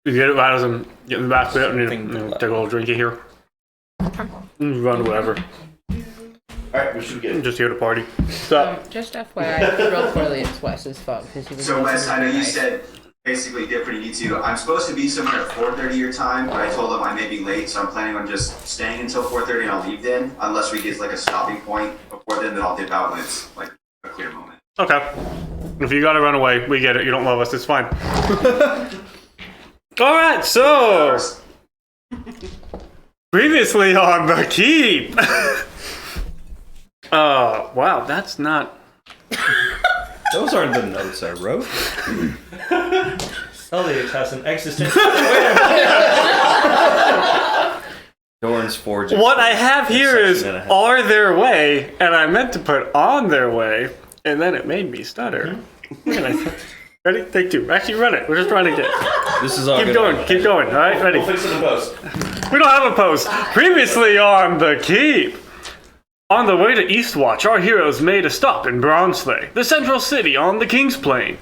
You get it right as I'm getting the back bit and you take a little drinky here. Run whatever. Alright, we should get just here to party. So, just FYI, real poorly, it's Wes's fault. So Wes, I know you said basically different you two. I'm supposed to be somewhere at 4:30 your time, but I told them I may be late, so I'm planning on just staying until 4:30 and I'll leave then. Unless we get like a stopping point before then I'll dip out when it's like a clear moment. okay. If you gotta run away, we get it. You don't love us, it's fine. Alright, so... Previously on the keep! Wow, that's not... Those aren't the notes I wrote. Elliot has an existential... Dorn's forging. What I have here is are their way, and I meant to put on their way, and then it made me stutter. Ready? Take two. Actually, run it. We're just running it. This is all Keep going. Keep going. All right, ready? We'll fix it in post. We don't have a post. Previously on the keep. On the way to Eastwatch, our heroes made a stop in Bronzeley, the central city on the King's Plain.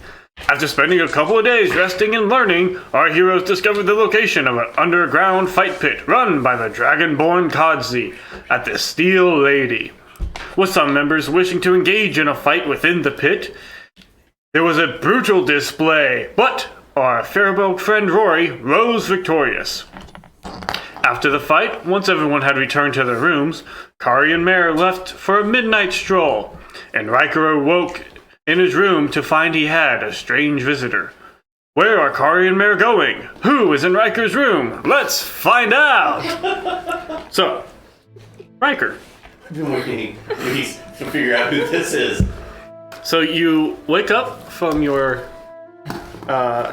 After spending a couple of days resting and learning, our heroes discovered the location of an underground fight pit run by the Dragonborn Kodzi at the Steel Lady. With some members wishing to engage in a fight within the pit, there was a brutal display, but our Faribault friend Rory rose victorious. After the fight, once everyone had returned to their rooms, Kari and Mare left for a midnight stroll, and Ryker awoke in his room to find he had a strange visitor. Where are Kari and Mare going? Who is in Ryker's room? Let's find out! So, Ryker. I've been waiting weeks to figure out who this is. So you wake up from your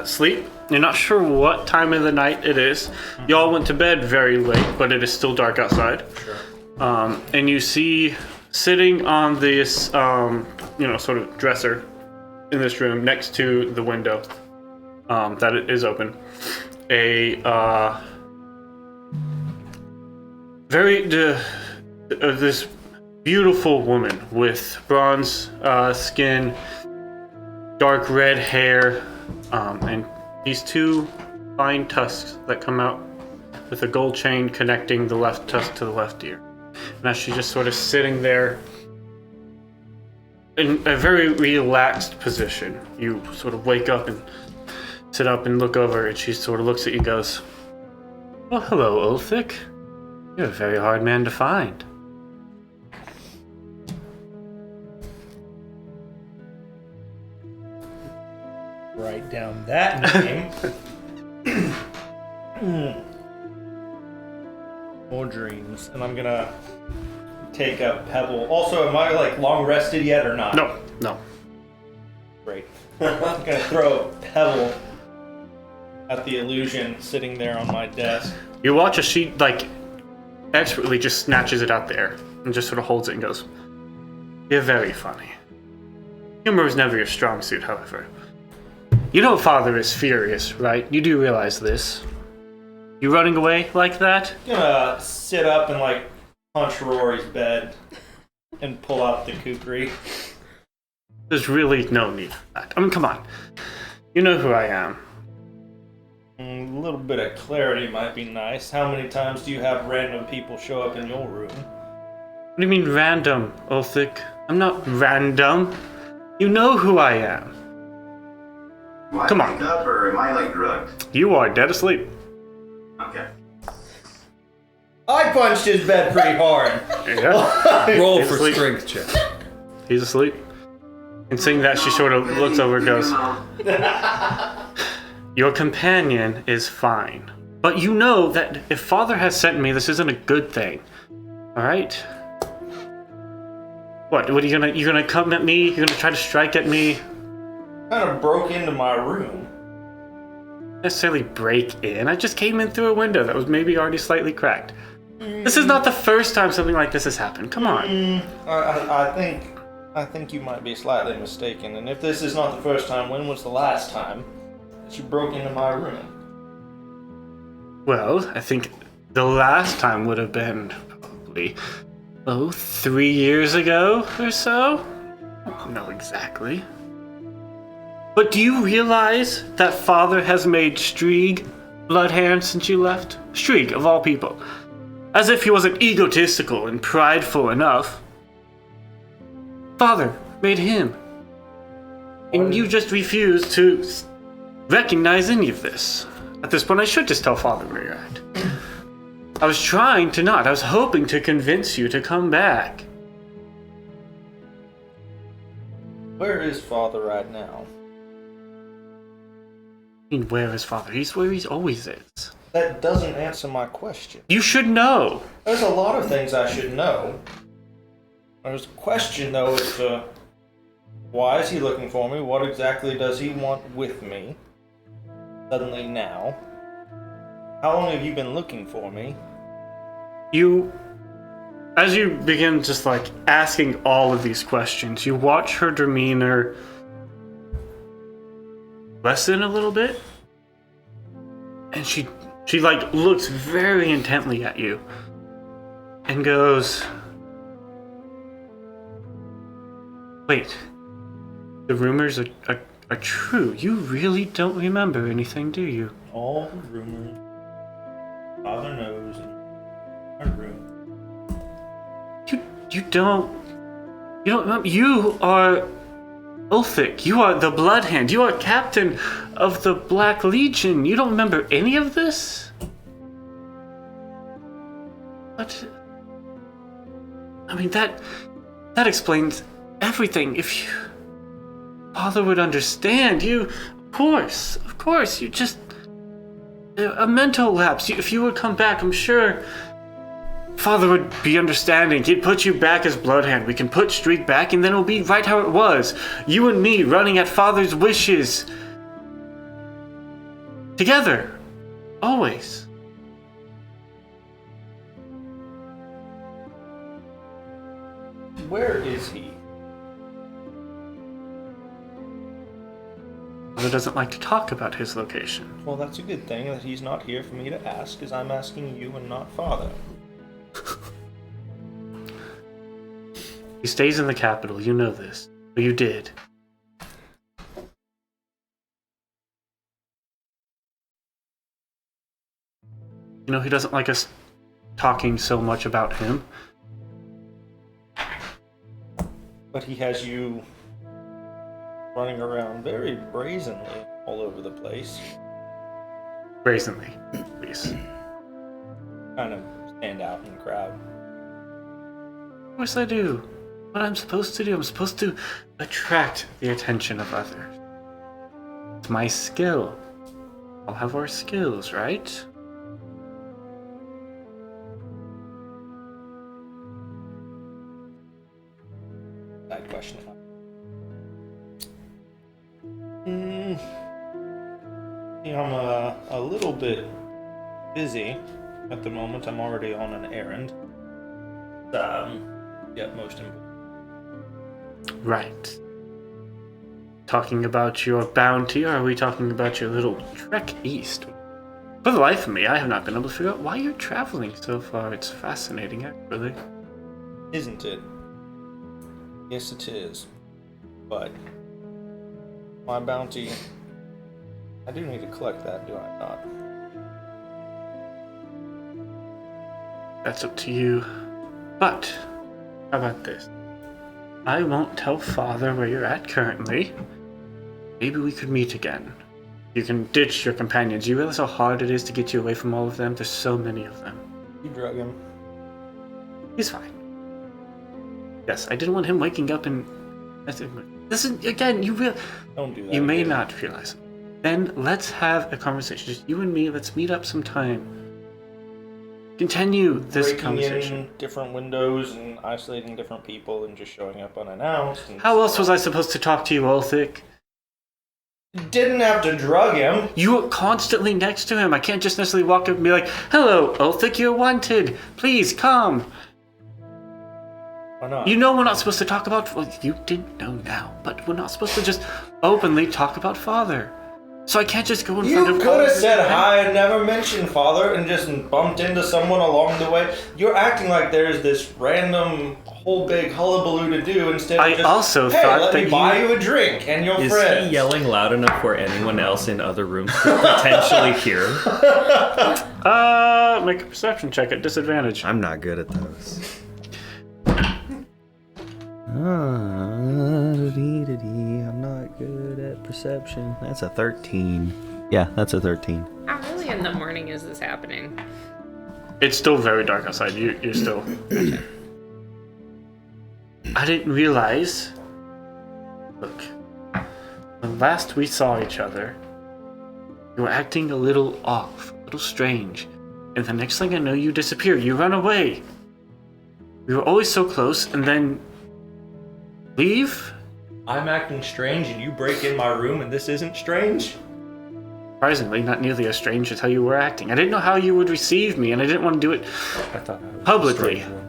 sleep. You're not sure what time of the night it is. Y'all went to bed very late, but it is still dark outside. Sure. And you see sitting on this, sort of dresser in this room next to the window that it is open, this beautiful woman with bronze skin, dark red hair, and these two fine tusks that come out with a gold chain connecting the left tusk to the left ear. And as she's just sort of sitting there in a very relaxed position, you sort of wake up and sit up and look over, and she sort of looks at you and goes, "Well, hello, Ulfric. You're a very hard man to find." Write down that name. More dreams. And I'm gonna take a pebble. Also, am I like long rested yet or not? No. Great. I'm gonna throw a pebble at the illusion sitting there on my desk. You watch as she, expertly just snatches it out there and just sort of holds it and goes, "You're very funny. Humor is never your strong suit, however. You know Father is furious, right? You do realize this. You running away like that?" I'm gonna sit up and punch Rory's bed and pull out the kukri. There's really no need for that. I mean, come on. You know who I am. A little bit of clarity might be nice. How many times do you have random people show up in your room? What do you mean random, Ulfric? I'm not random. You know who I am. Come on. Wake up or am I drugged? You are dead asleep. Okay. I punched his bed pretty hard. Yeah. Roll He's for asleep. strength check. He's asleep. And seeing that, she sort of looks over and goes, "Your companion is fine. But you know that if Father has sent me, this isn't a good thing. Alright? What are you gonna come at me? You're gonna try to strike at me? Kind of broke into my room. Necessarily break in. I just came in through a window that was maybe already slightly cracked. This is not the first time something like this has happened. Come on." I think you might be slightly mistaken. And if this is not the first time, when was the last time that you broke into my room? Well, I think the last time would have been probably, 3 years ago or so? I don't know exactly. But do you realize that Father has made Strieg blood hand since you left? Shriek, of all people. As if he wasn't egotistical and prideful enough. Father made him. And you just refuse to recognize any of this. At this point, I should just tell Father where you're at. I was trying to not. I was hoping to convince you to come back. Where is Father right now? I mean, where is Father? He's where he always is. That doesn't answer my question. You should know. There's a lot of things I should know. There's a question, though, as to why is he looking for me? What exactly does he want with me? Suddenly now. How long have you been looking for me? As you begin just like asking all of these questions, you watch her demeanor lessen a little bit. And she like looks very intently at you and goes, wait, the rumors are true. You really don't remember anything, do you? All the rumors. Father knows in our room. You don't remember. You are Ulthik. You are the Blood Hand. You are captain of the Black Legion. You don't remember any of this? What? I mean, that explains everything. If Father would understand, of course, you just a mental lapse. If you would come back, I'm sure Father would be understanding. He'd put you back as Bloodhand. We can put Streak back, and then it'll be right how it was. You and me running at Father's wishes. Together. Always. Where is he? Father doesn't like to talk about his location. Well, that's a good thing that he's not here for me to ask, because I'm asking you and not Father. He stays in the capital, you know this. Or you did. You know, he doesn't like us talking so much about him. But he has you running around very brazenly all over the place. Brazenly, please. Kind of stand out in the crowd. Of course I do. What I'm supposed to do, I'm supposed to attract the attention of others. It's my skill. All have our skills, right? Side question. I'm a little bit busy at the moment. I'm already on an errand. Most important. Right. Talking about your bounty, or are we talking about your little trek east? For the life of me, I have not been able to figure out why you're traveling so far. It's fascinating, actually. Isn't it? Yes, it is. But my bounty, I do need to collect that, do I not? That's up to you. But, how about this? I won't tell Father where you're at currently. Maybe we could meet again. You can ditch your companions. You realize how hard it is to get you away from all of them? There's so many of them. You drug him. He's fine. Yes, I didn't want him waking up and... This is, again, Don't do that. You may again. not realize it. Then let's have a conversation. Just you and me, let's meet up sometime. Continue this Breaking conversation. in different windows and isolating different people and just showing up unannounced. And How else was I supposed to talk to you, Ulthik? Didn't have to drug him. You were constantly next to him. I can't just necessarily walk up and be like, "Hello, Ulthik, you're wanted. Please come." Why not? You know we're not supposed to talk about... Well, you didn't know now, but we're not supposed to just openly talk about Father. So I can't just go in front You of... could have said hi and never mentioned Father and just bumped into someone along the way. You're acting like there's this random whole big hullabaloo to do instead of I just, also hey, thought let that me buy you- you a drink and your Is friends. he yelling loud enough where anyone else in other rooms could potentially hear him? Make a perception check at disadvantage. I'm not good at those. I'm not good at perception. That's a 13. Yeah, that's a 13. How early in the morning is this happening? It's still very dark outside. You're still. I didn't realize. Look, when last we saw each other, you were acting a little off, a little strange. And the next thing I know, you disappear. You run away. We were always so close, and then leave? I'm acting strange and you break in my room and this isn't strange? Surprisingly, not nearly as strange as how you were acting. I didn't know how you would receive me, and I didn't want to do it I thought I was publicly. a strange one.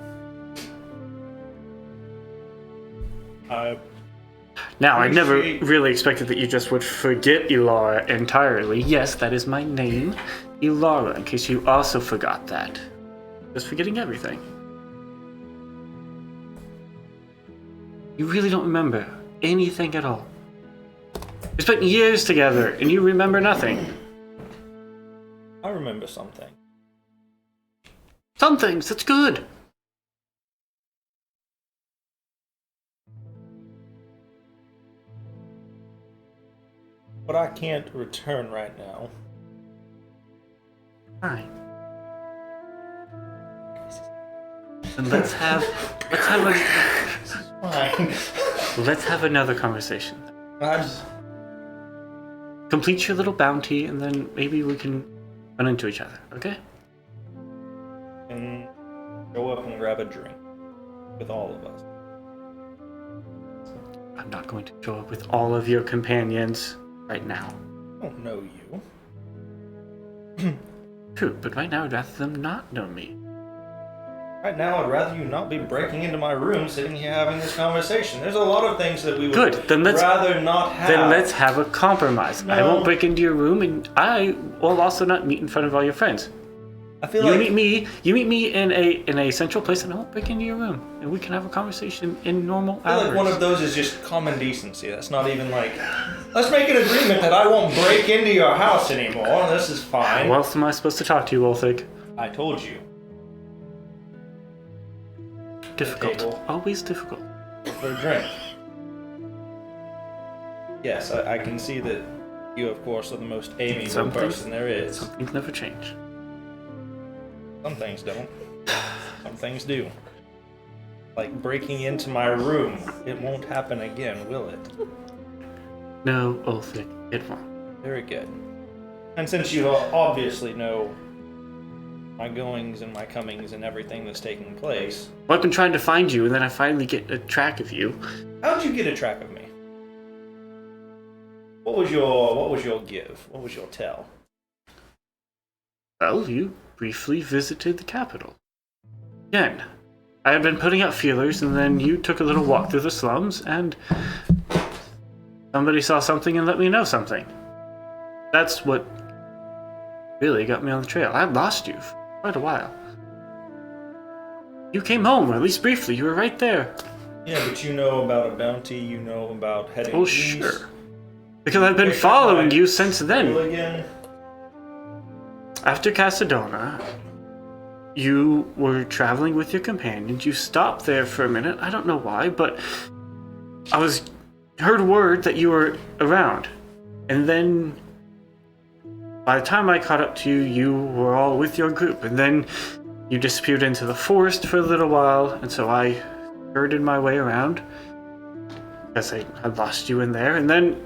Now, I never Appreciate- really expected that you just would forget Ilara entirely. Yes, that is my name, Ilara, in case you also forgot that. Just forgetting everything. You really don't remember anything at all. We spent years together, and you remember nothing. I remember something. Some things, that's good. But I can't return right now. Fine. And let's have Fine. let's have another conversation. Complete your little bounty, and then maybe we can run into each other, okay? And go up and grab a drink with all of us. I'm not going to show up with all of your companions right now. I don't know you. True, but right now I'd rather them not know me. Right now, I'd rather you not be breaking into my room, sitting here having this conversation. There's a lot of things that we would Good, then let's- rather not have. Then let's have a compromise. I No. won't break into your room, and I will also not meet in front of all your friends. I feel You like meet me in a central place, and I won't break into your room, and we can have a conversation in normal I feel hours. like one of those is just common decency. That's not even like, let's make an agreement that I won't break into your house anymore. This is fine. How else am I supposed to talk to you, Wolfig? I told you. Difficult. table. Always difficult. For a drink. Yes, I can see that you, of course, are the most amiable Some things- person there is. Some things never change. Some things don't. Some things do. Like breaking into my room. It won't happen again, will it? No, Wolfig, it won't. Very good. And since you obviously know my goings and my comings and everything that's taking place, Well, I've been trying to find you, and then I finally get a track of you. how'd you get a track of me? What was your give? What was your tell? Well, you briefly visited the capital. Again, I had been putting out feelers, and then you took a little walk through the slums, and somebody saw something and let me know something. That's what really got me on the trail. I lost you for quite a while. You came home, or at least briefly. You were right there. Yeah, but you know about a bounty, you know about heading Oh, east. sure. Because I've been Pick up following my you since then. Again. After Casadona, you were traveling with your companions. You stopped there for a minute. I don't know why, but I heard word that you were around. And then by the time I caught up to you, you were all with your group. And then you disappeared into the forest for a little while. And so I herded my way around. Because I had lost you in there. And then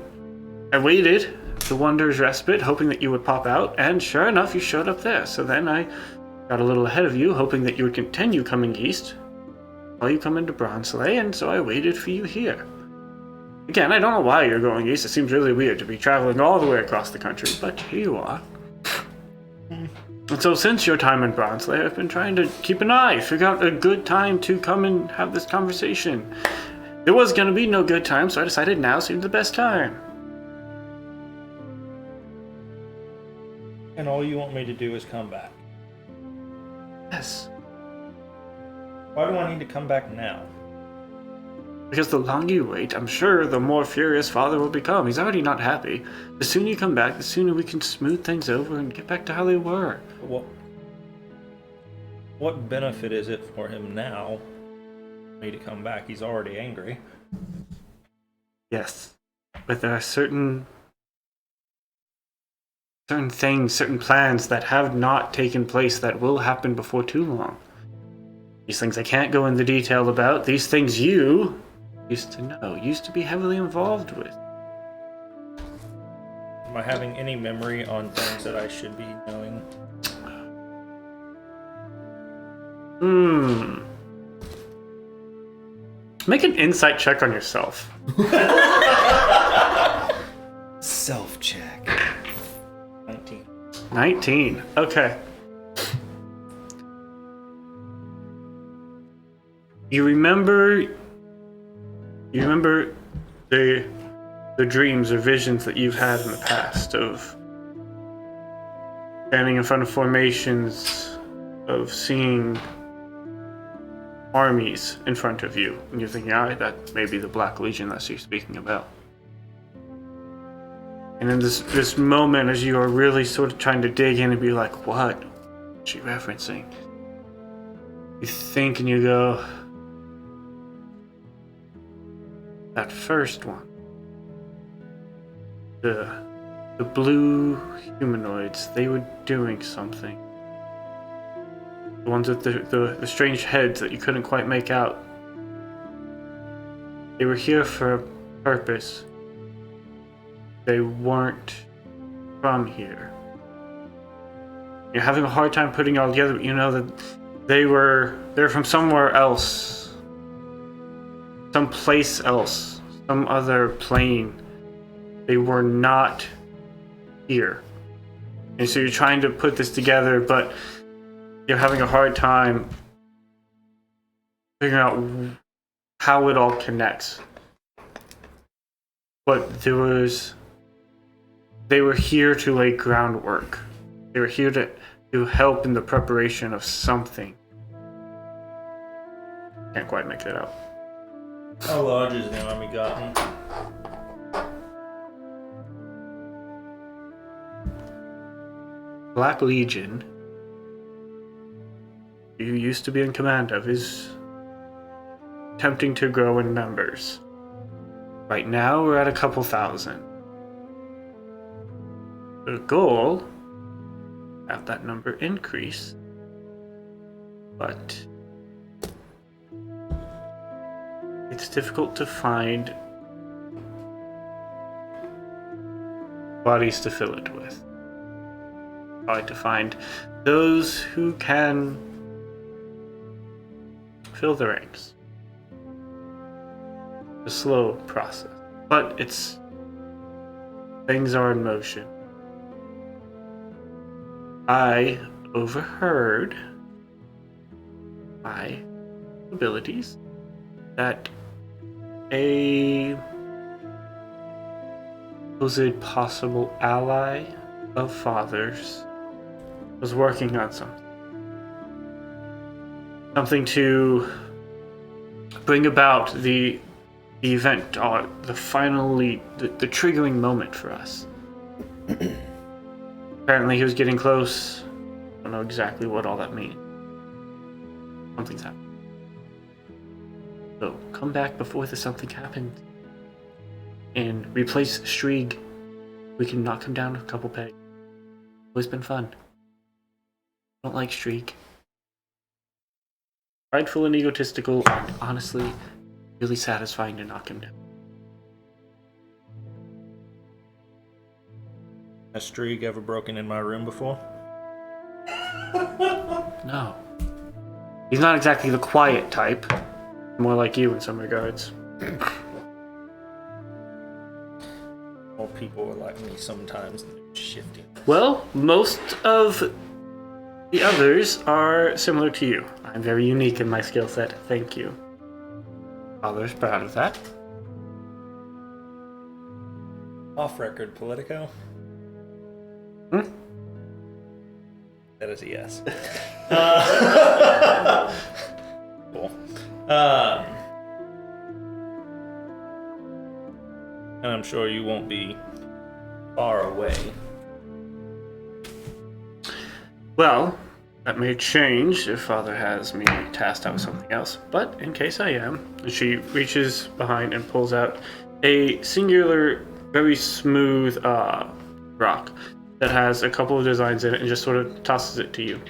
I waited the Wanderer's Respite, hoping that you would pop out, and sure enough, you showed up there. So then I got a little ahead of you, hoping that you would continue coming east while you come into Bronzeley, and so I waited for you here. Again, I don't know why you're going east. It seems really weird to be traveling all the way across the country, but here you are. And so since your time in Bronzeley, I've been trying to keep an eye, figure out a good time to come and have this conversation. There was going to be no good time, so I decided now seemed the best time. And all you want me to do is come back. Yes. Why do I need to come back now? Because the longer you wait, I'm sure the more furious Father will become. He's already not happy. The sooner you come back, the sooner we can smooth things over and get back to how they were. What benefit is it for him now for me to come back? He's already angry. Yes. But there are certain things, certain plans that have not taken place that will happen before too long. These things I can't go into detail about. These things you used to know, used to be heavily involved with. Am I having any memory on things that I should be knowing? Make an insight check on yourself. Self-check. 19. Okay. You remember the dreams or visions that you've had in the past of standing in front of formations, of seeing armies in front of you, and you're thinking, that may be the Black Legion that you're speaking about. And in this moment, as you are really sort of trying to dig in and be like, what is she referencing? You think and you go, that first one. The blue humanoids, they were doing something. The ones with the strange heads that you couldn't quite make out. They were here for a purpose. They weren't from here. You're having a hard time putting it all together, but you know that they're from somewhere else. Someplace else. Some other plane. They were not here. And so you're trying to put this together, but you're having a hard time figuring out how it all connects. But they were here to lay groundwork. They were here to help in the preparation of something. Can't quite make that out. How large is the army gotten? Black Legion, you used to be in command of, is attempting to grow in numbers. Right now, we're at a couple thousand. The goal, have that number increase, but it's difficult to find bodies to fill it with. Hard to find those who can fill the ranks. A slow process, but things are in motion. I overheard my abilities that a supposed possible ally of Father's was working on something to bring about the event, or the triggering moment for us. Apparently he was getting close. I don't know exactly what all that means. Something's happening. So come back before something happens and replace Shrieg. We can knock him down a couple pegs. Always been fun. Don't like Shriek. Prideful and egotistical, and honestly, really satisfying to knock him down. Has Streeg ever broken in my room before? No. He's not exactly the quiet type. More like you in some regards. Well, people are like me sometimes, and they're shifty. Well, most of the others are similar to you. I'm very unique in my skill set. Thank you. Father's proud of that. Off record, Politico? That is a yes. Cool. And I'm sure you won't be far away. Well, that may change if Father has me tasked out with something else. But in case I am, she reaches behind and pulls out a singular, very smooth rock that has a couple of designs in it and just sort of tosses it to you.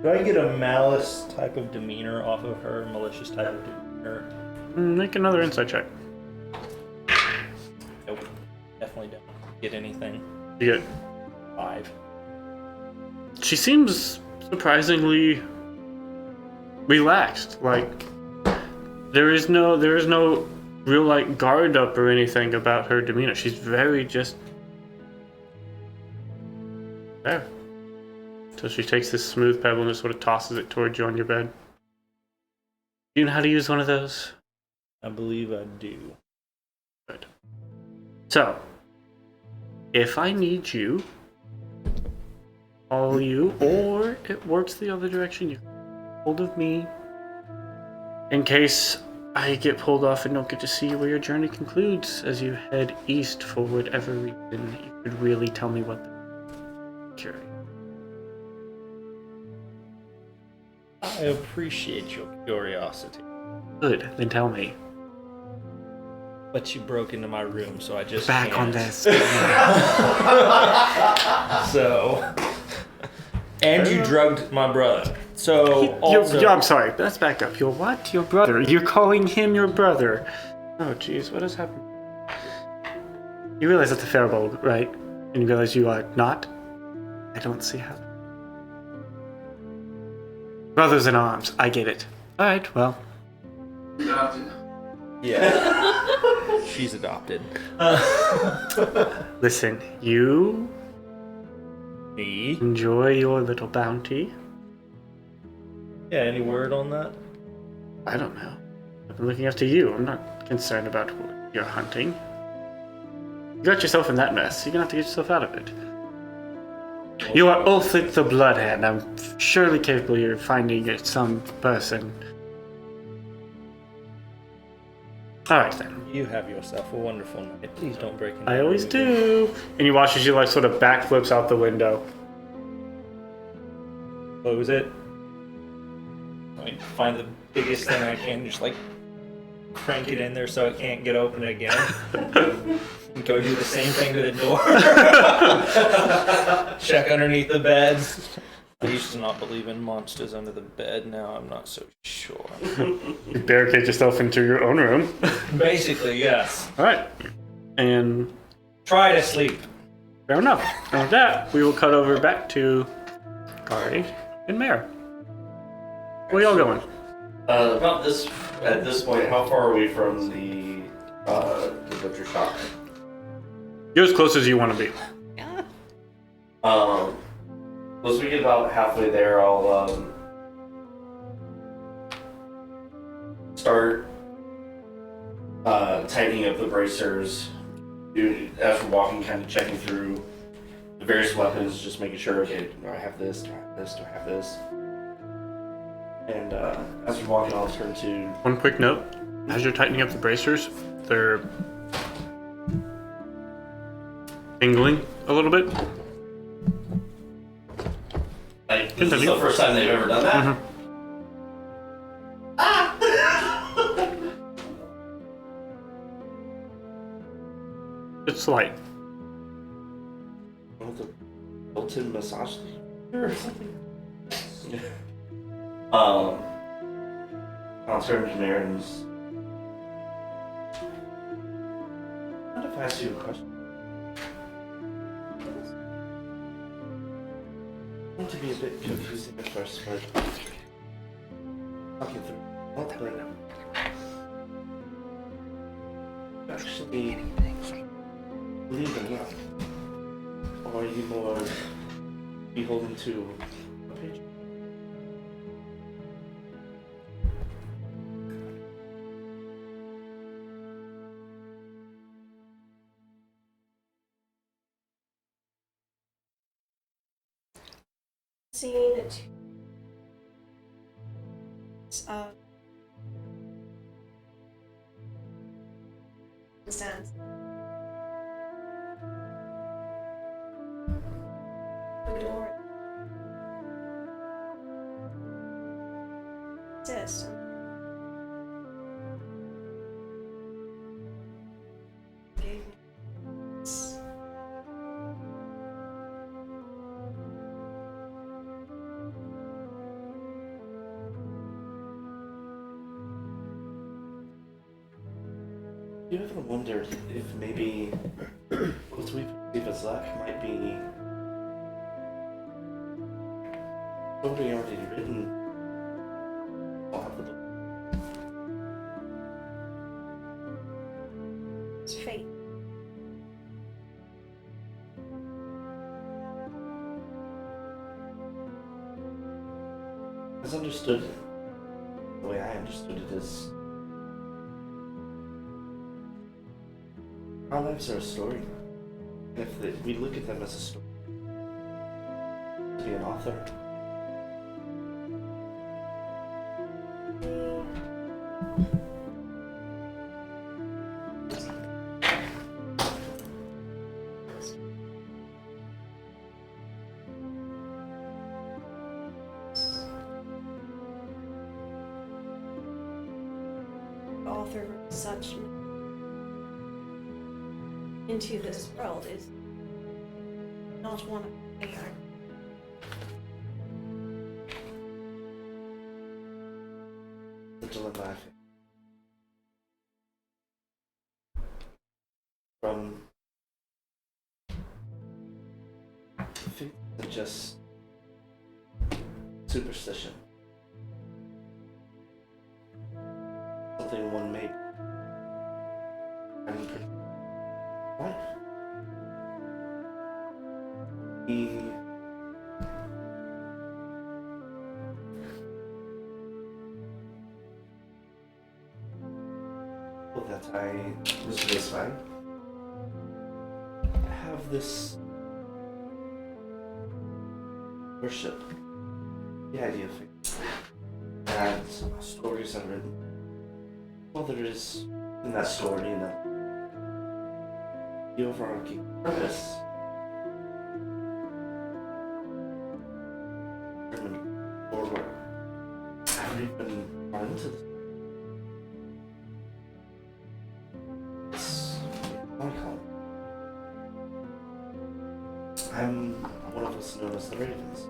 Do I get a malice type of demeanor off of her? Malicious type of demeanor? Make another insight check. Nope. Definitely don't get anything. You get 5. she seems surprisingly relaxed. Like there is no real like guard up or anything about her demeanor. She's very just there. So she takes this smooth pebble and just sort of tosses it towards you on your bed. Do you know how to use one of those? I believe I do. Good. So, if I need you, call you, or it works the other direction, you get hold of me. In case I get pulled off and don't get to see where your journey concludes as you head east for whatever reason, you could really tell me what the curious. I appreciate your curiosity. Good, then tell me. But you broke into my room, so I just Back can't. on this. So, and you drugged my brother. So also, I'm sorry, let's back up. Your what? Your brother? You're calling him your brother? Oh, jeez, what has happened? You realize that's a Faribault, right? And you realize you are not? I don't see how. Brothers in arms, I get it. Alright, well. yeah, she's adopted. Listen, you Me? enjoy your little bounty. Yeah. Any word on that? I don't know. I've been looking after you. I'm not concerned about your hunting. You got yourself in that mess. You're gonna have to get yourself out of it. You are Ulfric the Bloodhand. I'm surely capable of finding some person. Alright then. You have yourself a wonderful night. Please don't break into I my always room again. do. And you watch as she like sort of backflips out the window. Close it. Like, find the biggest thing I can, just like crank it in there so it can't get open again. And go do the same thing to the door. Check underneath the beds. I used to not believe in monsters under the bed. Now I'm not so sure. You barricade yourself into your own room. Basically, yes. Alright. And Try to sleep. fair enough. And with that, we will cut over back to Kari and Mare. Where y'all going? About this at this point, how far are we from the butcher shop? You're as close as you want to be. Yeah. Once we get about halfway there, I'll start tightening up the bracers. As we're walking, kind of checking through the various weapons, just making sure, okay, do I have this? Do I have this? Do I have this? And as we're walking, I'll turn to One quick note. As you're tightening up the bracers, they're tingling a little bit. like, this is Continue. the first time they've ever done that. It's light. With a built-in massage or something. I'll turn to Mare and just... I wonder if I ask you a question. I want to be a bit confusing at first, but talking through what actually believe in love, or are you more beholden to a page? Scene 2. of instance. The door exists. Gave me this. You ever wondered if maybe what we perceive as luck might be story already written off of the It's fate. as understood the way I understood it is our lives are a story. And if we look at them as a story, to be an author. Author such into this world is not one of they are. The dilemma I think. From faith to just superstition. Something one made. And life. He that I was raised by have this worship, the idea of faith, and stories are written. Well, there is in that story, in that the overarching purpose. Forward. I haven't even gone into this. I'm one of us known as the Ravens.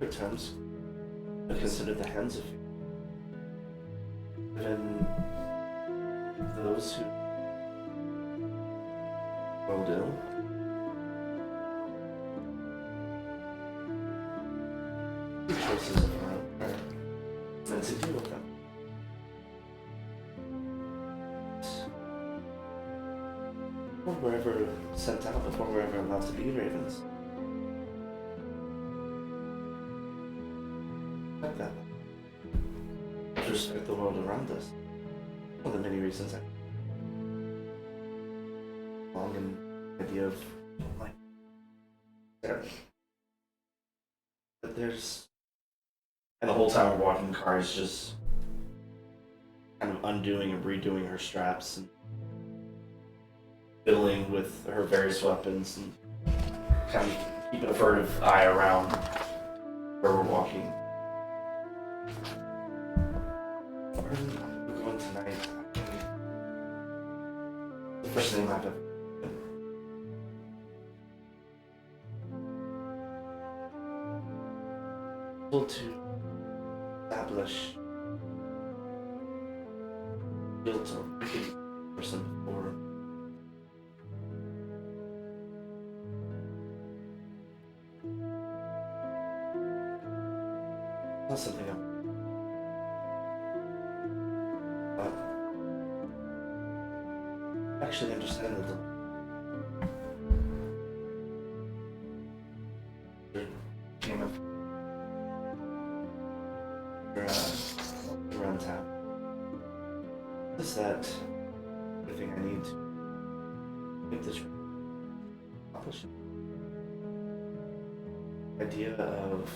In terms, I consider the hands of fate. Even those who rolled ill. The choices of our own are meant to deal with them. Before we're ever sent out, before we're ever allowed to be ravens. Like that. To respect the world around us. One of the many reasons I belong in the idea of like therapy. But there's and the whole time we're walking the car is just kind of undoing and redoing her straps and fiddling with her various weapons and kind of keeping a furtive eye around where we're walking. Where we're going tonight, the first thing I've ever done. Able to establish guilt or wicked person before. Not something I'm but I actually understand the game of around town. Is that everything I need to make this accomplish? idea of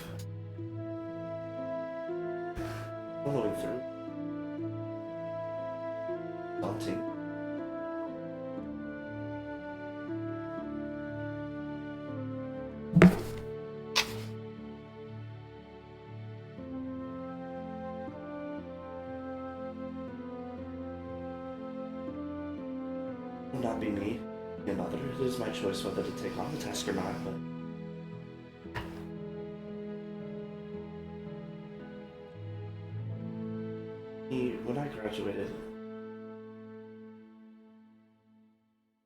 following through. Daunting. Will not be me, your mother. It is my choice whether to take on the task or not, but when I graduated,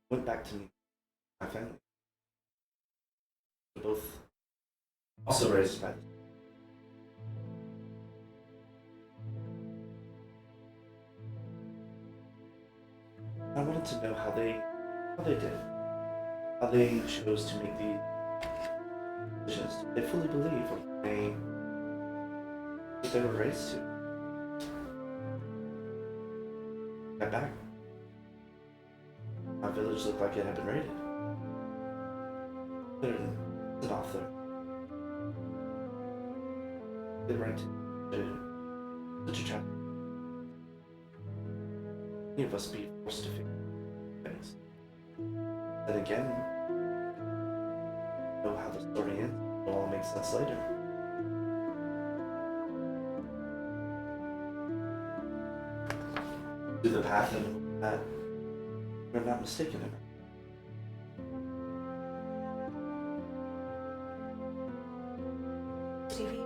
went back to meet my family. We're both also raised by I wanted to know how they did, how they chose to make these decisions. Did they fully believe what they were raised to? Got back. My village looked like it had been raided. There's an author. They write such a chapter. Many of us be forced to figure things. Then again, know how the story ends. It all makes sense later. Do the path and hope that we're not mistaken in it. Stevie.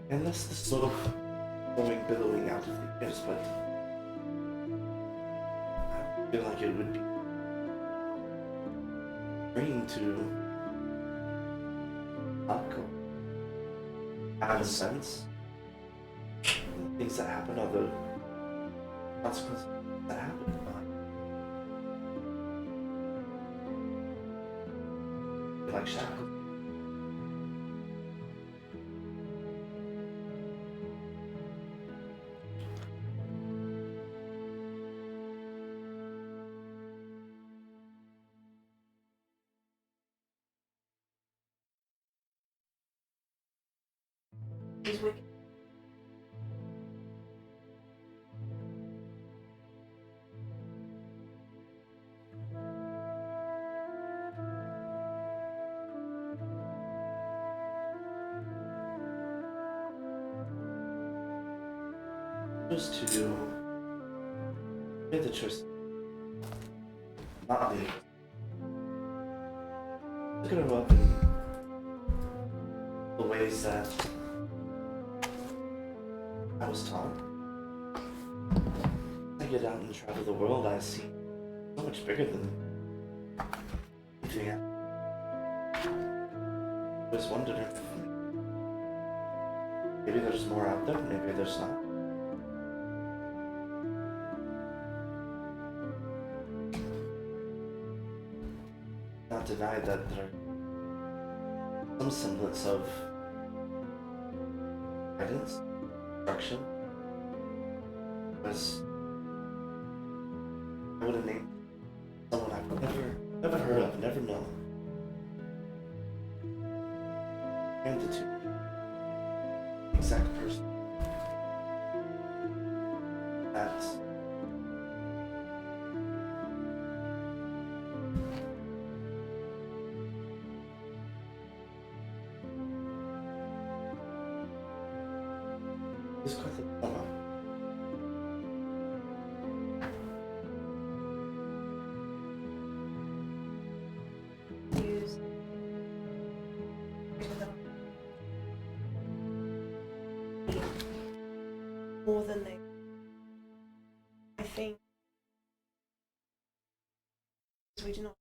Unless the sort of flowing, billowing out of the ears, but I feel like it would be freeing to not go have a sense. Things that happen are the consequences that happen. Like shadows. He's wicked. Chose to made the choice not leave. To grow up in the ways that I was taught. I get out and travel the world, I see so much bigger than anything else. I always wondered if maybe there's more out there, maybe there's not. Not deny that there are some semblance of guidance, instruction. Was I would have named someone I've never heard of, never known. Handed to me. The exact person that is quite the dilemma. Use more than they. I think we do not.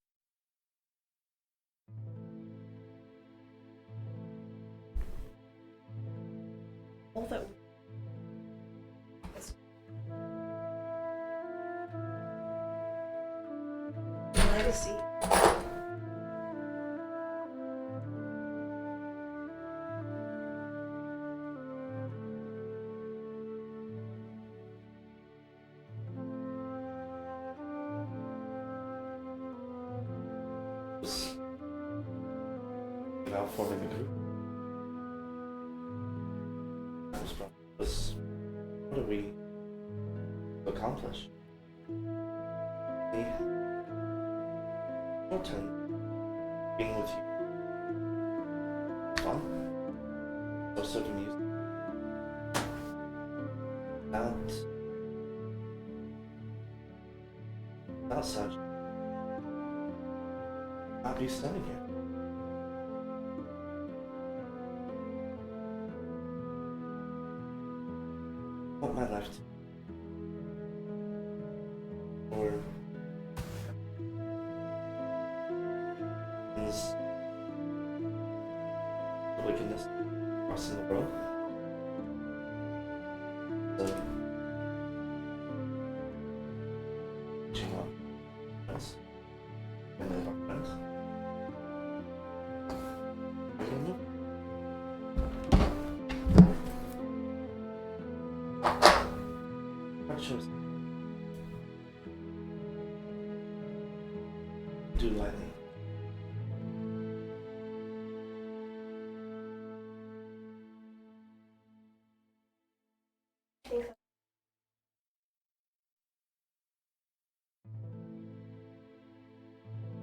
All that legacy. was about forming a group. Was what do we accomplish? More time being with you. Fun. Most of the music. Without such, I'd be studying here. What my life to or is wickedness crossing the world. So reaching out friends and then our friends. I don't know. What choice? Do lightly.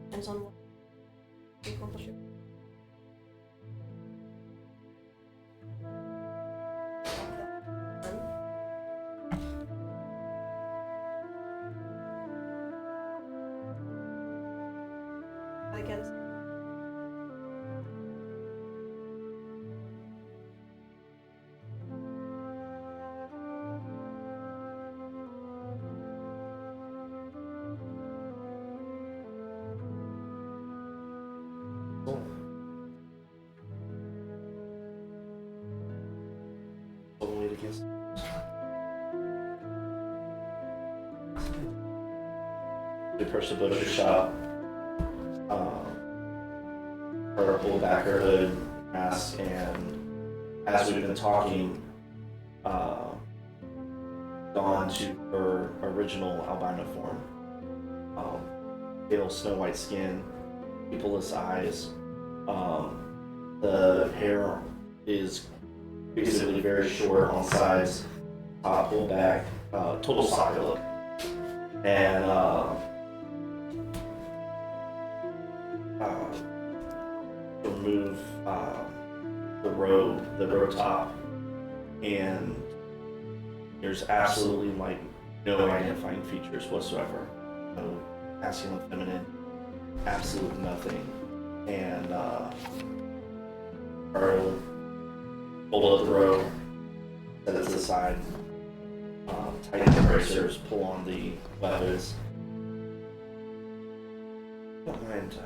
Depends on what you accomplish. Against Only against the person butcher shop. Her pulled back her hood, mask, and as we've been talking, gone to her original albino form. Pale snow white skin, pupilless eyes. The hair is basically very short on sides, top pulled back, total soccer look, and remove the row top, and there's absolutely like no identifying features whatsoever. No masculine, feminine, absolutely nothing. And her hold up the row, set it to the side, tighten the bracers, pull on the weapons. Don't mind.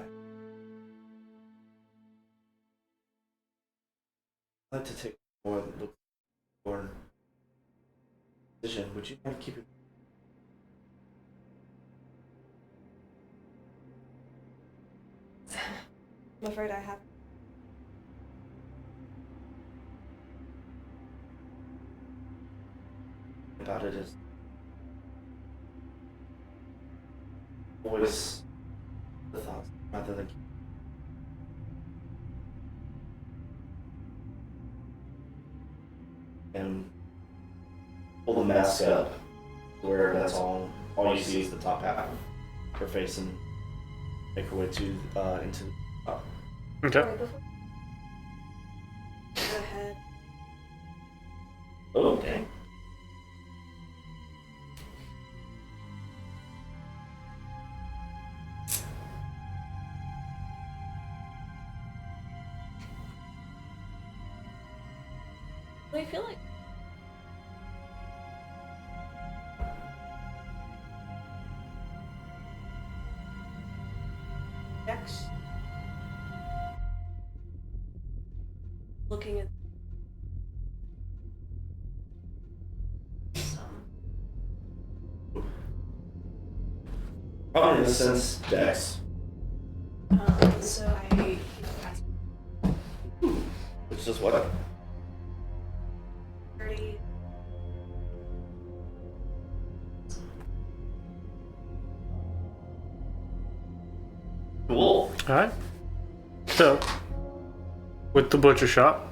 I'd like to take more look for decision. Would you mind keeping? I'm afraid I have. About it is voice the thoughts rather than and pull the mask up where that's all you see is the top half of her face and make her way to into the top. Okay. Sorry, before- Go ahead. Oh, dang. What do you feel like? Next. Looking at Probably in a sense, Dex. so I Which is what? 30. Cool. Alright. So, with the butcher shop,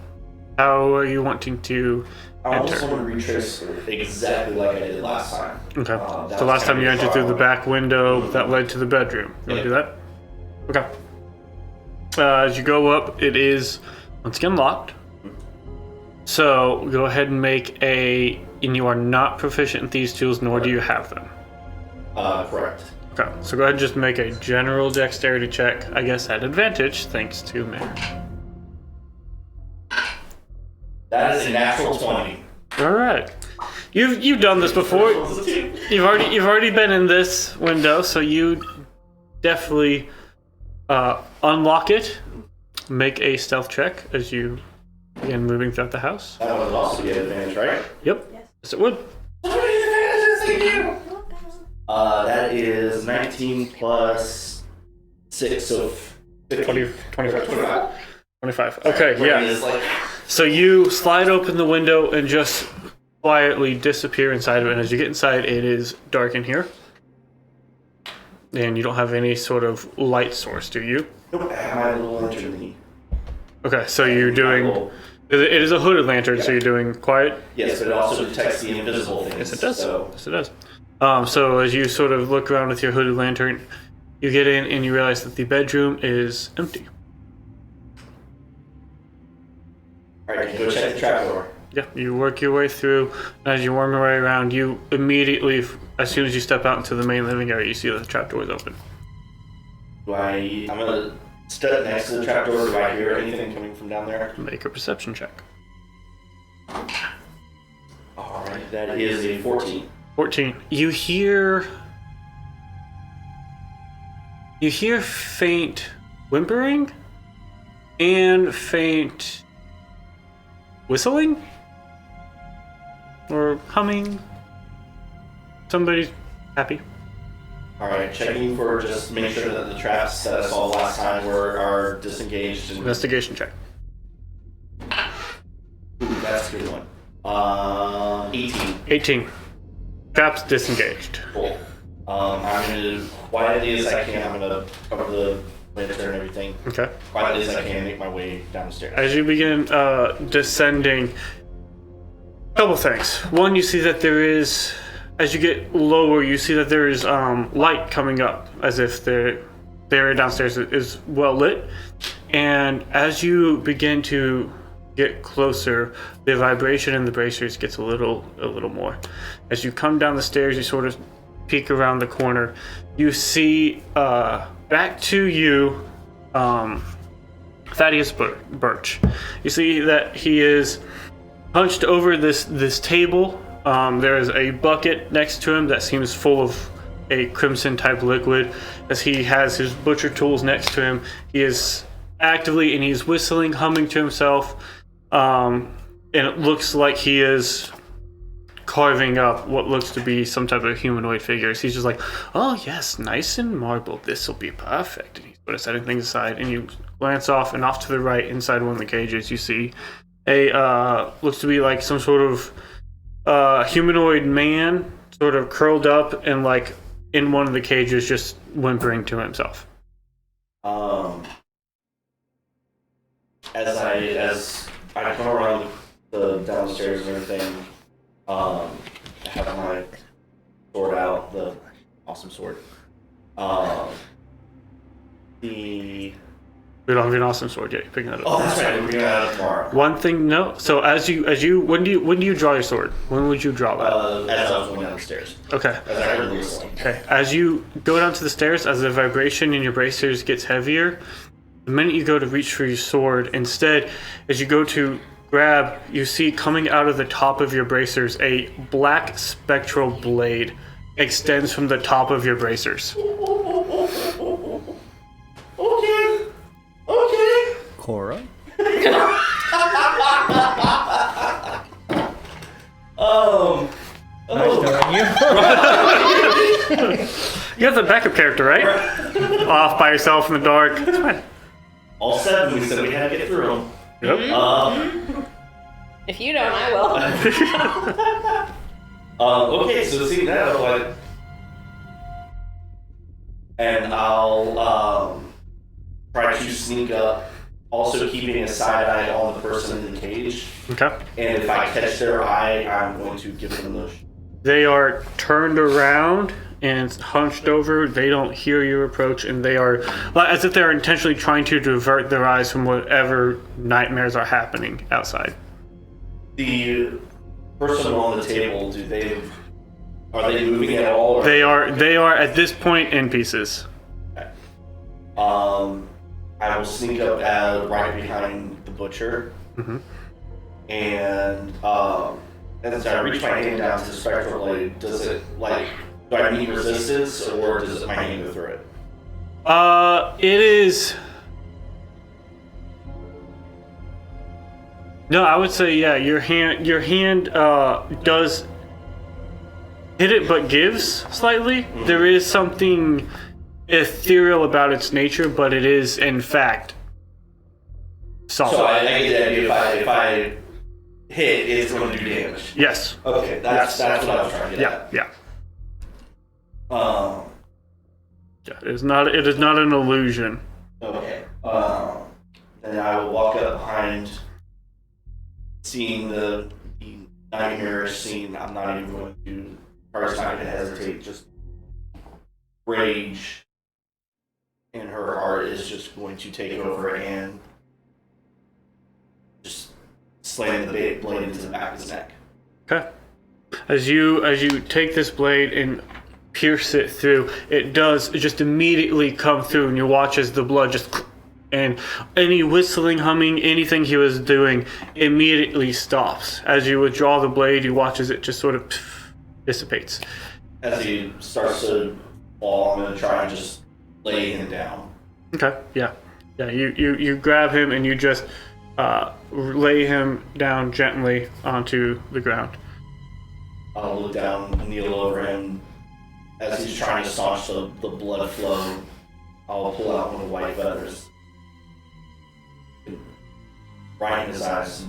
how are you wanting to I enter? just want to retrace exactly like I did last time. Okay. That So was last time you kind of entered through the far. back window that led to the bedroom. You want to do that? Okay. As you go up, it is once again locked. So go ahead and make a. And you are not proficient in these tools, nor do you have them. Correct. Okay. So go ahead and just make a general dexterity check. I guess at advantage, thanks to Mare. That is a natural 20. All right. You've done this before. You've already been in this window, so you definitely unlock it. Make a stealth check as you begin moving throughout the house. That would also be an advantage, right? Yep. Yes, it would. That is 19 plus 6, so 25. 25. Okay, Where it yeah. is like, So you slide open the window and just quietly disappear inside of it. And as you get inside, it is dark in here. And you don't have any sort of light source, do you? nope, I have my little lantern thingy. Okay, so you're doing... It is a hooded lantern, so you're doing quiet? Yes, but it also detects the invisible things. Yes, it does. So, Yes, it does. So as you sort of look around with your hooded lantern, you get in and you realize that the bedroom is empty. alright, go check the trapdoor. Yeah, you work your way through. And as you worm your way around, you immediately, as soon as you step out into the main living area, you see that the trapdoor is open. I'm gonna step next to the trapdoor. Do I hear anything coming from down there? Make a perception check. Alright, that is a 14. 14. You hear faint whimpering and faint whistling or humming. Somebody's happy. Alright, checking for just make sure that the traps that I saw last time are disengaged. And, Investigation check. ooh, that's a good one. 18. 18. Traps disengaged. Cool. I'm gonna, quietly as I can, I'm gonna cover the lantern and everything. Okay. Quietly as I can, make my way down the stairs. As you begin descending, a couple things. One, you see that there is, as you get lower, you see that there is light coming up, as if the area downstairs is well lit. And as you begin to get closer, the vibration in the bracers gets a little more. As you come down the stairs, you sort of peek around the corner. You see back to you, Thaddeus Birch. You see that he is hunched over this table. There is a bucket next to him that seems full of a crimson type liquid. As he has his butcher tools next to him, he is actively and he's whistling, humming to himself. And it looks like he is carving up what looks to be some type of humanoid figures. He's just like, oh yes, nice and marbled. This will be perfect. And he's sort of setting things aside. And you glance off, and off to the right, inside one of the cages, you see a looks to be like some sort of humanoid man, sort of curled up and like in one of the cages, just whimpering to himself. As I come around the downstairs and everything, I have my sword out, the awesome sword. We don't have an awesome sword yet. You're picking that up. Oh, that's right. We're gonna have it tomorrow. One thing, no. So as you when do you draw your sword? When would you draw that? As I was going downstairs. Okay. As I heard the whistling. Okay. As you go down to the stairs, as the vibration in your bracers gets heavier, the minute you go to reach for your sword, instead, as you go to grab, you see coming out of the top of your bracers a black spectral blade extends from the top of your bracers. Okay. Cora? Nice knowing you. You have the backup character, right? Off by yourself in the dark. It's fine. All 7, we said we had to get through them. Yep. If you don't, I will. Okay, so see now, like, and I'll try to sneak up, also keeping a side eye on the person in the cage. Okay. And if I catch their eye, I'm going to give them the. They are turned around and hunched over. They don't hear your approach, and they are as if they're intentionally trying to divert their eyes from whatever nightmares are happening outside. The person on the table, are they moving at all? Or? They are at this point in pieces. Okay. I will sneak up right behind the butcher, and as I reach my hand down to the spectral blade, does it do I meet resistance, or does my hand go through it? It is. No, I would say yeah. Your hand does hit it, but gives slightly. There is something ethereal about its nature, but it is in fact solid. So I get the idea if I hit, it's going to do damage. Yes. Okay, that's what I was trying to get at. Yeah. Yeah. It is not an illusion. Okay. Then I will walk up behind, seeing the nightmare scene. I'm not even going to. Car's not going to hesitate. Just rage, and her heart is just going to take over and just slam the blade into the back of his neck. Okay. As you take this blade and pierce it through, it does just immediately come through, and you watch as the blood just, and any whistling, humming, anything he was doing immediately stops. As you withdraw the blade, you watch as it just sort of dissipates. As he starts to fall, I'm going to try and just lay him down. Okay. Yeah. You grab him and you just lay him down gently onto the ground. I'll look down, kneel over him. As he's trying to staunch the blood flow, I'll pull out one of the white feathers, right in his eyes.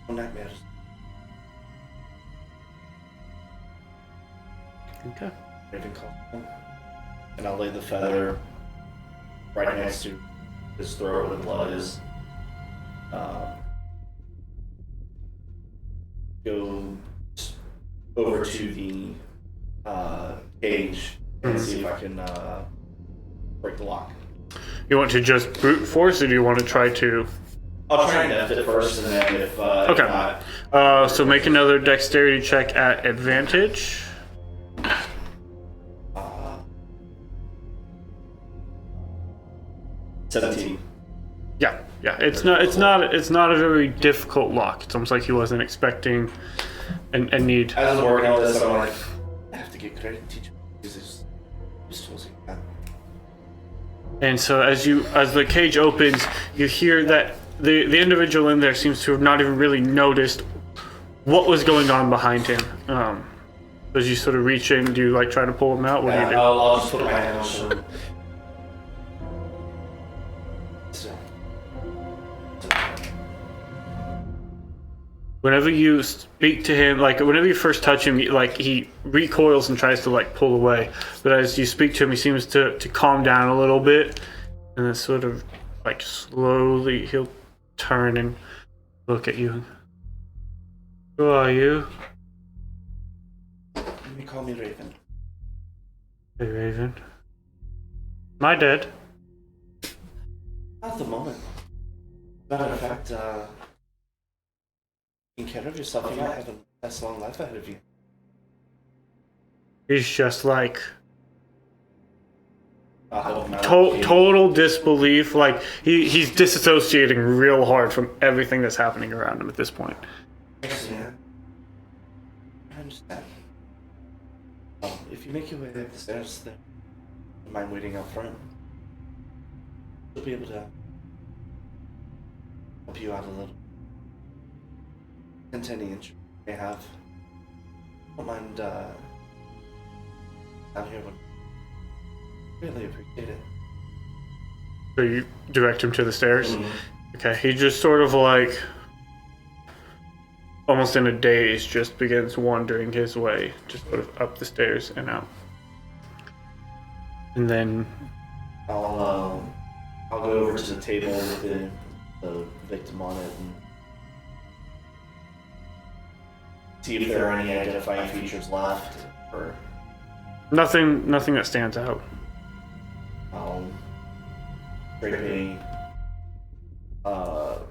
No nightmares. Okay. Raven calls him. And I'll lay the feather right next to his throat where the blood is. Go over to the cage and see if I can break the lock. You want to just brute force, or do you want to try to? I'll try and F it first, and then if Okay. if not, So make another dexterity check at advantage. 17. Yeah. It's not a very difficult lock. It's almost like he wasn't expecting a need. As I'm working on this, I'm like, I have to get credit to teach because it's tools like that. And so as the cage opens, you hear that the individual in there seems to have not even really noticed what was going on behind him. As you sort of reach in, do you try to pull him out? What do you do? I'll just put my hand on him. Whenever you speak to him, whenever you first touch him, he recoils and tries to pull away. But as you speak to him, he seems to calm down a little bit, and then sort of slowly he'll turn and look at you. Who are you? You may call me Raven. Hey, Raven. Am I dead? Not at the moment. Matter of fact, taking care of yourself, you might have a nice long life ahead of you. He's just I'll help him out. total disbelief. He's disassociating real hard from everything that's happening around him at this point. Yeah. I understand. If you make your way up the stairs, then don't mind waiting out front. We'll be able to help you out a little. And any injury you may have. Don't mind down here. Really appreciate it. So you direct him to the stairs? Mm-hmm. Okay, he just sort of almost in a daze, just begins wandering his way, just sort of up the stairs and out. And then I'll go over to the table with the victim on it and see if there are any identifying features left, or nothing that stands out. I'll drape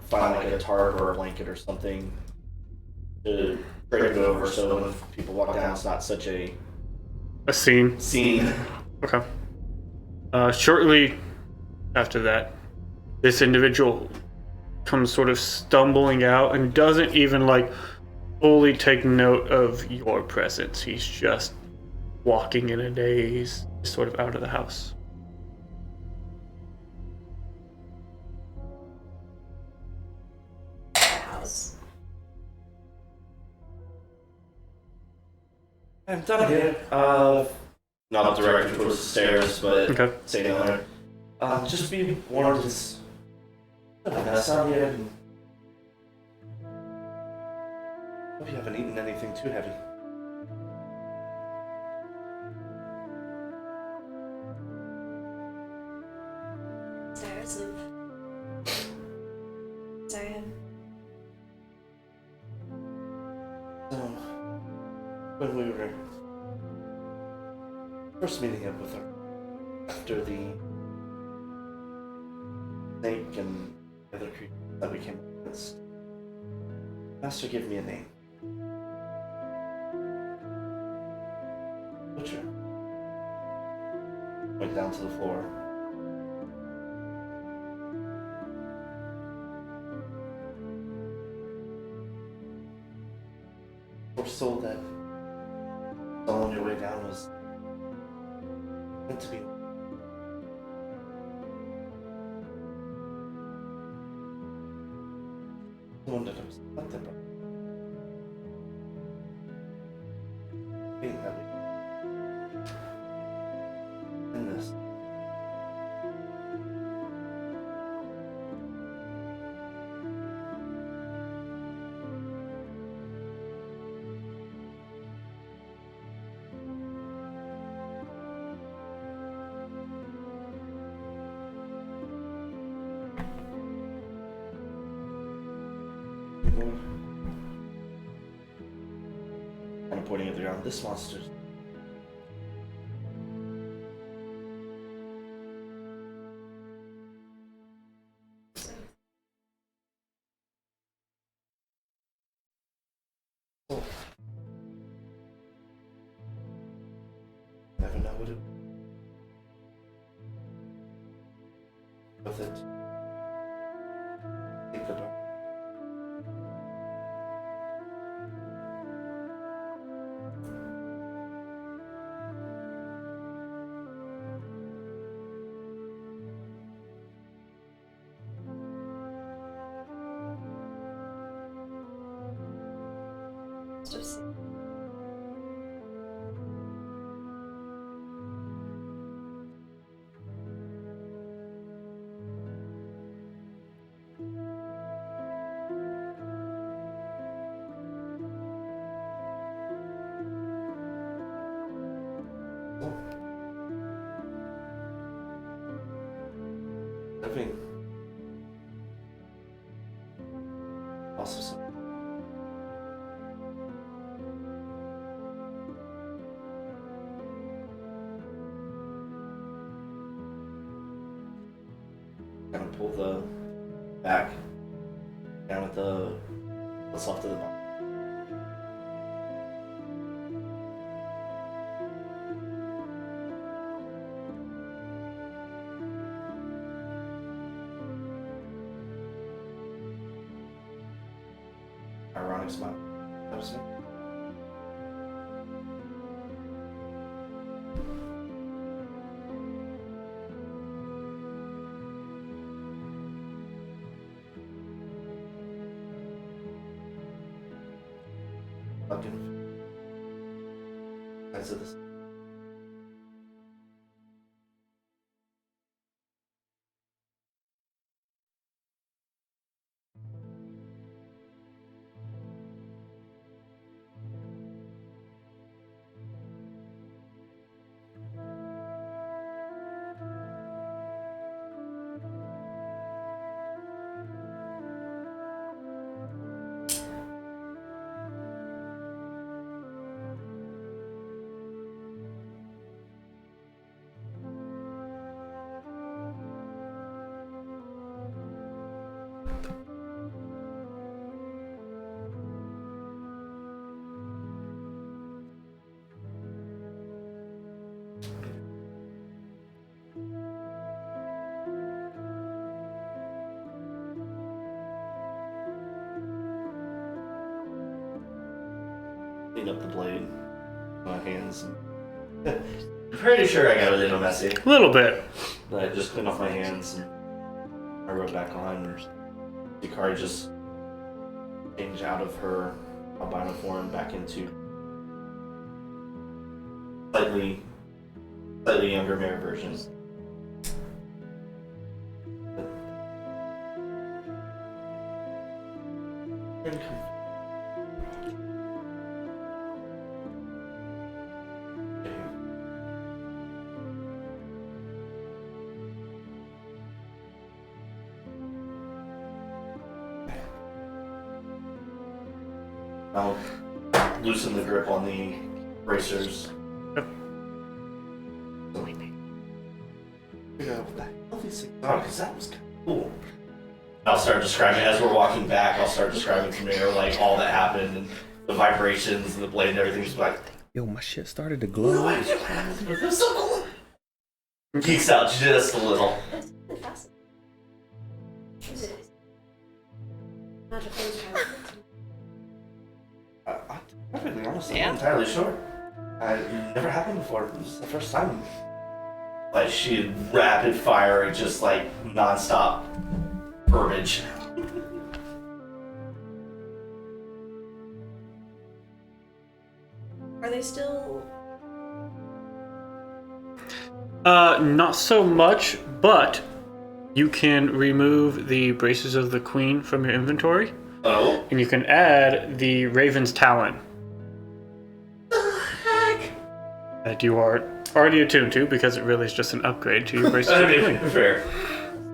find like a tarp or a blanket or something to drape it over so when people walk down it's not such a A scene. scene. Okay. Shortly after that, this individual comes sort of stumbling out and doesn't even like fully take note of your presence. He's just walking in a daze, sort of out of the house. House. I'm done here. Not directly towards the stairs, but Okay. say no there. Just be warned, it's a mess out here. And hope you haven't eaten anything too heavy. Stairs of. Sorry. So, when we were first meeting up with her, after the snake and other creatures that we came against, Master gave me a name. Butcher. Went down to the floor. We're told that all on your way down was meant to be. I wondered if it was nothing but being that we in this. Kind of pointing at the ground. This monster's oh. Never know what it with it. Take the dark. Just Living. Also some kind of pull the back down at what's left of the back. Ironic smile. That was it. Fucking eyes of this. clean up the blade. My hands. I'm pretty sure I got it a little messy. A little bit. But I just cleaned off my hands and I wrote back on. Hikari just changed out of her albino form back into slightly younger Mare version. I'll loosen the grip on the bracers. Figure out what the hell these things are, because that was kind of cool. I'll start describing, as we're walking back, I'll start describing to Mare like all that happened and the vibrations and the blade and everything. She's like, Yo, my shit started to glow. why did you have this? They're so cool. Geeks out just a little. That's really fascinating. Is it magical intelligence? I'm perfectly honest, I'm Yeah. not entirely sure. It never happened before. This is the first time. Like, she had rapid fire, just like non-stop verbiage. Are they still? Not so much, but you can remove the braces of the queen from your inventory, Oh? and you can add the raven's talon that you are already attuned to, because it really is just an upgrade to your braces of the queen. Fair.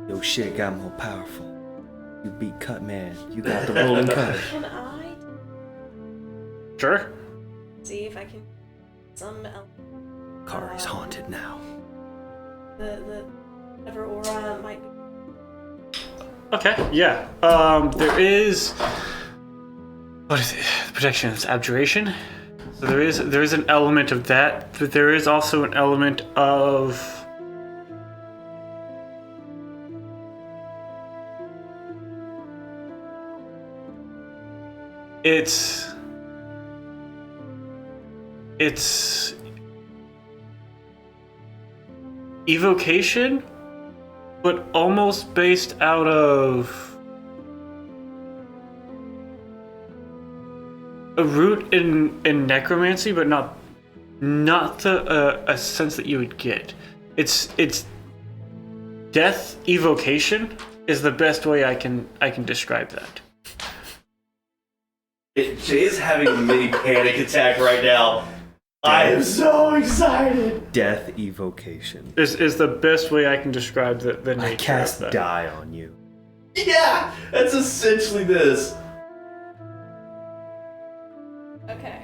Yo, shit got more powerful. You beat Cut Man. You got the rolling cut. Can I Sure. see if I can some Kari's haunted now. the whatever aura might be? Okay, yeah. There is, what is it? Protection is abjuration. So there is an element of that, but there is also an element of it's evocation, but almost based out of a root in necromancy, but not the a sense that you would get. It's death evocation is the best way I can describe that. Jay's having a mini panic attack right now. I am so excited. Death evocation. Is the best way I can describe the nature I cast of that. die on you. Yeah, that's essentially this. Okay.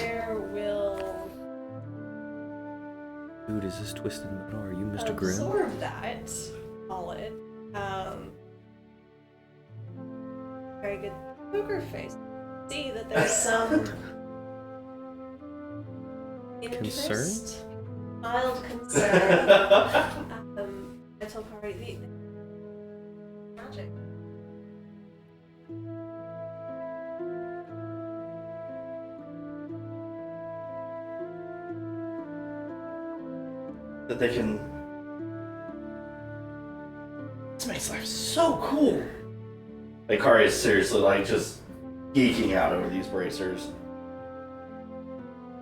Where will Dude, is this Twisted Metal? Are you Mr. Grimm? absorb that? Call it. Very good poker face. See that there's some interest, mild concern. I told Kari the magic. That they can. This makes life so cool. Like, Kari is seriously like just geeking out over these bracers.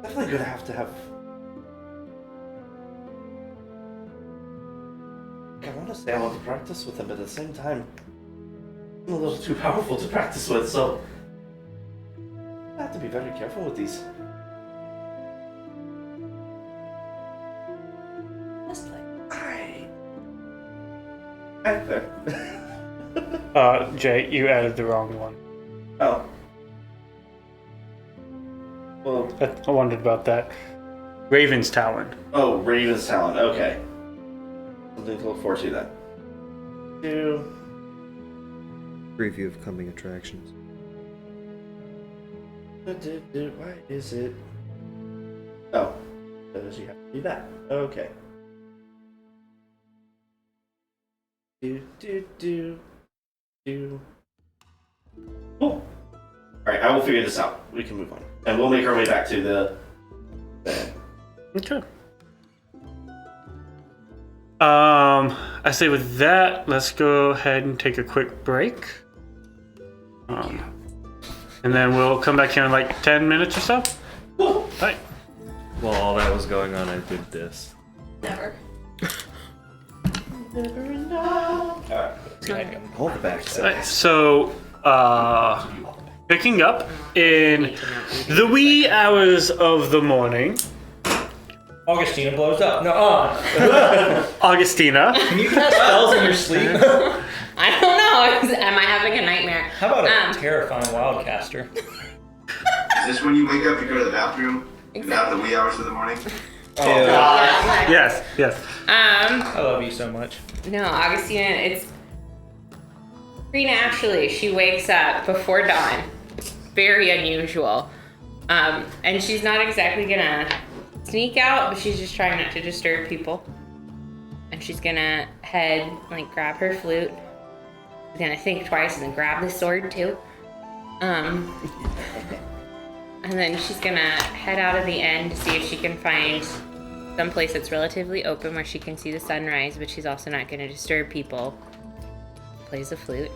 Definitely gonna have to have. I want to say I want to practice with them, but at the same time, I'm a little too powerful to practice with, so I have to be very careful with these. Just like Jay, you added the wrong one. Oh. Well. I wondered about that. Raven's talon. Oh, Raven's Talon. Okay. Something to look forward to then. Preview of coming attractions. Why is it? Oh. Does you have to do that? Okay. Do. Oh. Alright, I will figure this out. We can move on. And we'll make our way back to the bed. Okay. I say with that, let's go ahead and take a quick break. And then we'll come back here in like 10 minutes or so. Cool. Right. While all that was going on, I did this. Never. Hold the back. Right. So, picking up in the wee hours of the morning, Augustina blows up. No, Augustina. Can you cast spells in your sleep? I don't know. Am I having a nightmare? How about a terrifying wildcaster? Is this when you wake up, you go to the bathroom? Not the wee hours of the morning? Yeah. Yes. I love you so much. No, Augustina, it's preternaturally. She wakes up before dawn. Very unusual. And she's not exactly gonna sneak out, but she's just trying not to disturb people. And she's gonna head, like, grab her flute. She's gonna think twice and then grab the sword too. And then she's gonna head out of the inn to see if she can find some place that's relatively open where she can see the sunrise, but she's also not gonna disturb people. Plays the flute.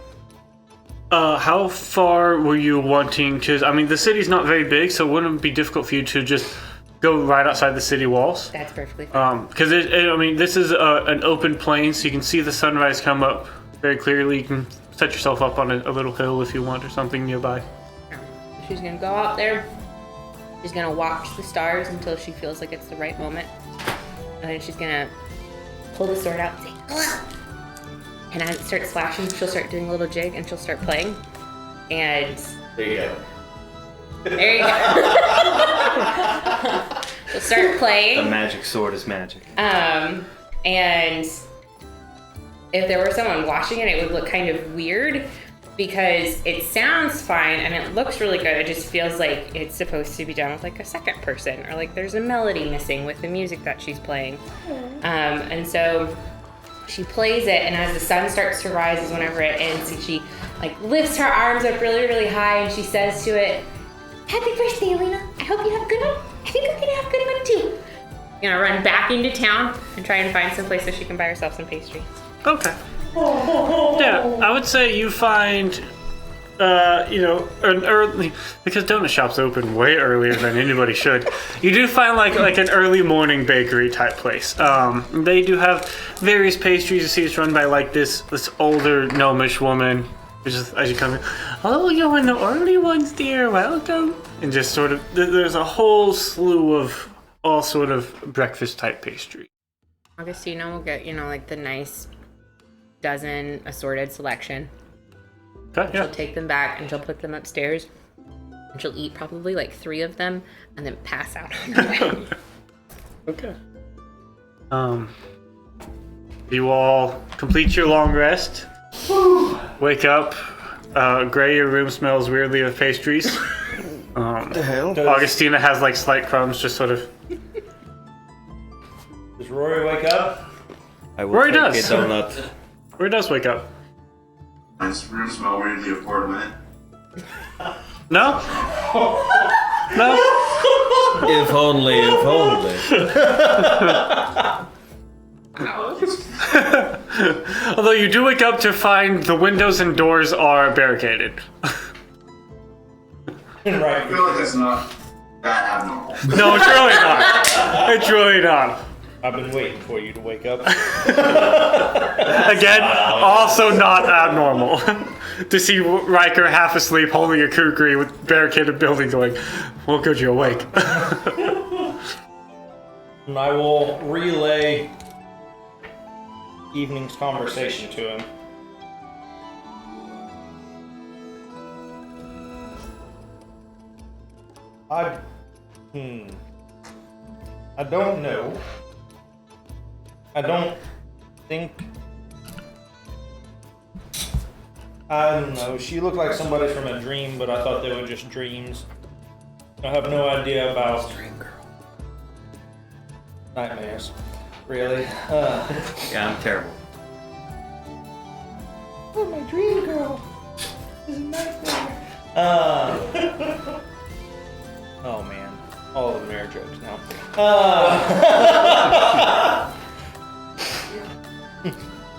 How far were you wanting to? I mean, the city's not very big, so it wouldn't be difficult for you to just go right outside the city walls. That's perfectly fine. Because I mean, this is an open plain, so you can see the sunrise come up very clearly. You can set yourself up on a little hill if you want, or something nearby. She's gonna go out there. She's gonna watch the stars until she feels like it's the right moment. And then she's gonna pull the sword out and say, "Hello." And as it starts flashing, she'll start doing a little jig and she'll start playing. And There you go. there you go. She'll start The playing. magic sword is magic. And if there were someone watching it, it would look kind of weird because it sounds fine and it looks really good. It just feels like it's supposed to be done with like a second person, or like there's a melody missing with the music that she's playing. And so she plays it, and as the sun starts to rise is whenever it ends, and she like lifts her arms up really, really high, and she says to it, "Happy birthday, Elena. I hope you have a good one. I think I'm gonna have a good one too." You know, run back into town and try and find some place so she can buy herself some pastry. Okay. Yeah, I would say you find, an early, because donut shops open way earlier than anybody should. You do find like an early morning bakery type place. They do have various pastries. You see, it's run by like this older gnomish woman, which is as you come in. "Oh, you're one of the early ones, dear. Welcome." And just sort of, there's a whole slew of all sort of breakfast type pastry. Augustina will get, like the nice dozen assorted selection. Okay, yeah. She'll take them back and she'll put them upstairs. And she'll eat probably like 3 of them and then pass out on the way. Okay. You all complete your long rest. Wake up. Gray, your room smells weirdly of pastries. The hell? Augustina has like slight crumbs, just sort of. Does Rory wake up? I will Rory take does. a donut. Where does wake up? This room smell weirdly of Portland. No? No? If only. Although you do wake up to find the windows and doors are barricaded. I Right. feel like that's not that abnormal. No, it's really not. It's really not. I've been waiting for you to wake up. Again, also not abnormal. To see Ryker half asleep holding a kukri with barricaded building going, well, good, you're awake. And I will relay evening's conversation to him. I don't know. I don't think. I don't know. She looked like somebody from a dream, but I thought they were just dreams. I have no idea about nightmares. Really? Yeah, I'm terrible. Oh, my dream girl is a nightmare. Oh man, all of the Mare jokes now.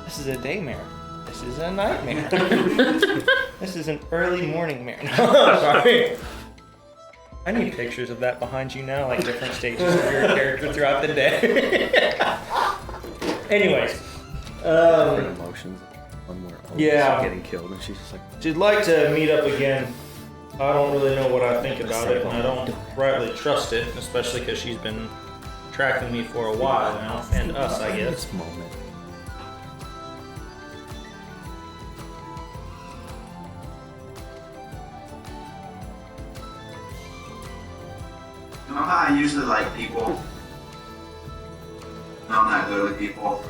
This is a day mare. This is a nightmare. This is an early morning mare. No, sorry. I need pictures of that behind you now, like different stages of your character throughout the day. Anyways, Different emotions. One more Yeah. getting killed, and she's just like, she'd like to meet up again. I don't really know what I think about it, and I don't rightly trust it, especially because she's been tracking me for a while now, and us, I guess. this moment. You know how I usually like people? No, I'm not good with people.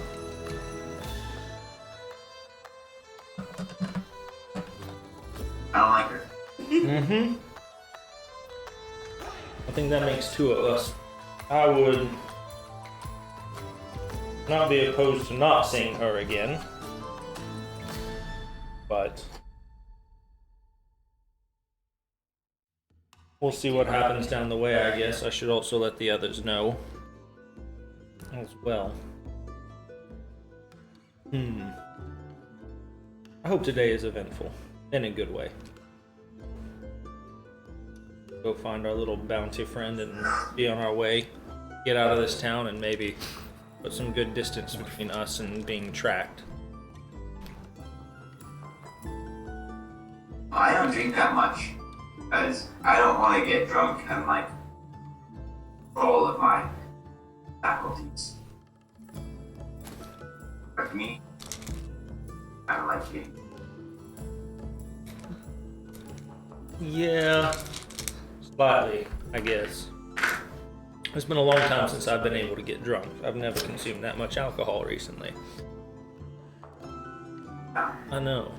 I don't like her. Mm-hmm. I think that makes two of us. I would not be opposed to not seeing her again, but we'll see what happens down the way, I guess. I should also let the others know as well. I hope today is eventful, in a good way. Go find our little bounty friend and be on our way. Get out of this town and maybe put some good distance between us and being tracked. I don't drink that much because I don't want to get drunk and like all of my faculties. But me, I don't like getting. Yeah, slightly, I guess. It's been a long time since I've been able to get drunk. I've never consumed that much alcohol recently. I know.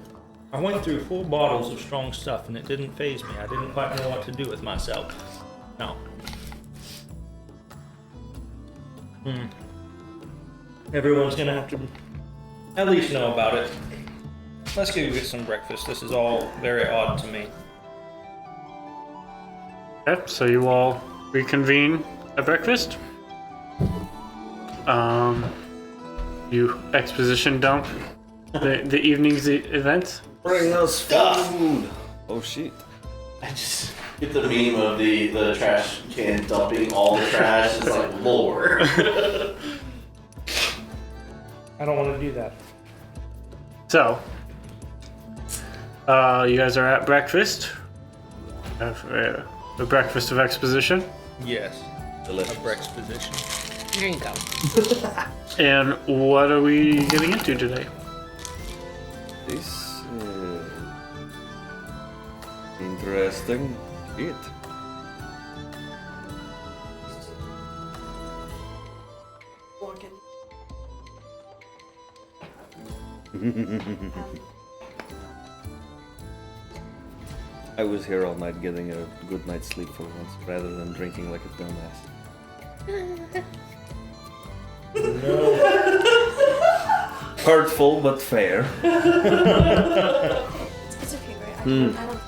I went through 4 bottles of strong stuff and it didn't faze me. I didn't quite know what to do with myself. No. Everyone's gonna have to at least know about it. Let's go get some breakfast. This is all very odd to me. Yep, so you all reconvene at breakfast. You exposition dump the evening's events. Bring us food! Oh shit. I just get the meme of the trash can dumping all the trash. It's like lore. I don't want to do that. So, you guys are at breakfast. Have the breakfast of exposition. Yes. Delicious. A breakfast position. Here you go. And what are we getting into today? This interesting shit. Walking. I was here all night getting a good night's sleep for once, rather than drinking like a dumbass. No. Hurtful, but fair. It's okay, right? I don't.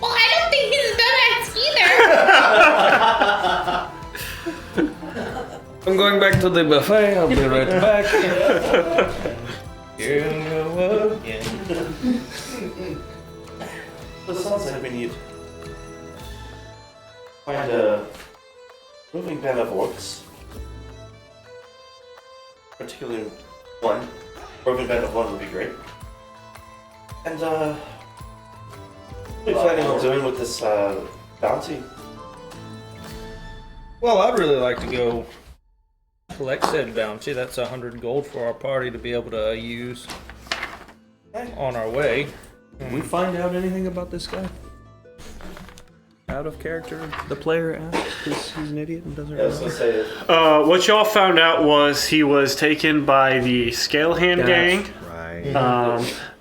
Well, I don't think he's a dumbass either. I'm going back to the buffet, I'll be right back. Here we go again. So it sounds like we need find a moving band of orcs. Particularly one. Roving band of one would be great. And what are you planning on doing with this bounty? Well, I'd really like to go collect said bounty. That's 100 gold for our party to be able to use on our way. Did we find out anything about this guy? Out of character, the player asked, because he's an idiot and doesn't Yeah, I was gonna remember. say What y'all found out was he was taken by the Scale Hand Gang. Right.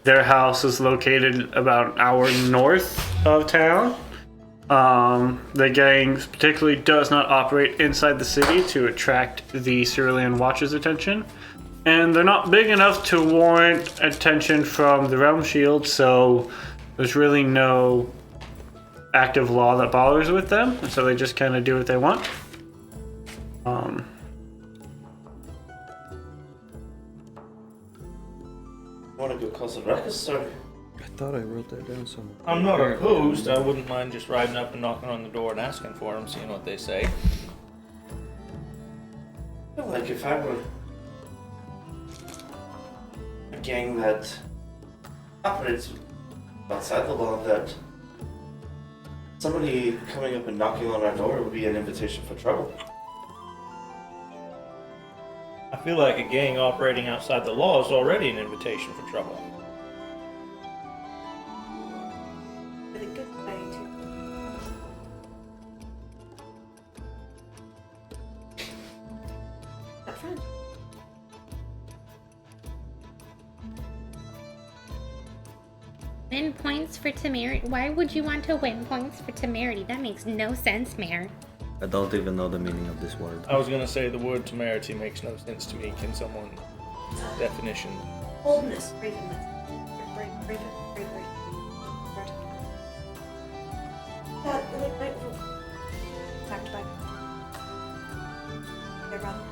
Their house is located about an hour north of town. The gang particularly does not operate inside the city to attract the Cerulean Watch's attention. and they're not big enough to warrant attention from the Realm Shield, so there's really no active law that bothers with them, and so they just kind of do what they want. Want to go call some ruckus, or? I thought I wrote that down somewhere. I'm not opposed. I wouldn't mind just riding up and knocking on the door and asking for them, seeing what they say. I feel like if I were a gang that operates outside the law, that somebody coming up and knocking on our door would be an invitation for trouble. I feel like a gang operating outside the law is already an invitation for trouble. With a good way to. That friend. Win points for temerity. Why would you want to win points for temerity? That makes no sense, Mare. I don't even know the meaning of this word. I was gonna say the word temerity makes no sense to me. Can someone definition? Boldness, bravenness. Bravery. That, like, might backed by their brother.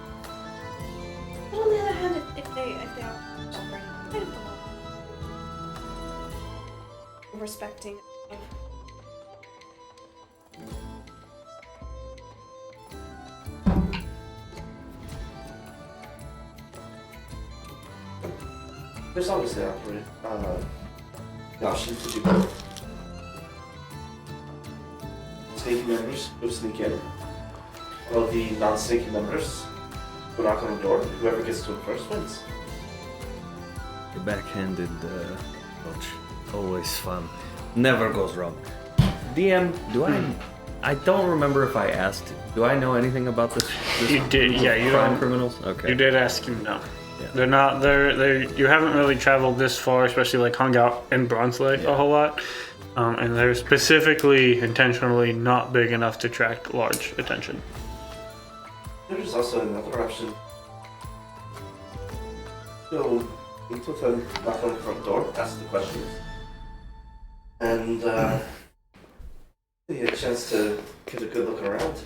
But on the other hand, if they are operating outside of the law, respecting of There's always the option to do both. Sneaky members go sneak in. While the non-sneaky members go knock on the door. Whoever gets to it first wins. The backhanded approach. Always fun. Never goes wrong. DM, I don't remember if I asked. Do I know anything about this You did, yeah. You crime don't. criminals? Okay. You did ask him. No, Yeah. they're not. They're. You haven't really traveled this far, especially like hung out in Bronze Lake a whole lot, and they're specifically, intentionally not big enough to attract large attention. There's also another option. Go meet with them, knock on the front door, ask the questions, and get a chance to get a good look around.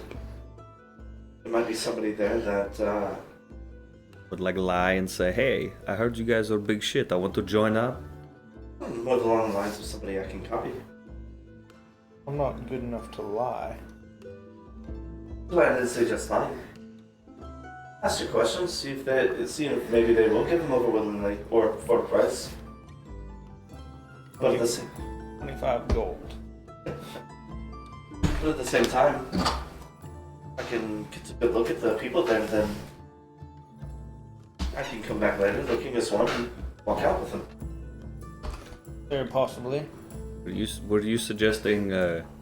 There might be somebody there that Would like lie and say, hey, I heard you guys are big shit. I want to join up. more along the lines of somebody I can copy. I'm not good enough to lie. Well, I didn't say just lying. Ask your questions, see if maybe they will give them over willingly or for a price. But at the same, 25 gold. but at the same time, I can get a good look at the people there, then I can come back later looking as one and walk out with them. Very possibly. Were you suggesting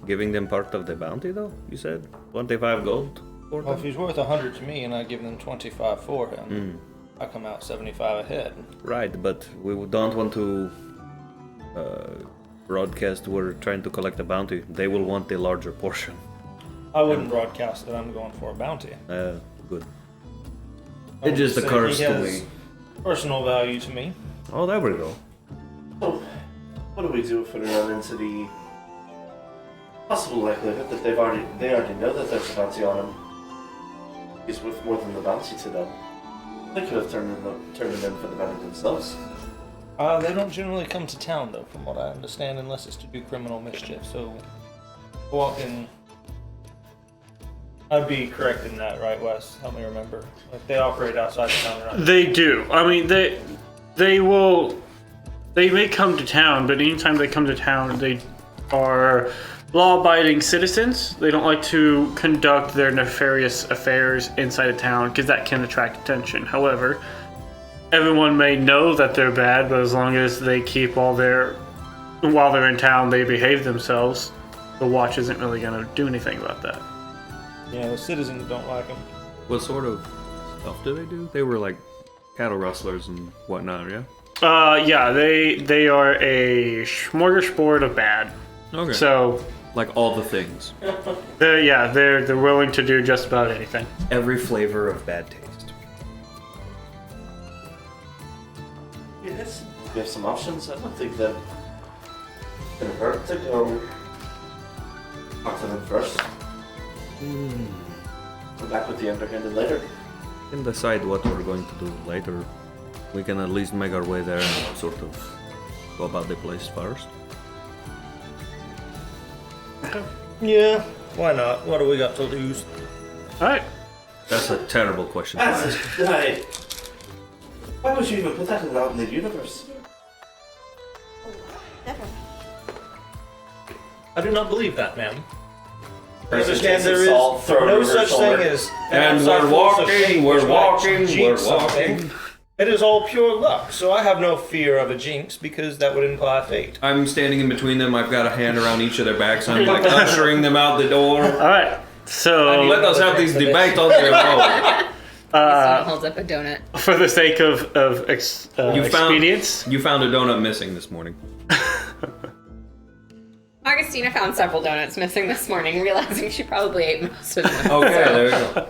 giving them part of the bounty though? You said 25 gold for Well, if them? he's worth 100 to me and I give them 25 for him, I come out 75 ahead. Right, but we don't want to broadcast we're trying to collect a bounty. They will want the larger portion. I wouldn't broadcast that I'm going for a bounty. Good. I It would just say occurs he to has me. Personal value to me. Oh, there we go. So, what do we do if we run into the possible likelihood that they already know that there's a bounty on him? He's worth more than the bounty to them. They could have turned him in for the bounty themselves. They don't generally come to town, though, from what I understand, unless it's to do criminal mischief. So, walking. I'd be correct in that, right, Wes? Help me remember. If they operate outside the town, right? They do. I mean, they will. They may come to town, but anytime they come to town, they are law-abiding citizens. They don't like to conduct their nefarious affairs inside of town because that can attract attention. However, everyone may know that they're bad, but as long as they keep while they're in town, they behave themselves. The watch isn't really going to do anything about that. Yeah, the citizens don't like them. What sort of stuff do they do? They were like cattle rustlers and whatnot, yeah? Yeah, they are a smorgasbord of bad. Okay. So, like all the things. they're willing to do just about anything. Every flavor of bad taste. We have some options. I don't think that it's gonna hurt to go talk to them first. Come back with the underhanded later. We can decide what we're going to do later. We can at least make our way there and sort of go about the place first. Yeah, why not? What do we got to lose? Alright. That's a terrible question. That's right. Why would you even put that out in the universe? Never. I do not believe that, ma'am. There's a Understand chance of there is salt thrown no over her such shoulder. thing as And outside we're force of walking, fate we're which might walking, jinx we're something. walking. It is all pure luck, so I have no fear of a jinx because that would imply fate. I'm standing in between them. I've got a hand around each of their backs. I'm like ushering them out the door. Alright. So, Let us have these debates on their own. Someone holds up a donut. for the sake of expedience, You found a donut missing this morning. Augustina found several donuts missing this morning, realizing she probably ate most of them. Okay, there you go.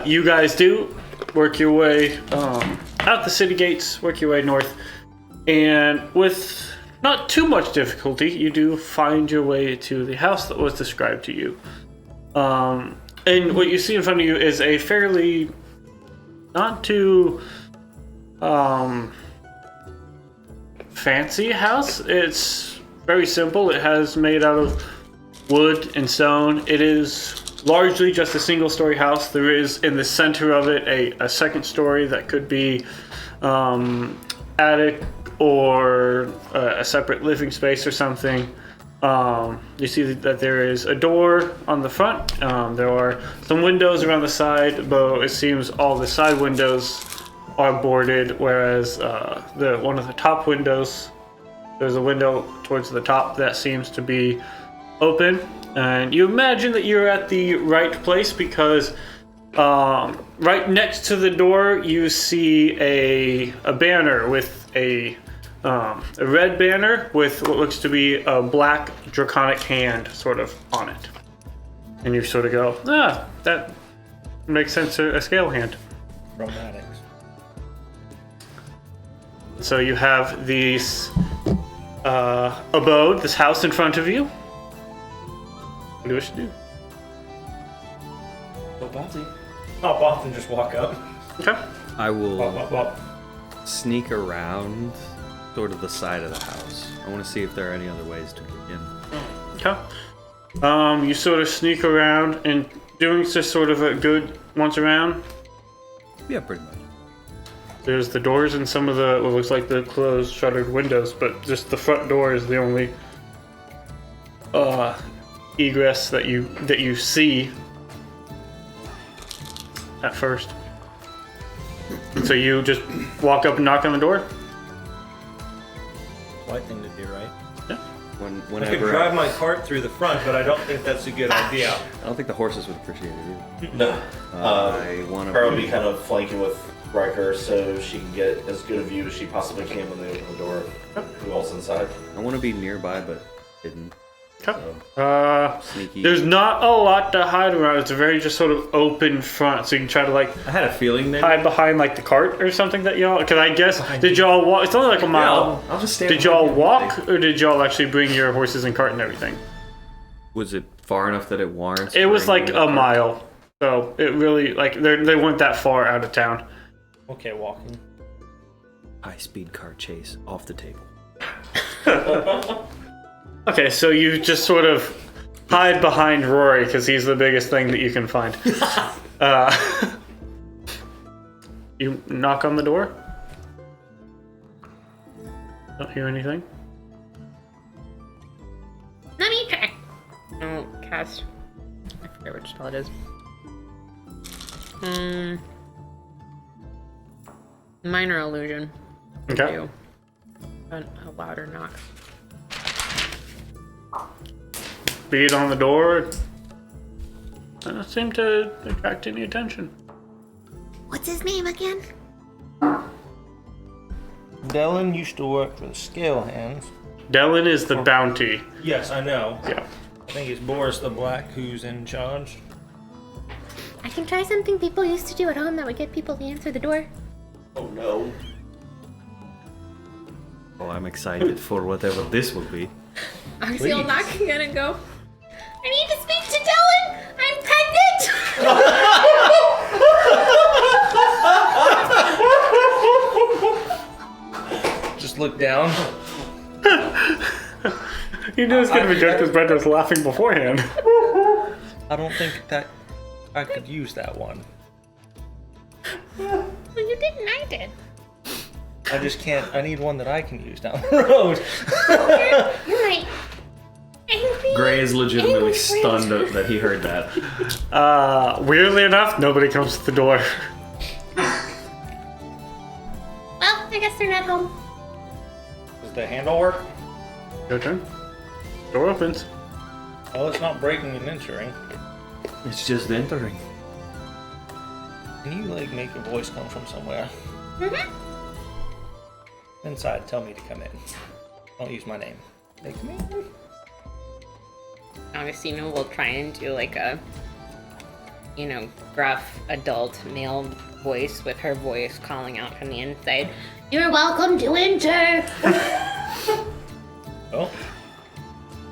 you guys do work your way out the city gates, work your way north, and with not too much difficulty, you do find your way to the house that was described to you. And what you see in front of you is a fairly not too fancy house. It's very simple. It has made out of wood and stone. It is largely just a single-story house. There is in the center of it a second story that could be attic or a separate living space or something. You see that there is a door on the front. There are some windows around the side, though it seems all the side windows are boarded, whereas one of the top windows, there's a window towards the top that seems to be open. And you imagine that you're at the right place because right next to the door you see a banner with a red banner with what looks to be a black draconic hand sort of on it. And you sort of go, that makes sense, a scale hand. Chromatics. So you have this abode, this house in front of you. What do you wish to do? So bouncy. Hop off and just walk up. Okay. I will Wop, wop, wop. sneak around sort of the side of the house. I want to see if there are any other ways to get in. Okay. You sort of sneak around and doing just sort of a good once around. Yeah, pretty much. There's the doors and some of the what looks like the closed shuttered windows, but just the front door is the only egress that you see at first. So you just walk up and knock on the door? Right thing to do, right? Yeah. I could Whenever drive my cart through the front, but I don't think that's a good idea. I don't think the horses would appreciate it either. No. I want Her will to be kind of flanking with Ryker so she can get as good a view as she possibly can when they open the door. Who else inside? I want to be nearby but hidden. Okay. Sneaky. There's not a lot to hide around. It's a very just sort of open front, so you can try to like I had a feeling maybe. hide behind like the cart or something that y'all. Because I guess did y'all walk? It's only like a mile. I'll just stand. Did y'all walk or did y'all actually bring your horses and cart and everything? Was it far enough that it warrants? It was bringing like the a cart? mile, so it really like they weren't that far out of town. Okay, walking. High-speed car chase off the table. Okay, so you just sort of hide behind Rory because he's the biggest thing that you can find. You knock on the door. Don't hear anything. Let me try. No, cast. I forget which spell it is. Minor illusion. Okay. Do a louder knock. Beat on the door. Doesn't seem to attract any attention. What's his name again? Dylan used to work for the Scale Hands. Dylan is the bounty. Yes, I know. Yeah. I think it's Boris the Black who's in charge. I can try something people used to do at home that would get people to answer the door. Oh no. Oh, I'm excited for whatever this will be. Oxy'll knock again and go, I need to speak to Dylan! I'm pregnant! Just look down. You knew it was going to be good because Brenda was laughing beforehand. I don't think that I could use that one. Well, you didn't, I did. I just can't. I need one that I can use down the road. You're my angry. Gray is legitimately angry stunned friend. that he heard that. Weirdly enough, nobody comes to the door. Well, I guess they're not home. Does the handle work? Your turn. Door opens. Oh, it's not breaking and entering. It's just entering. Can you like make your voice come from somewhere? Mm-hmm. Inside, tell me to come in. Don't use my name. Hey, come in. Augustina will try and do like a, gruff adult male voice with her voice calling out from the inside. You're welcome to enter. Well,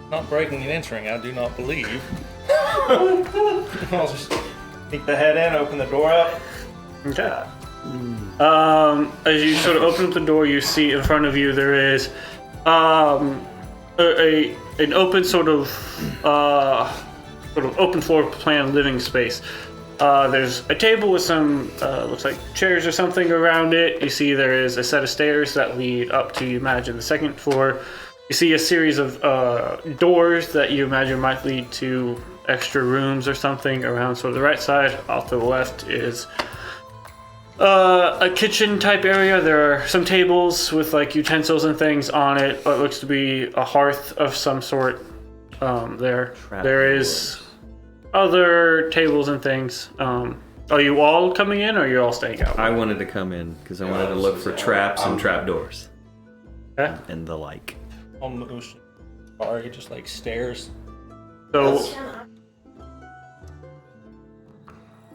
not breaking and entering, I do not believe. I'll just sneak the head in, open the door up. Okay. As you sort of open up the door, you see in front of you there is an open sort of open floor plan living space. There's a table with some looks like chairs or something around it. You see there is a set of stairs that lead up to, you imagine, the second floor. You see a series of doors that you imagine might lead to extra rooms or something around sort of the right side. Off to the left is a kitchen type area. There are some tables with like utensils and things on it. What looks to be a hearth of some sort. There is other tables and things. Are you all coming in or are you all staying out? I wanted to come in because I wanted to look for traps and trapdoors. Okay. And the like. Almost. Sorry, just like stairs. So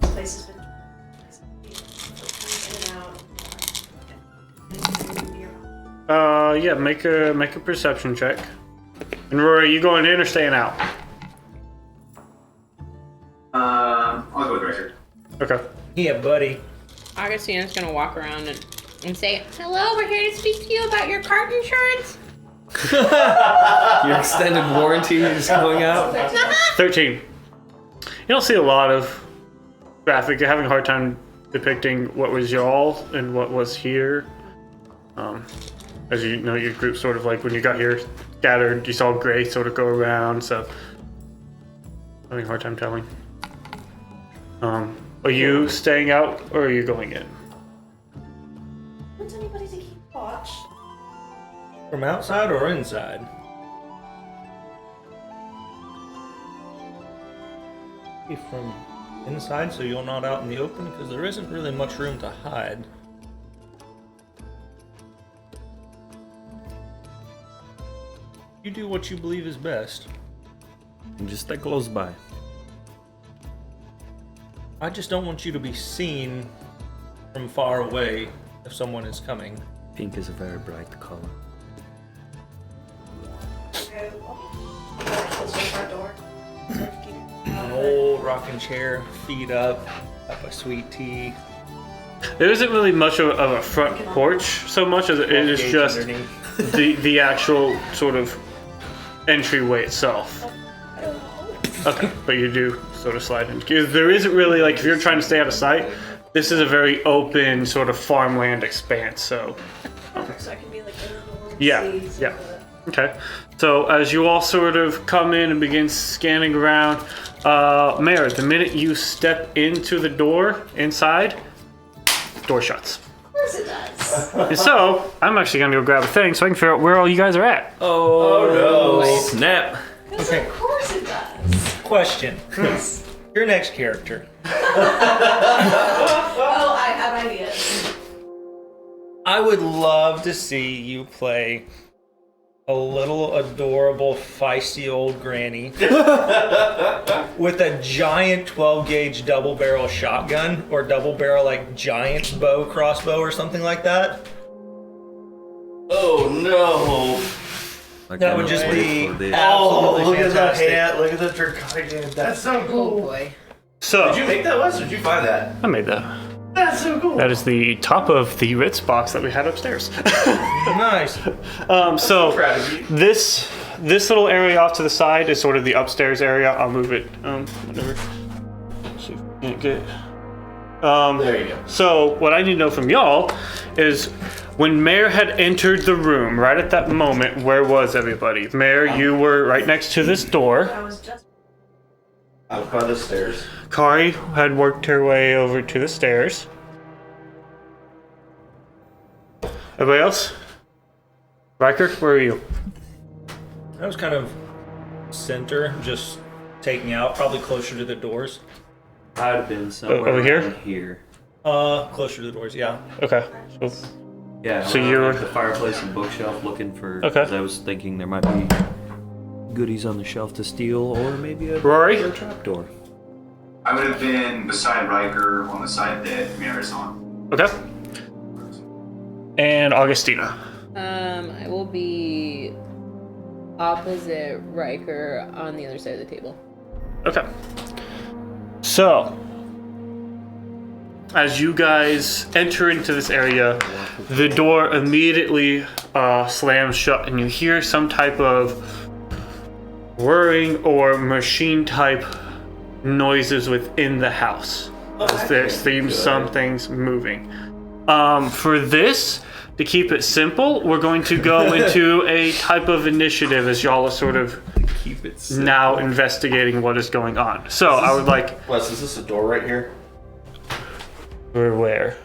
Place has been in and out. yeah, make a perception check. And Rory, you going in or staying out? I'll go with Ryker. Okay. Yeah, buddy. Augustina's gonna walk around and say, hello, we're here to speak to you about your cart insurance. Your extended warranty is going out? 13. You don't see a lot of graphic. You're having a hard time depicting what was y'all and what was here. As you know, your group sort of like when you got here scattered, you saw Gray sort of go around, so having a hard time telling. Are you staying out or are you going in? Want anybody to keep watch? From outside or inside? Maybe from inside so you're not out in the open, because there isn't really much room to hide. You do what you believe is best. And just stay close by. I just don't want you to be seen from far away if someone is coming. Pink is a very bright color. Okay, close the front door. An old rocking chair, feet up a sweet tea. There isn't really much of a front porch so much as it is Gauge just underneath. the actual sort of entryway itself. Okay, but you do sort of slide in. Because there isn't really, like, if you're trying to stay out of sight, this is a very open sort of farmland expanse, so. Perfect, so I can be like indoors. Yeah, see yeah. some of Okay, so as you all sort of come in and begin scanning around, Mare, the minute you step into the door inside, door shuts. Of course it does. And so, I'm actually gonna go grab a thing so I can figure out where all you guys are at. Oh, no. Snap. Because Okay. of course it does. Question. Your next character. Oh, I have ideas. I would love to see you play a little adorable, feisty old granny with a giant 12-gauge double-barrel shotgun or double-barrel like giant bow crossbow or something like that. Oh no! I That would cannot just wait be for this. Oh, absolutely look at that fantastic. hat! Look at the draconian. That's so Oh cool. boy. So, Did you make that, Wes? Or did you find that? I made that. That's so cool. That is the top of the Ritz box that we had upstairs. Nice. So Proud of you. this little area off to the side is sort of the upstairs area. I'll move it. Whatever. Let's see if we can't get. There you go. So what I need to know from y'all is when Mare had entered the room, right at that moment, where was everybody? Mare, you were right next to this door. I was just. I was by the stairs. Kari had worked her way over to the stairs. Everybody else? Ryker, where are you? I was kind of center, just taking out, probably closer to the doors. I'd have been somewhere over here? around here. Closer to the doors, yeah. Okay. So, Yeah, So around, you're- like, the fireplace and bookshelf looking for. Okay. 'Cause I was thinking there might be goodies on the shelf to steal, or maybe a Rory? trapdoor. I would have been beside Ryker on the side that Mare's on. okay. And Augustina. I will be opposite Ryker on the other side of the table. Okay. So, as you guys enter into this area, the door immediately slams shut, and you hear some type of whirring or machine type noises within the house. There seems some things moving. For this, to keep it simple, we're going to go into a type of initiative as y'all are sort of Keep it simple. now investigating what is going on. So I would like. Wes, is this a door right here? Or where?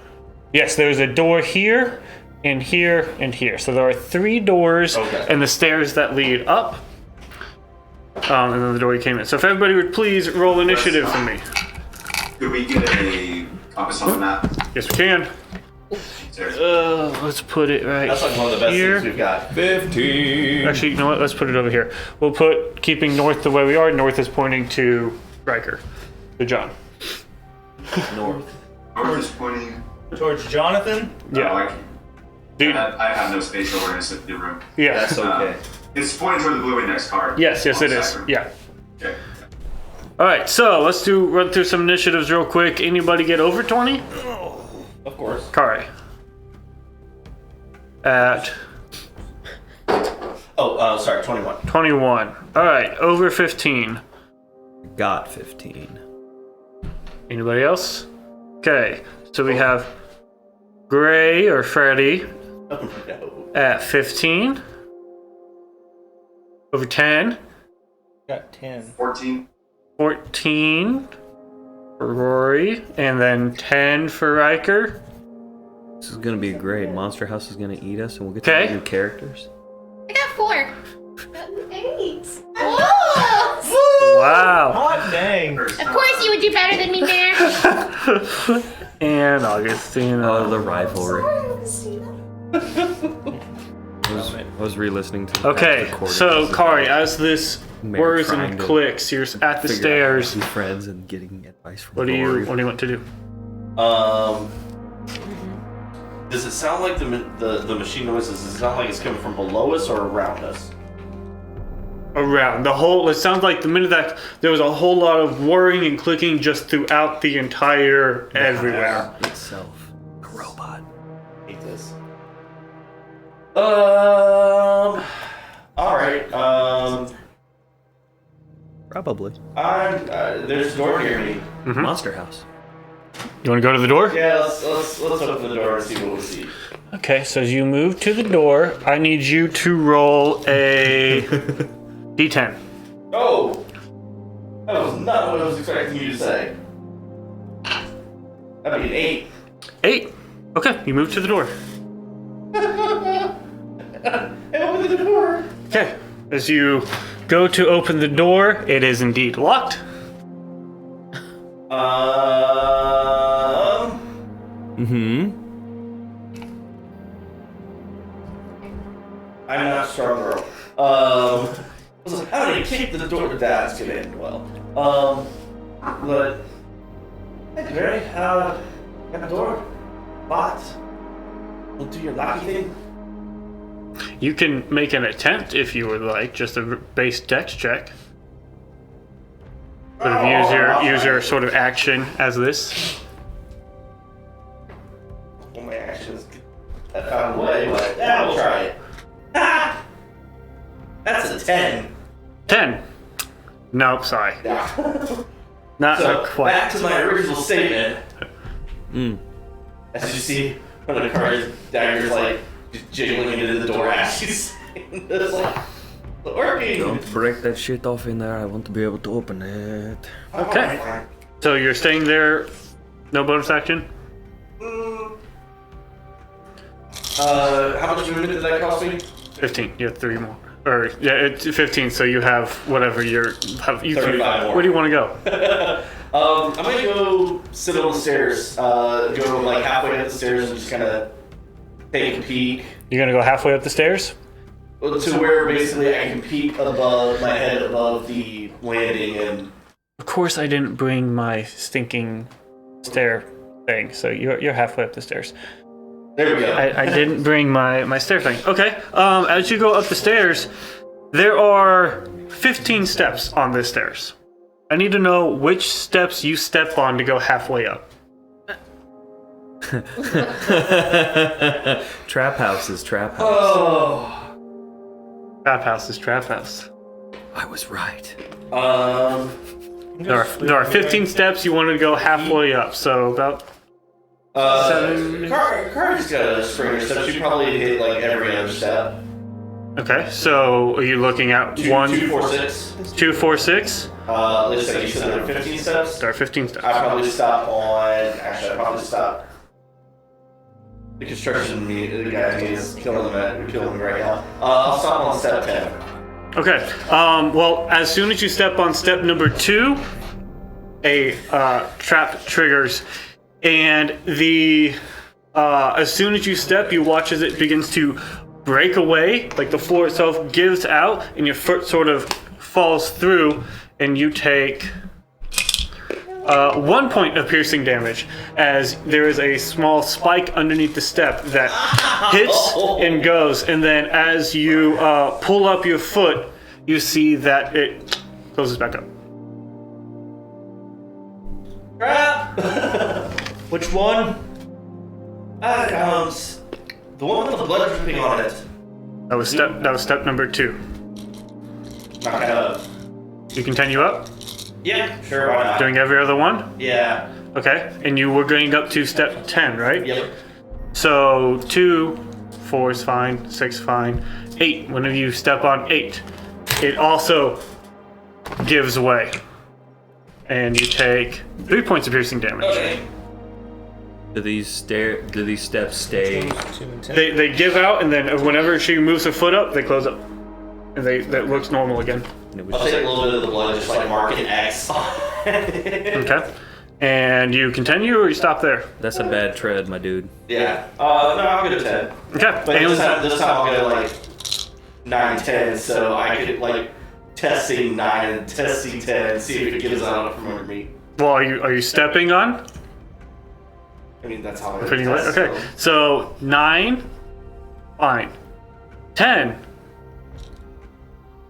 Yes, there's a door here, and here, and here. So there are 3 doors Okay. and the stairs that lead up. And then the door you came in. So if everybody would please roll initiative for me. Could we get a compass on the map? Yes, we can. Seriously. Let's put it right That's like one of the best here. things we've got. 15. Actually, you know what? Let's put it over here. We'll put, keeping north the way we are, north is pointing to Ryker. To John. North. North is pointing. Towards Jonathan? Yeah. Oh, I Dude, have no spatial awareness of the room. yeah. That's okay. It's pointing toward the blue index card. Yes, on it the is. side room. Yeah. Okay. All right, so let's run through some initiatives real quick. Anybody get over 20? Of course. Kari. At Sorry, 21. 21. All right, over 15. Got 15. Anybody else? Okay, so we have Gray or Freddy No. at 15. Over 10. Got 10. 14. 14 for Rory. And then 10 for Ryker. This is gonna be great. Monster House is gonna eat us, and we'll get Okay. to new characters. I got 4. Got an 8. Whoa! Wow. Hot dang. Of course you would do better than me, Mare. And Augustina. Oh, the rivalry. Sorry. I was re-listening to the Okay, past recordings so of Kari, as this Mare whirs trying and to clicks, you're at the figure out stairs. how to be friends and getting advice from What do Rory. you want to do? Does it sound like the machine noises? Does it sound like it's coming from below us or around us? Around the whole, it sounds like the minute that there was a whole lot of whirring and clicking just throughout the entire everywhere. itself? A robot. Hate this. All right. Probably. There's a door near me. Monster House. You want to go to the door? Yeah, let's open the door and see what we see. Okay, so as you move to the door, I need you to roll a d10. Oh, that was not what I was expecting you to say. That'd be an 8. 8. Okay, you move to the door. And open the door. Okay, as you go to open the door, it is indeed locked. Mm-hmm. I'm not strong, girl. I was like, how do you kick the door? That's gonna end well. But hey, Gary, got the door locked. We'll do your locky thing. You can make an attempt if you would like, just a base dex check. Sort of use your sort of action as this. All my actions that found a way, but yeah, we'll try it. Ah! That's a 10. 10. Nope, sorry. Yeah. Not quite. Back to my original statement. As you see, one of the car's daggers like just jiggling into the door as she's it's like working. Don't break that shit off in there. I want to be able to open it. Okay. So you're staying there. No bonus action. How much movement did that cost me? 15. You have 3 more. Or yeah, it's 15. So you have whatever you 35 more. Where do you want to go? I'm gonna go sit on the stairs. Go like halfway up the stairs and just kind of take a peek. You're gonna go halfway up the stairs. To where basically I can peek above my head above the landing and. Of course, I didn't bring my stinking stair thing. So you're halfway up the stairs. There we go. I didn't bring my stair thing. Okay. As you go up the stairs, there are 15 steps on the stairs. I need to know which steps you step on to go halfway up. Trap house is trap house. Oh. Trap house is trap house. I was right. There are 15 steps. You wanted to go halfway up, so about 7. Car's got a springer step. She probably hit like every other step. Okay, so are you looking at 1, 2, 4, 6. 2, 4, 6? Let's say you said there are 15 steps. There are 15 steps. I probably stop on. Actually, I probably stop. The construction the guy is killing him right now. I'll stop on step 10. Okay. Well, as soon as you step on step number 2, a trap triggers, and as soon as you step, you watch as it begins to break away, like the floor itself gives out, and your foot sort of falls through, and you take 1 point of piercing damage, as there is a small spike underneath the step that hits and goes, and then as you pull up your foot, you see that it closes back up. Crap! Which one? The one with the blood dripping on it. That was step number 2. Knock it up. You continue up, Yeah, sure, why not? doing every other one. Yeah. Okay, and you were going up to step 10, right? Yep. So 2, 4 is fine, 6 fine, 8. Whenever you step on 8, it also gives way, and you take 3 points of piercing damage. Okay. Do these steps stay? They give out, and then whenever she moves her foot up, they close up, and that looks normal again. I'll take a little bit of the blood, just like mark an X. Okay, and you continue or you stop there? That's a bad tread, my dude. Yeah. No, I'll go to 10. Okay, But and this time I'll go like 9, 10, so I could like testing 9 and testing 10, see if it gives out from under me. well, are you stepping on? I mean, that's how I Pretty test, late. Okay, so 9, fine. 10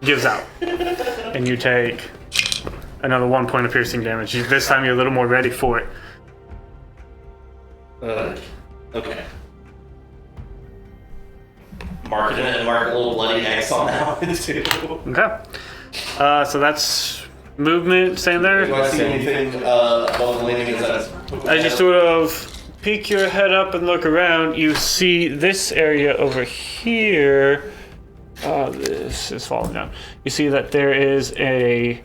gives out, and you take another 1 point of piercing damage. This time you're a little more ready for it. Okay. Mark a little bloody X on that one too. Okay, so that's movement. Staying there. Do I see anything above the landing As you sort of peek your head up and look around, you see this area over here. This is falling down. You see that there is a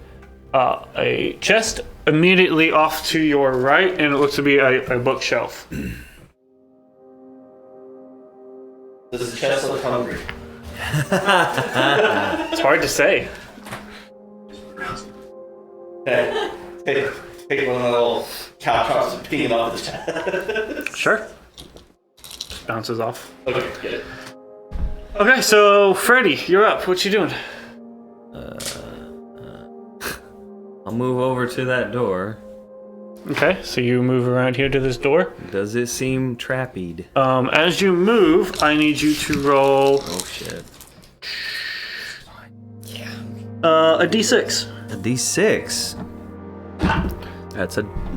chest immediately off to your right, and it looks to be a bookshelf. Does the chest look hungry? It's hard to say. Okay. Take one of the little cow chops and pee it off the chest. Sure. Just bounces off. Okay, get it. Okay, so Freddy, you're up. What you doing? I'll move over to that door. Okay, so you move around here to this door. Does it seem trappied? As you move, I need you to roll Oh shit. A D6. A D6.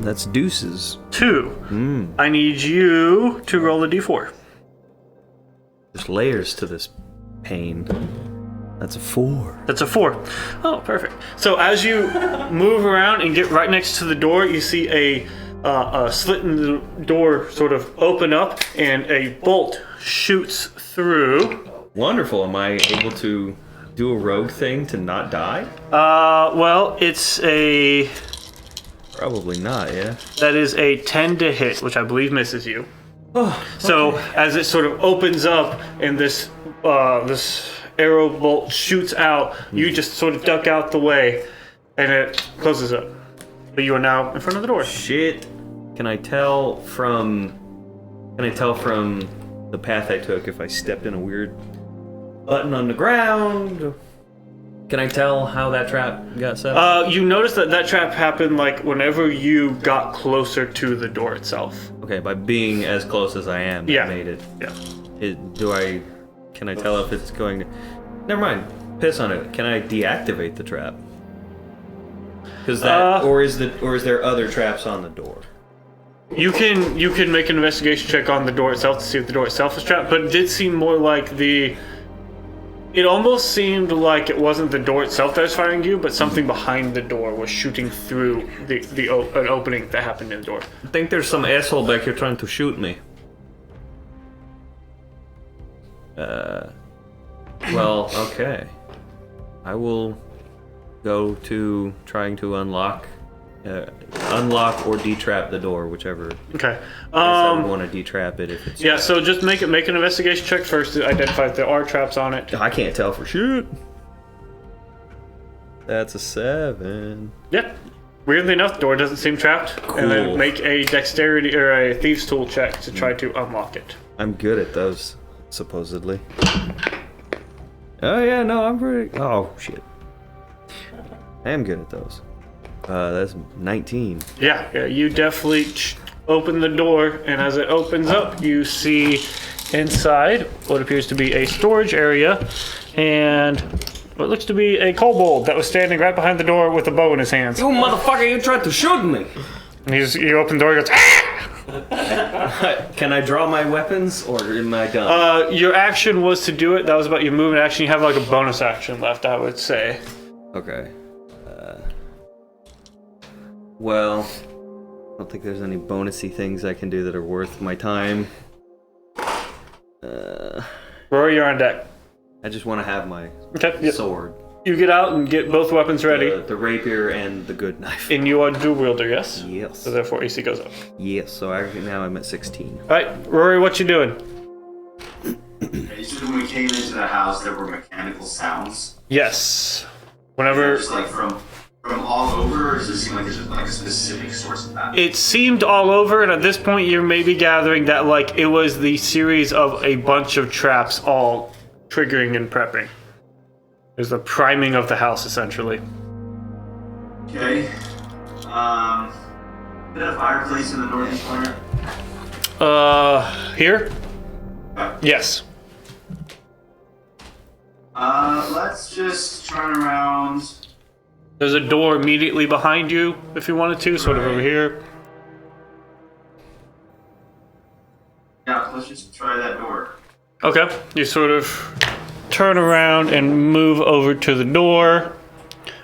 That's deuces. 2. I need you to roll a D4. There's layers to this pain. That's a 4. That's a 4. Oh, perfect. So as you move around and get right next to the door, you see a slit in the door sort of open up, and a bolt shoots through. Wonderful. Am I able to do a rogue thing to not die? Well, it's a... Probably not, yeah. That is a 10 to hit, which I believe misses you. So as it sort of opens up and this arrow bolt shoots out, you just sort of duck out the way, and it closes up. But you are now in front of the door. Shit. Can I tell from the path I took if I stepped in a weird button on the ground? Can I tell how that trap got set? You notice that trap happened like whenever you got closer to the door itself. Okay, by being as close as I am, that made it. Yeah. Can I tell if it's going to... Never mind. Piss on it. Can I deactivate the trap? Because that, or is there other traps on the door? You can make an investigation check on the door itself to see if the door itself is trapped, but it did seem more like it almost seemed like it wasn't the door itself that was firing you, but something behind the door was shooting through an opening that happened in the door. I think there's some asshole back here trying to shoot me. Well, okay. I will go to trying to unlock or detrap the door, whichever. Okay. I would want to detrap it if it's... Yeah, so just make an investigation check first to identify if there are traps on it. I can't tell for shit. That's a 7. Yeah. Weirdly enough, the door doesn't seem trapped. Cool. And then make a dexterity or a thieves tool check to try to unlock it. I'm good at those, supposedly. Oh yeah, no, I'm pretty... Oh, shit. I am good at those. That's 19. Yeah, you definitely open the door, and as it opens up, you see inside what appears to be a storage area, and what looks to be a kobold that was standing right behind the door with a bow in his hands. You motherfucker, you tried to shoot me! And you open the door, he goes, ah! Can I draw my weapons, or am I done? Your action was to do it. That was about your movement action. You have like a bonus action left, I would say. Okay. Well, I don't think there's any bonusy things I can do that are worth my time. Rory, you're on deck. I just want to have my sword. You get out and get both weapons ready. The rapier and the good knife. And you are dual wielder, yes? Yes. So therefore AC goes up. Yes, so now I'm at 16. Alright, Rory, what you doing? You said when we came into the house there were mechanical sounds. Yes. Whenever... Just like from all over, or does it seem like there's like a specific source of that? It seemed all over, and at this point you're maybe gathering that like it was the series of a bunch of traps all triggering and prepping. There's the priming of the house, essentially. Okay. Is there a fireplace in the northeast corner? Here? Yes. Let's just turn around. There's a door immediately behind you, if you wanted to, sort of over here. Yeah, let's just try that door. Okay, you sort of turn around and move over to the door.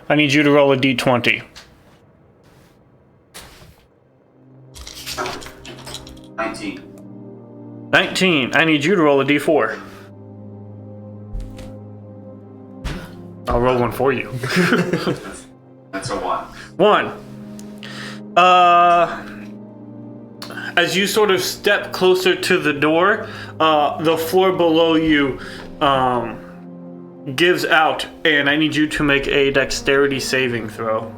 I need you to roll a d20. 19. I need you to roll a d4. I'll roll one for you. That's a 1. 1. As you sort of step closer to the door, the floor below you gives out, and I need you to make a dexterity saving throw.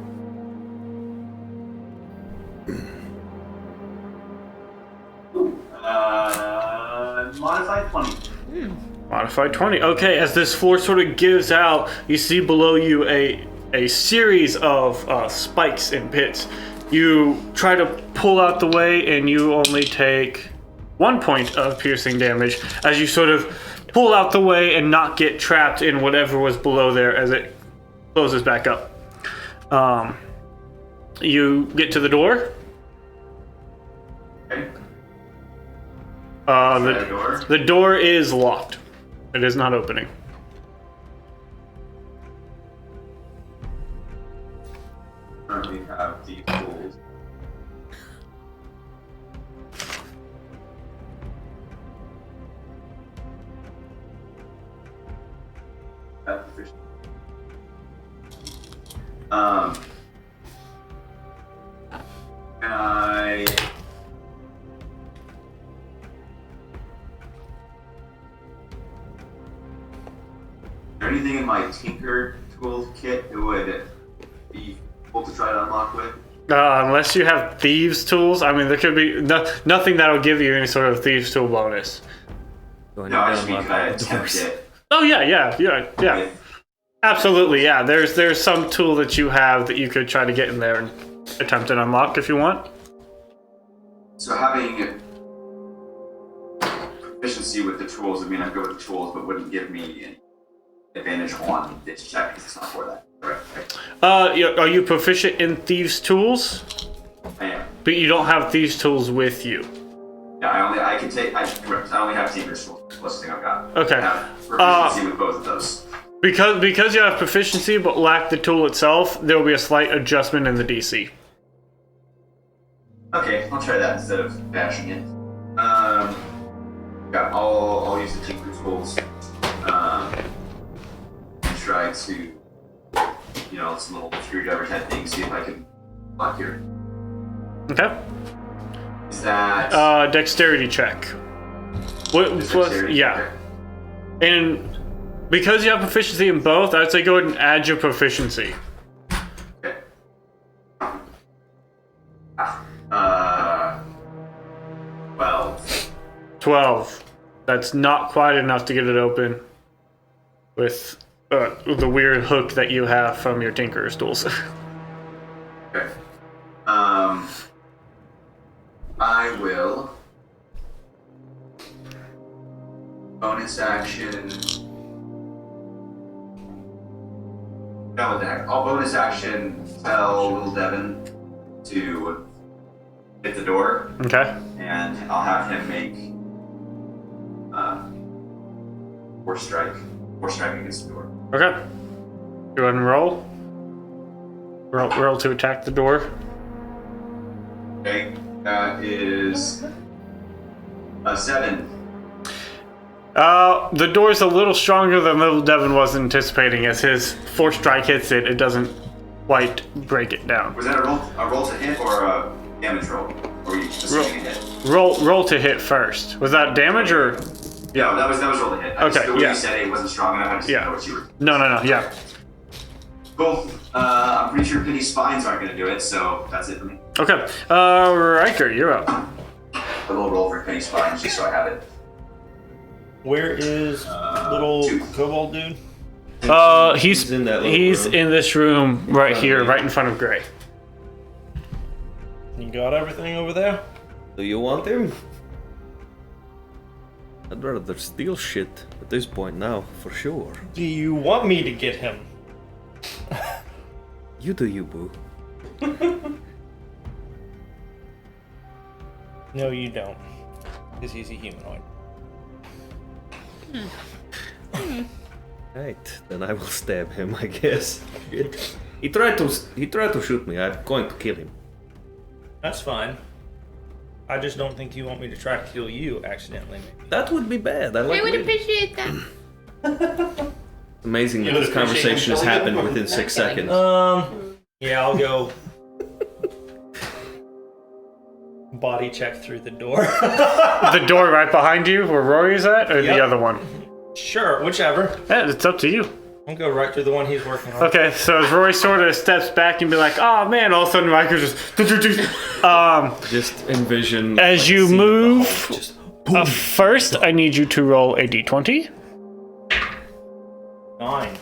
Modified 20. Modified 20. Okay, as this floor sort of gives out, you see below you a series of spikes and pits. You try to pull out the way, and you only take 1 point of piercing damage as you sort of pull out the way and not get trapped in whatever was below there as it closes back up. You get to the door. Okay. Try the door. The door is locked. It is not opening. Currently have the tools. Can I? Is there anything in my Tinker tool kit that would be able to try to unlock with? Unless you have thieves tools, I mean, there could be nothing that'll give you any sort of thieves tool bonus. No, I just mean, can I attempt it? Oh yeah. Absolutely, yeah. There's some tool that you have that you could try to get in there and attempt and unlock if you want. So having proficiency with the tools would mean I'm good with the tools, but wouldn't give me any advantage on this check because it's not for that. Correct? Are you proficient in thieves tools? I am. But you don't have thieves tools with you. Yeah, I only have Tinker's tools. That's the closest thing I've got. Okay. I have proficiency with both of those. Because you have proficiency but lack the tool itself, there will be a slight adjustment in the DC. Okay, I'll try that instead of bashing it. Yeah, I'll use the Tinker tools. Try to, some little screwdriver type thing, see if I can lock here. Okay. Is that dexterity check. What? dexterity? Yeah. And because you have proficiency in both, I'd say go ahead and add your proficiency. Okay. 12. 12. That's not quite enough to get it open with the weird hook that you have from your Tinker's tools. Okay. I will bonus action. No, what the heck? I'll bonus action tell little Devin to hit the door, Okay. and I'll have him make force strike against the door. Okay. Go ahead and roll. Roll to attack the door. Okay, that is a 7. The door's a little stronger than little Devin was anticipating. As his force strike hits it, it doesn't quite break it down. Was that a roll to hit or a damage roll? Or were you just saying a hit? Roll to hit first. Was that damage or? No, that was roll to hit. Okay, The way yeah. you said it wasn't strong enough. I just didn't know what you were. No, yeah. Cool. I'm pretty sure Penny's spines aren't going to do it, so that's it for me. Okay. Ryker, you're up. A little roll for Penny's spines, just so I have it. Where is little 2. kobold dude? He's in that little room. in this room right here, right in front of Gray. You got everything over there? Do you want him? I'd rather steal shit at this point now, for sure. Do you want me to get him? You do you, boo. No, you don't. Because he's a humanoid. Right, then I will stab him, I guess. Shit. He tried to shoot me. I'm going to kill him. That's fine. I just don't think you want me to try to kill you accidentally. Maybe. That would be bad. I like I would winning. appreciate that. Amazing that You this would appreciate conversation has him killing happened him? within 6 seconds. Yeah, I'll go body check through the door. The door right behind you, where Rory's at, or Yep. the other one? Sure, whichever. Yeah, it's up to you. I'll go right through the one he's working on. Okay, so as Rory sort of steps back and be like, "Oh man!" All of a sudden, Ryker just Just envision. as you scene of the move. Hulk, just First, I need you to roll a d20. 9.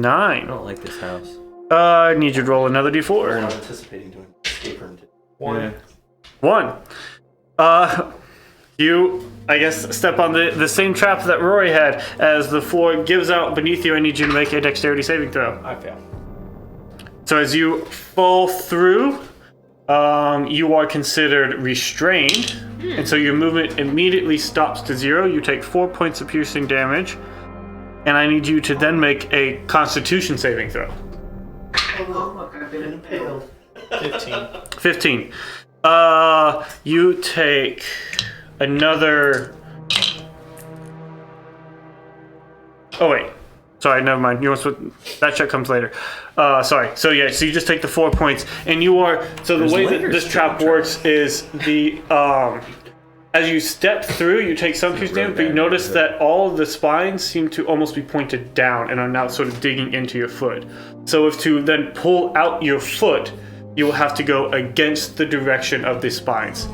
9. I don't like this house. I need you to roll another I'm d4. anticipating doing escape room. 1. Yeah. 1. You, I guess, step on the same trap that Rory had. As the floor gives out beneath you, I need you to make a dexterity saving throw. I fail. So as you fall through, you are considered restrained, and so your movement immediately stops to 0. You take 4 points of piercing damage, and I need you to then make a Constitution saving throw. Oh, look, I've been impaled. 15. 15. You take another. Oh wait, sorry, never mind. You want that check comes later. Sorry. So yeah, so you just take the 4 points, and you are. So the way that this trap works is the as you step through, you take some piercing damage, but you notice that all of the spines seem to almost be pointed down and are now sort of digging into your foot. So if to then pull out your foot, you will have to go against the direction of the spines.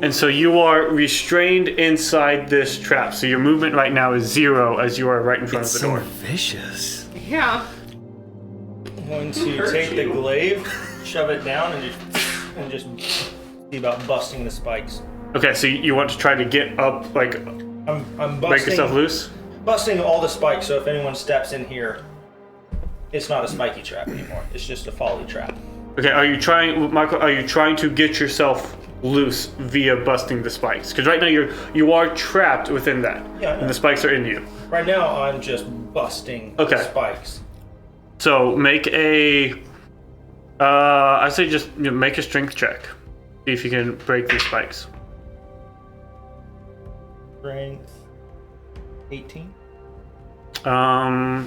And so you are restrained inside this trap. So your movement right now is 0 as you are right in front of the door. Vicious. Yeah. I'm going to take the glaive, shove it down, and just see about busting the spikes. Okay, so you want to try to get up, like, I'm break yourself loose? busting all the spikes, so if anyone steps in here, it's not a spiky trap anymore. It's just a folly trap. Okay, Michael, are you trying to get yourself loose via busting the spikes? Because right now you are trapped within that. Yeah, I know. And the spikes are in you. Right now, I'm just busting Okay. the spikes. So make a, I say just make a strength check. See if you can break these spikes. Strength 18.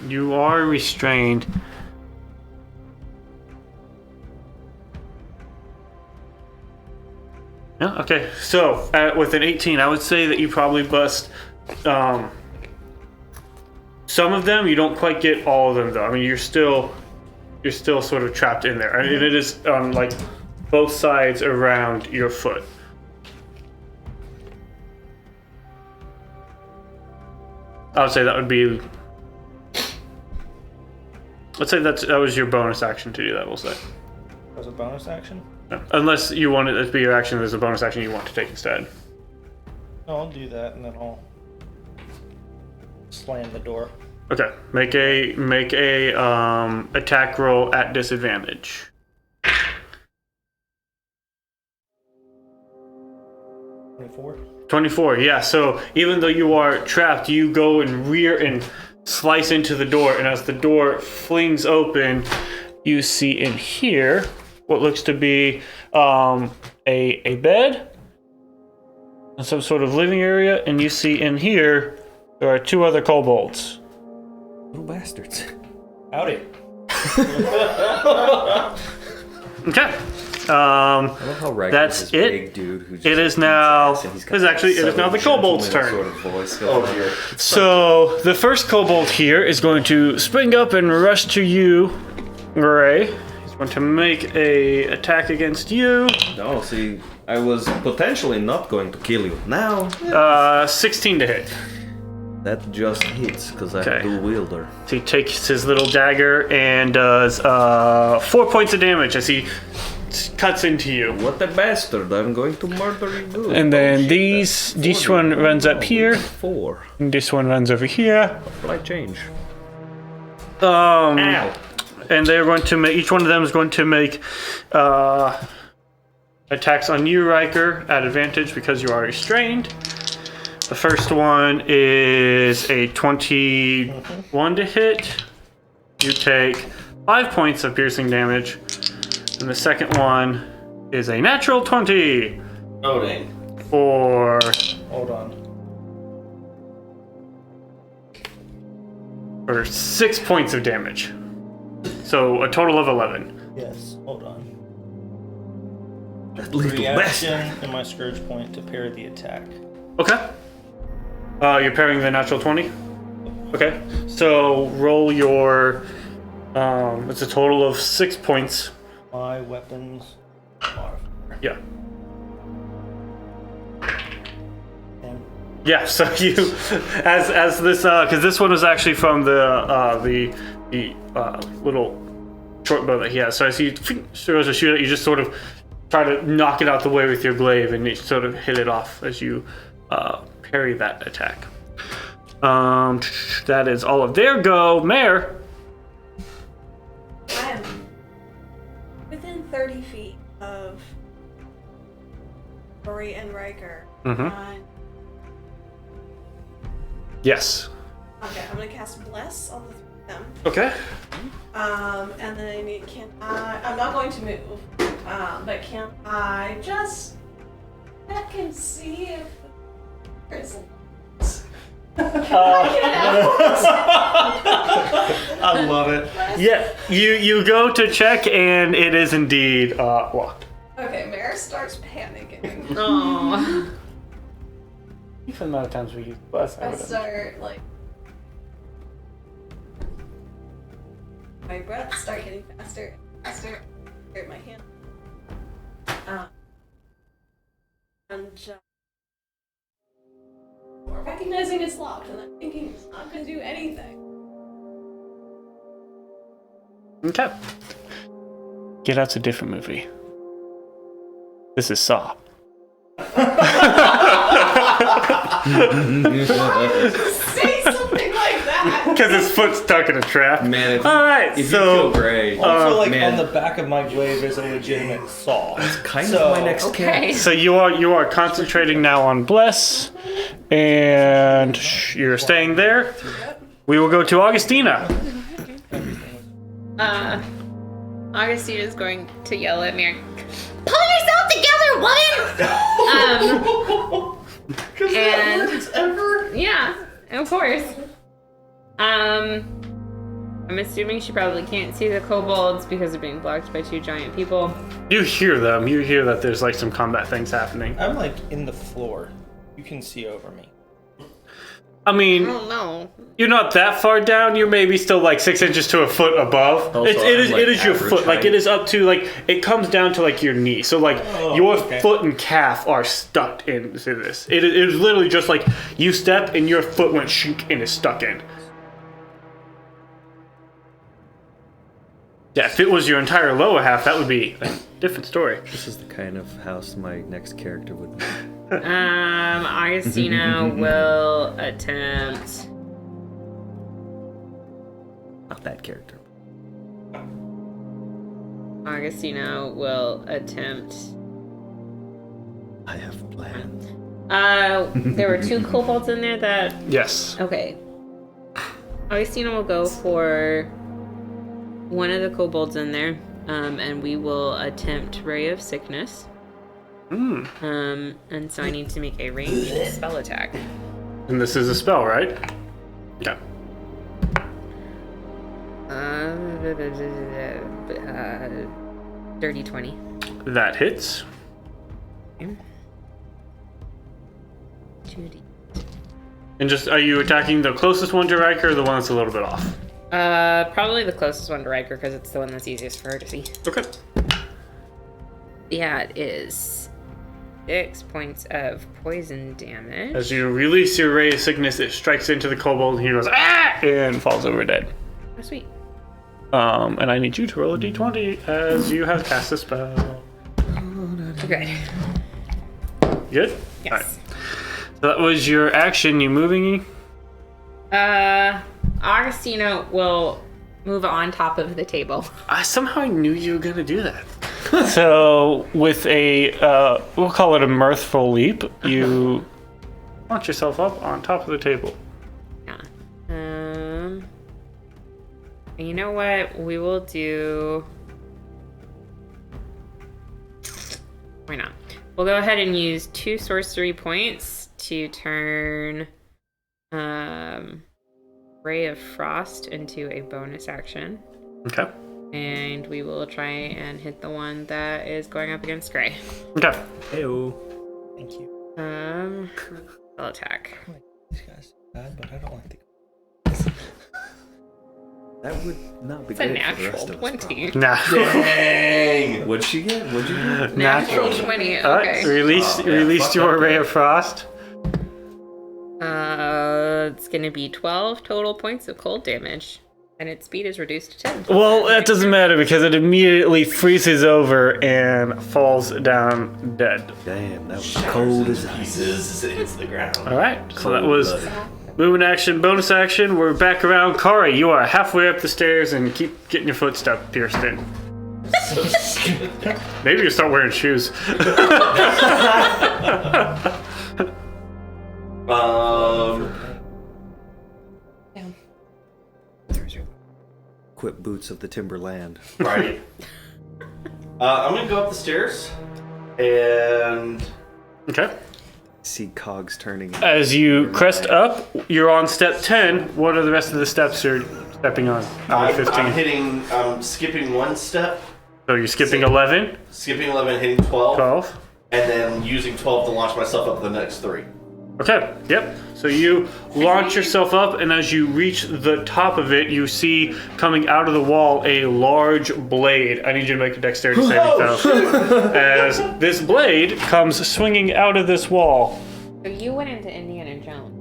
You are restrained. Yeah, okay. So with an 18, I would say that you probably bust some of them. You don't quite get all of them though. I mean, you're still sort of trapped in there, and it is on like both sides around your foot. I would say that would be. Let's say that was your bonus action to do that. We'll say. Was a bonus action? No. Unless you want it to be your action, there's a bonus action you want to take instead. No, I'll do that, and then I'll slam the door. Okay, make a attack roll at disadvantage. 24. 24, yeah. So even though you are trapped, you go and rear and slice into the door, and as the door flings open, you see in here what looks to be a bed and some sort of living area, and you see in here there are 2 other kobolds. Little bastards. Howdy. Okay. I love how Ryker's That's this it. big dude who just It is now. and he's got It is now the southern kobold's gentleman turn. Sort of voice going on. dear. So the first kobold here is going to spring up and rush to you, Ray. He's going to make a attack against you. No, see, I was potentially not going to kill you. Now, 16 to hit. that just hits because I'm Okay. a dual wielder. So he takes his little dagger and does 4 points of damage as he cuts into you. What a bastard! I'm going to murder you good. And then Oh, shit, this one runs up here, 4. and this one runs over here. Apply change. Um, Ow! and they're going to make, each one of them is going to make attacks on you, Ryker, at advantage because you are restrained. The first one is a 21 to hit. You take 5 points of piercing damage. And the second one is a natural 20 Oh, dang. for Hold on. 6 points of damage. So a total of 11. Yes, hold on. That little Reaction bastard. and my scourge point to parry the attack. Okay. You're parrying the natural 20? Okay. So roll your, it's a total of 6 points. My weapons modifier. Yeah. 10. Yeah, so you, as this, because this one was actually from the little short bow that he has. So as he goes to shoot it, you just sort of try to knock it out the way with your glaive, and you sort of hit it off as you parry that attack. That is all of their go. Mare. I am within 30 feet of Rory and Ryker. Mm-hmm. Yes. Okay, I'm gonna cast Bless on the three of them. Okay. And then I'm not going to move, but can I just check and see if there's I love it. Yeah, you go to check and it is indeed locked. Okay, Mare starts panicking. Oh. For the amount of times we use bless, I start my breaths start getting faster and faster. Hurt my hand. And recognizing it's locked, and I'm thinking it's not gonna do anything. Okay. Get Out's a different movie. This is Saw. Say something like that. Because his foot's stuck in a trap. Man, All right, if so you feel great. Also, man. on the back of my glaive is a legitimate saw. Kind So- of my next Okay. so you are concentrating now on bless, and you're staying there. We will go to Augustina. Augustina's going to yell at Mare. Pull yourself together, woman! And yeah, of course. I'm assuming she probably can't see the kobolds because they're being blocked by two giant people. You hear them. You hear that there's like some combat things happening. I'm like in the floor. You can see over me. I mean, Oh no. you're not that far down. You're maybe still like 6 inches to a foot above. Also, It is I'm, like, your average foot. Like height. it is up to like it comes down to like your knee. So like your okay. foot and calf are stuck into this. It is literally just like you step and your foot went shink and is stuck in. Yeah, if it was your entire lower half, that would be a different story. This is the kind of house my next character would be. Augustina will attempt. Not that character. Augustina will attempt. I have a plan. There were two kobolds in there that. Yes. Okay. Augustina will go for one of the kobolds in there, and we will attempt Ray of Sickness. And so I need to make a ranged spell attack. And this is a spell, right? Okay. Dirty 20. That hits. 2D. And just, are you attacking the closest one to Ryker or the one that's a little bit off? Probably the closest one to Ryker because it's the one that's easiest for her to see. Okay. Yeah, it is 6 points of poison damage. As you release your ray of sickness, it strikes into the kobold and he goes, ah! And falls over dead. Oh, sweet. And I need you to roll a d20 as you have cast a spell. Okay. Good? Yes. Alright. So that was your action. You moving? Augustina will move on top of the table. I somehow knew you were going to do that. So with a, we'll call it a mirthful leap, you launch yourself up on top of the table. Yeah. You know what? We will do. Why not? We'll go ahead and use 2 sorcery points to turn Ray of Frost into a bonus action. Okay. And we will try and hit the one that is going up against Gray. Okay. Heyo. Thank you. Spell attack. These guys are bad, but I don't like the. That would not be It's a great for the natural rest of us, 20. Nah. probably. What'd she get? What'd you get? Natural 20. Alright, Okay. release fuck your that ray guy. of frost. It's gonna be 12 total points of cold damage. And its speed is reduced to 10. Well, that doesn't matter because it immediately freezes over and falls down dead. Damn, that was cold as ice. Pieces hits the ground. All right, so that was Cold-blooded. movement action, bonus action. We're back around. Kari, you are halfway up the stairs and keep getting your footstep pierced in. Maybe you start wearing shoes. Equip boots of the timberland. Right. I'm gonna go up the stairs, and Okay. See cogs turning. As you crest up, you're on step 10. What are the rest of the steps you're stepping on? Out of 15. I'm skipping one step, So you're skipping 11, skipping 11, hitting 12, 12. and then using 12 to launch myself up the next 3. Okay, yep. So you launch yourself up, and as you reach the top of it, you see coming out of the wall a large blade. I need you to make a dexterity saving throw. As this blade comes swinging out of this wall. So you went into Indiana Jones.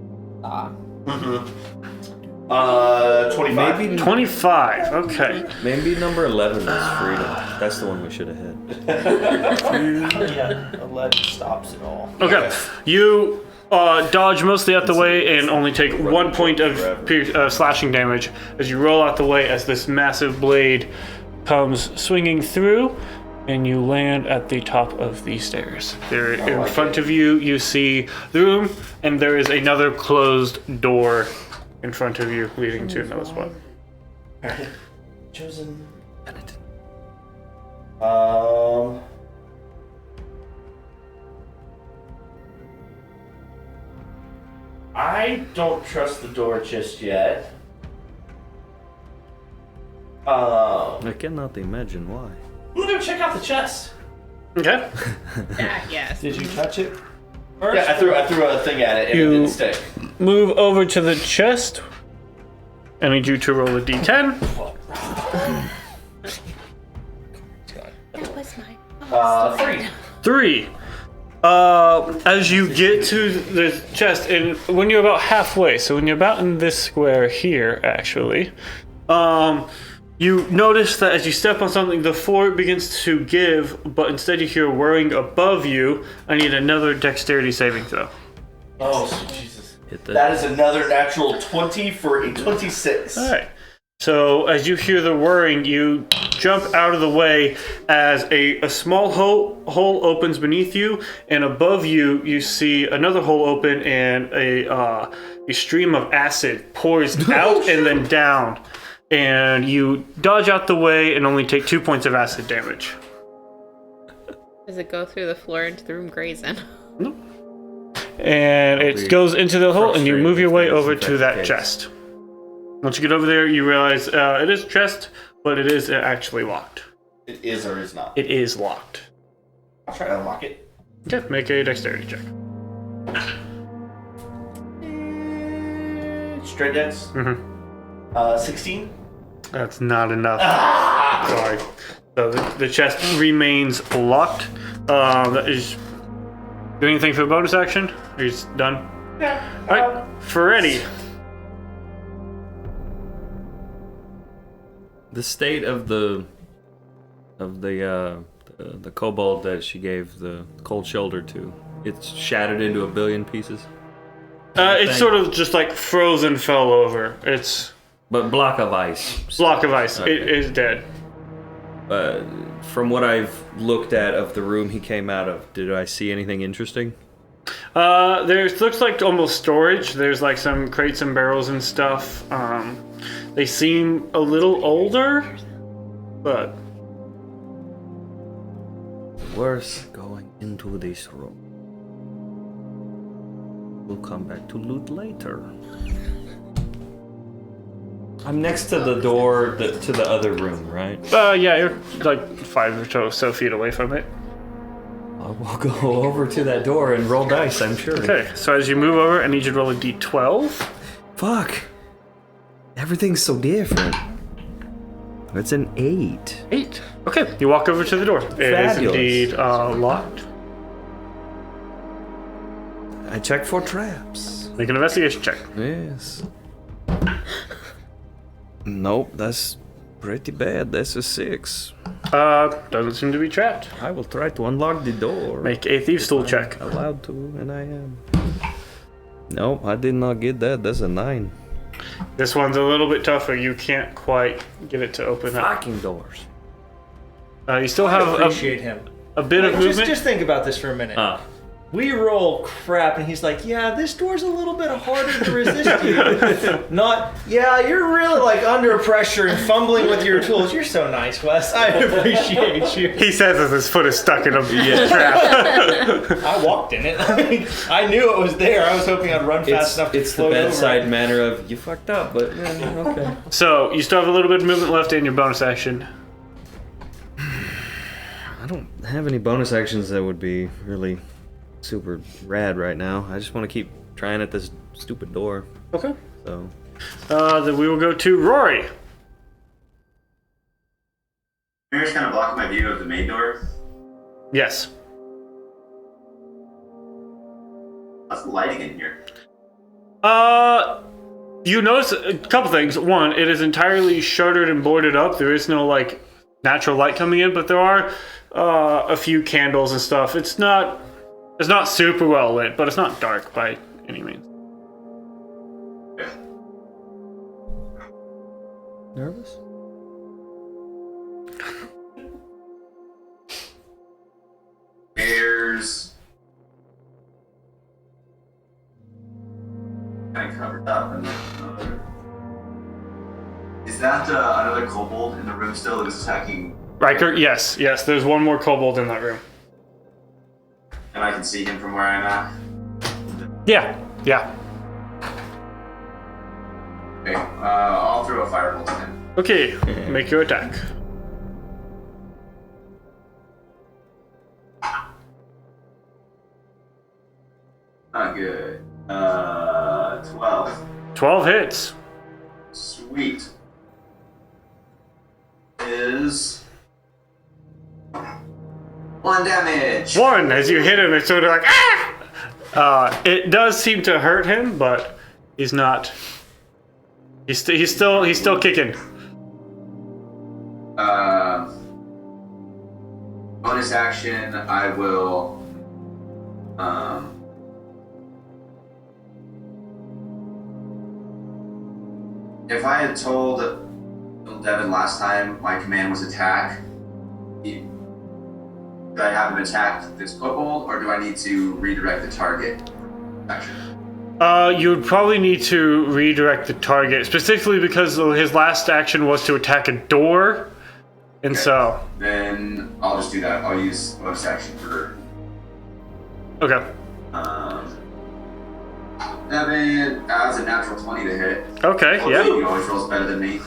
25. Maybe 25, okay. maybe number 11 is freedom. That's the one we should have hit. Yeah, 11 stops it all. Okay, you dodge mostly out the way and only take 1 point of slashing damage as you roll out the way as this massive blade comes swinging through, and you land at the top of the stairs. There, in front of you, you see the room, and there is another closed door in front of you leading to another spot. Chosen. I don't trust the door just yet. I cannot imagine why. I'm gonna go check out the chest. Okay. Yes. Did you touch it? Yeah, I threw a thing at it and it didn't stick. Move over to the chest. I need you to roll a d10. That was mine. 3. 3. As you get to the chest, and when you're about halfway, so when you're about in this square here, actually, you notice that as you step on something, the floor begins to give, but instead you hear whirring above you. I need another dexterity saving throw. Oh, sweet Jesus. Hit the That is another natural 20 for a 26. All right. So as you hear the whirring, you jump out of the way as a small hole opens beneath you, and above you, you see another hole open, and a stream of acid pours out and then down. And you dodge out the way and only take 2 points of acid damage. Does it go through the floor into the room grazing? And it goes into the hole, and you move your way over to that case. chest. Once you get over there, you realize it is a chest, but it is actually locked. It is or is not. It is locked. I'll try to unlock it. Okay, make a dexterity check. Straight dex. 16. That's not enough. Sorry. So the chest remains locked. That is. Do anything for the bonus action? Are you just done? Yeah. All right, Freddy. The state of the kobold that she gave the cold shoulder to, it's shattered into a billion pieces. It's sort of just like frozen, fell over. It's But block of ice. block of ice. Okay. It is dead. From what I've looked at of the room he came out of, did I see anything interesting? There looks like almost storage. There's like some crates and barrels and stuff. They seem a little older, but Worth going into this room. We'll come back to loot later. I'm next to the door to the other room, right? yeah, you're like 5 or so feet away from it. I will go over to that door and roll dice, I'm sure. Okay, so as you move over, I need you to roll a d12. Fuck. Everything's so different. It's an 8. 8. Okay, you walk over to the door. It is Fabulous. indeed locked. I check for traps. Make an investigation check. Yes. Nope, that's pretty bad. That's a 6. Doesn't seem to be trapped. I will try to unlock the door. Make a thieves tool check. Allowed to, and I am. Nope, I did not get that. That's a 9. This one's a little bit tougher. You can't quite get it to open up. Fucking doors. You still have Appreciate him. a bit of movement. Just think about this for a minute. We roll crap, and he's like, "Yeah, this door's a little bit harder to resist you." Not, "Yeah, you're really like under pressure and fumbling with your tools." You're so nice, Wes. I appreciate you. He says as his foot is stuck in a trap. I walked in it. I knew it was there. I was hoping I'd run fast enough to It's the float over bedside it. manner of, you fucked up, but yeah, okay. So you still have a little bit of movement left in your bonus action. I don't have any bonus actions that would be really super rad right now. I just want to keep trying at this stupid door. Okay. So Then we will go to Rory. Mare's kind of blocking my view of the main door. Yes. How's the lighting in here? You notice a couple things. One, it is entirely shuttered and boarded up. There is no like natural light coming in, but there are a few candles and stuff. It's not super well lit, but it's not dark by any means. Yeah. nervous? Bears. Kind of covered up. And is that another kobold in the room still that is attacking? Ryker, yes. There's one more kobold in that room. And I can see him from where I'm at. Yeah. Okay, I'll throw a firebolt at him. Okay, make your attack. Not good. 12. 12 hits. Sweet. Is 1 damage. 1, as you hit him, it's sort of like, ah! It does seem to hurt him, but he's not. He's still kicking. Bonus action, I will. If I had told Little Devin last time my command was attack, do I have him attack this kobold, or do I need to redirect the target? Action. You would probably need to redirect the target, specifically because his last action was to attack a door, and Okay. so. Then I'll just do that. I'll use bonus action for. Okay. Devin, that's a natural 20 to hit. Okay. Well, Yeah. He always rolls better than me.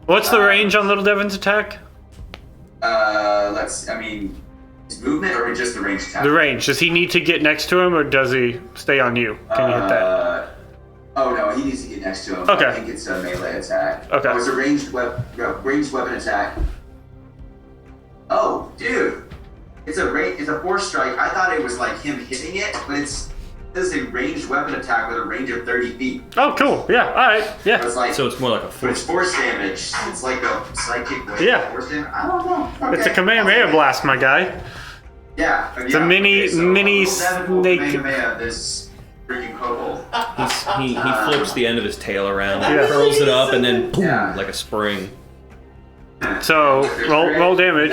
What's the range on Little Devin's attack? His movement or just the range attack? The range. Does he need to get next to him, or does he stay on you? Can you hit that? Oh no, he needs to get next to him. Okay. I think it's a melee attack. Okay. Oh, it's a ranged weapon attack. Oh, dude, it's a force strike. I thought it was like him hitting it, but it's a ranged weapon attack with a range of 30 feet. Oh, cool. Yeah. All right. Yeah. It's like, So it's more like a but it's force damage. It's like a psychic wave. Yeah. Force damage. I don't know. Okay. It's a Kamehameha blast, my guy. Yeah. It's a mini Little snake. Devin will Kamehameha this freaking kobold. He flips the end of his tail around, Yeah. curls it up, and then boom, Yeah. like a spring. So roll damage.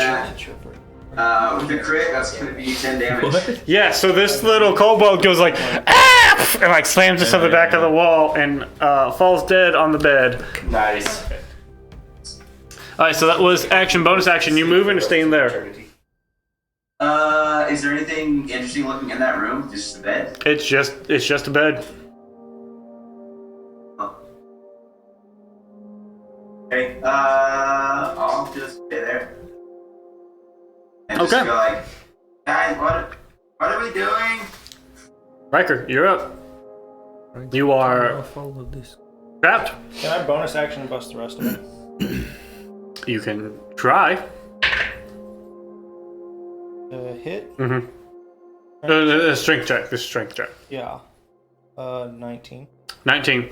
With the crit, that's gonna be 10 damage. Yeah. So this little kobold goes like, ah! And like slams into the back of the wall and falls dead on the bed. Nice. All right. So that was action. Bonus action. You moving or staying there? Is there anything interesting looking in that room? Just the bed? It's just a bed. Okay, I'll just stay there. And just Okay. go like, guys, what are we doing? Ryker, you're up. You are Follow this. trapped. Can I bonus action bust the rest of it? You can try. Hit? Mm-hmm. The strength check. This strength check. Yeah. 19. 19.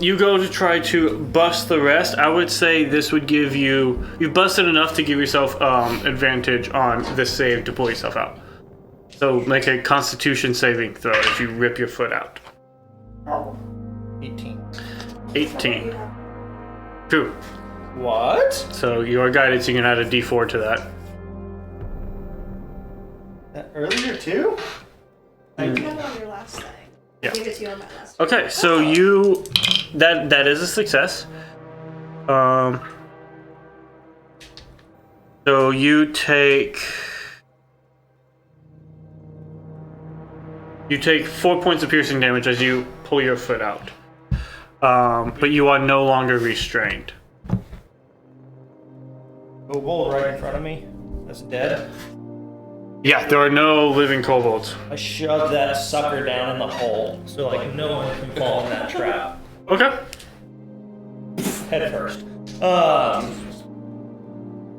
You go to try to bust the rest. I would say this would give you... You've busted enough to give yourself advantage on the save to pull yourself out. So make a constitution saving throw if you rip your foot out. 18. 18. True. What? So you are guided, so you can add a d4 to that. That earlier too? I have it on your last thing. Yeah. I gave it to you on my last. Okay, so you... That is a success. So you take... You take 4 points of piercing damage as you pull your foot out. But you are no longer restrained. Kobold right in front of me. That's dead. Yeah, there are no living kobolds. I shoved that sucker down in the hole so like no one can fall in that trap. Okay. Head first.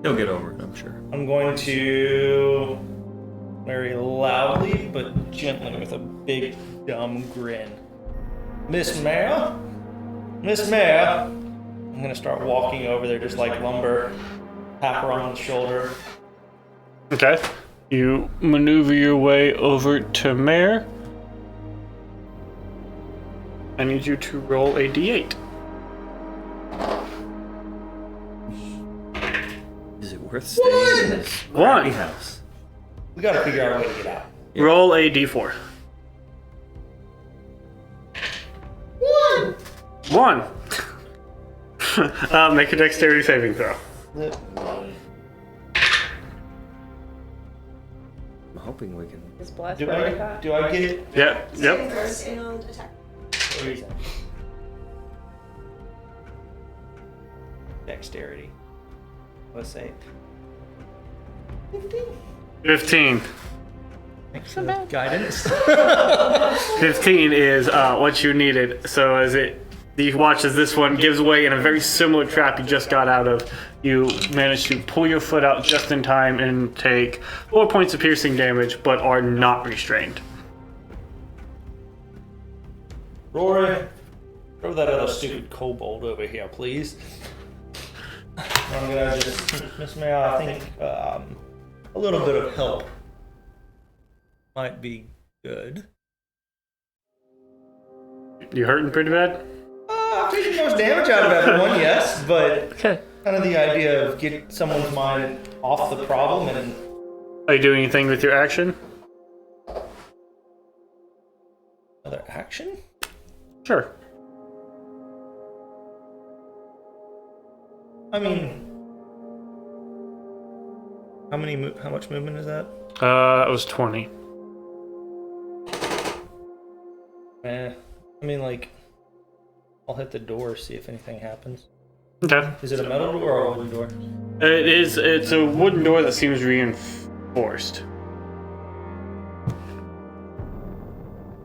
He'll get over it, I'm sure. I'm going to very loudly but gently with a big dumb grin. Miss Mare? Miss Mare? I'm gonna start walking over there just like lumber. Tap her on the shoulder. Okay. You maneuver your way over to Mare. I need you to roll a d8. Is it worth staying in this One. crappy house? We gotta figure out a way to get out. Roll a d4. 1. Make a dexterity saving throw. I'm hoping we can. Is blessed Do what I I thought. get Yep. Saving throws and attack. what is that? Dexterity. Let's say 15. thanks for the guidance. 15 is what you needed. So as you watch as this one gives way in a very similar trap you just got out of, you manage to pull your foot out just in time and take 4 points of piercing damage, but are not restrained. Rory, throw that other stupid kobold over here, please. I'm gonna just, Miss Mare, I think a little bit of help might be good. You hurting pretty bad? I'm taking most damage out of everyone, yes, but Okay. kind of the idea of getting someone's mind off the problem and Are you doing anything with your action? another action? Sure. I mean, how much movement is that? It was 20. I mean, like, I'll hit the door, see if anything happens. Okay. Is it a metal door or a wooden door? It's a wooden door that seems reinforced.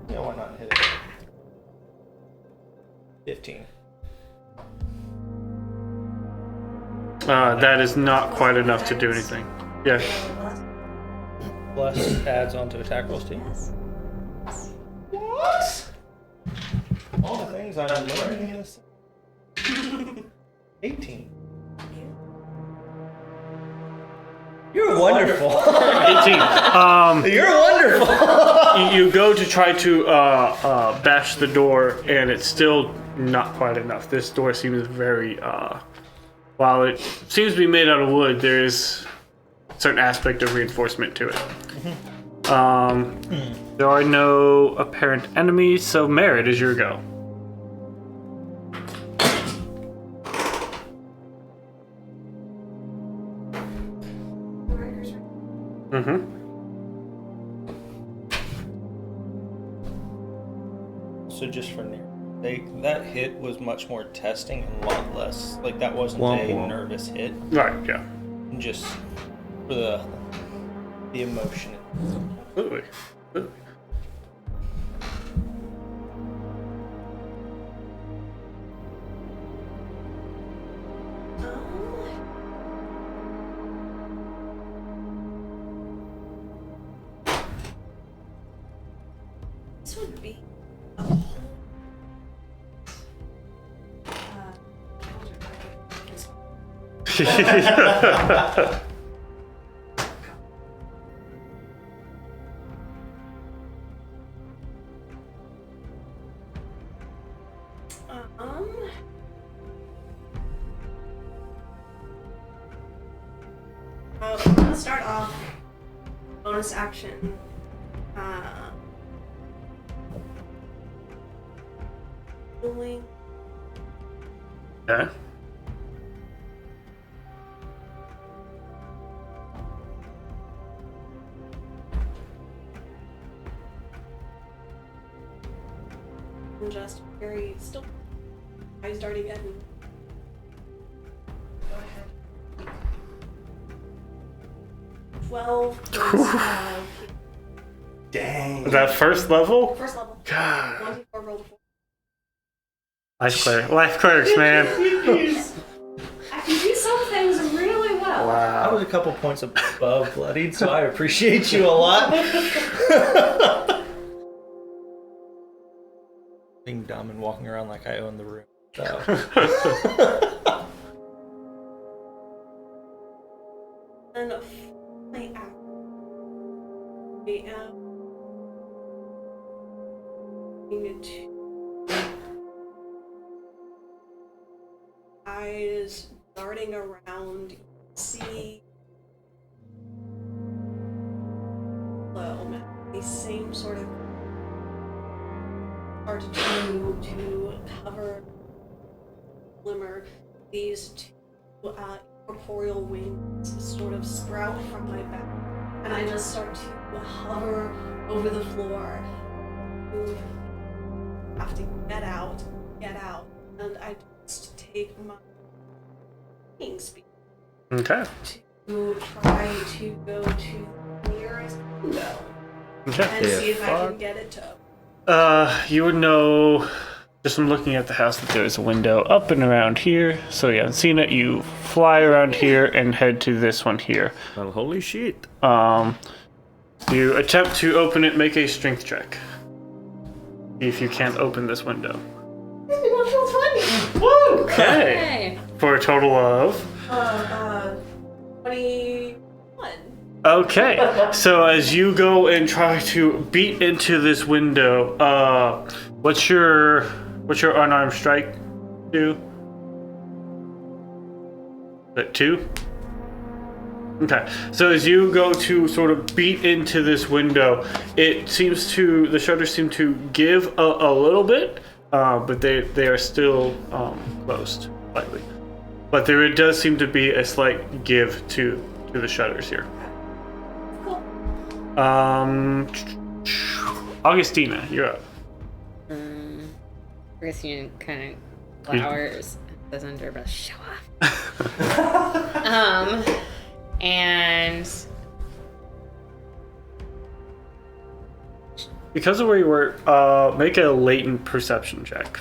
Yeah, why not hit it? 15. That is not quite enough to do anything. Yeah. Plus adds on to attack rolls too. What? All the things I'm learning in this. 18. You're wonderful. 18. You're wonderful. You go to try to bash the door, and it's still not quite enough. This door seems very, while it seems to be made out of wood, there is a certain aspect of reinforcement to it. There are no apparent enemies, so Mare, it is your go. Mm-hmm. So just for near, that hit was much more testing and a lot less. Like that wasn't Womp a womp. nervous hit. Right, yeah. Just for the emotion. Absolutely. Absolutely. This would be a I'm gonna start off bonus action. Healing. Okay. And just very still eyes darting in. Go ahead. 12 plus 5. Dang. That first level? First level. God. 1d4 roll to 4. Life clerics, man. I can do some things really well. I was a couple points above bloodied, so I appreciate you a lot. Being dumb and walking around like I own the room. So. And my app. I am going to eyes darting around. See the same sort of hard to cover glimmer. These two corporeal wings sort of sprout from my back, and I just start to hover over the floor. You have to get out, and I just take my wing speed Okay. to try to go to the nearest window Okay. and see if I can get it to You would know, just from looking at the house, that there's a window up and around here. So yeah, seeing it, you fly around here and head to this one here. Well, holy shit. You attempt to open it, make a strength check. See if you can't open this window. Okay. Hey. For a total of... 21. Okay. So as you go and try to beat into this window, what's your unarmed strike do? Is that 2? Okay. So as you go to sort of beat into this window, the shutters seem to give a little bit, but they are still closed slightly. But there does seem to be a slight give to the shutters here. Cool. Augustina, you're up. Christian kind of flowers says under her breath, show off. And Because of where you were, make a latent perception check.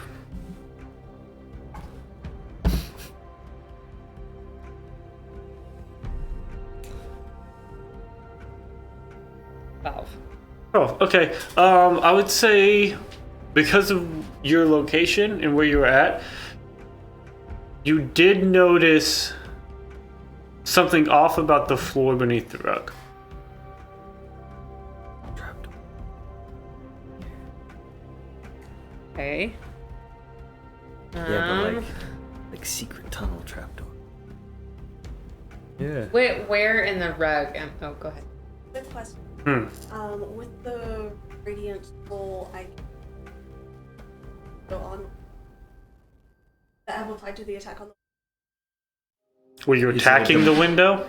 Oh, okay. I would say because of your location and where you were at, you did notice something off about the floor beneath the rug. okay. Yeah, but like secret tunnel trapdoor. Yeah. Where in the rug? Oh, go ahead. Good question. Hmm. With the radiant soul, I can go on. That have applied to the attack on the. Were you attacking the window?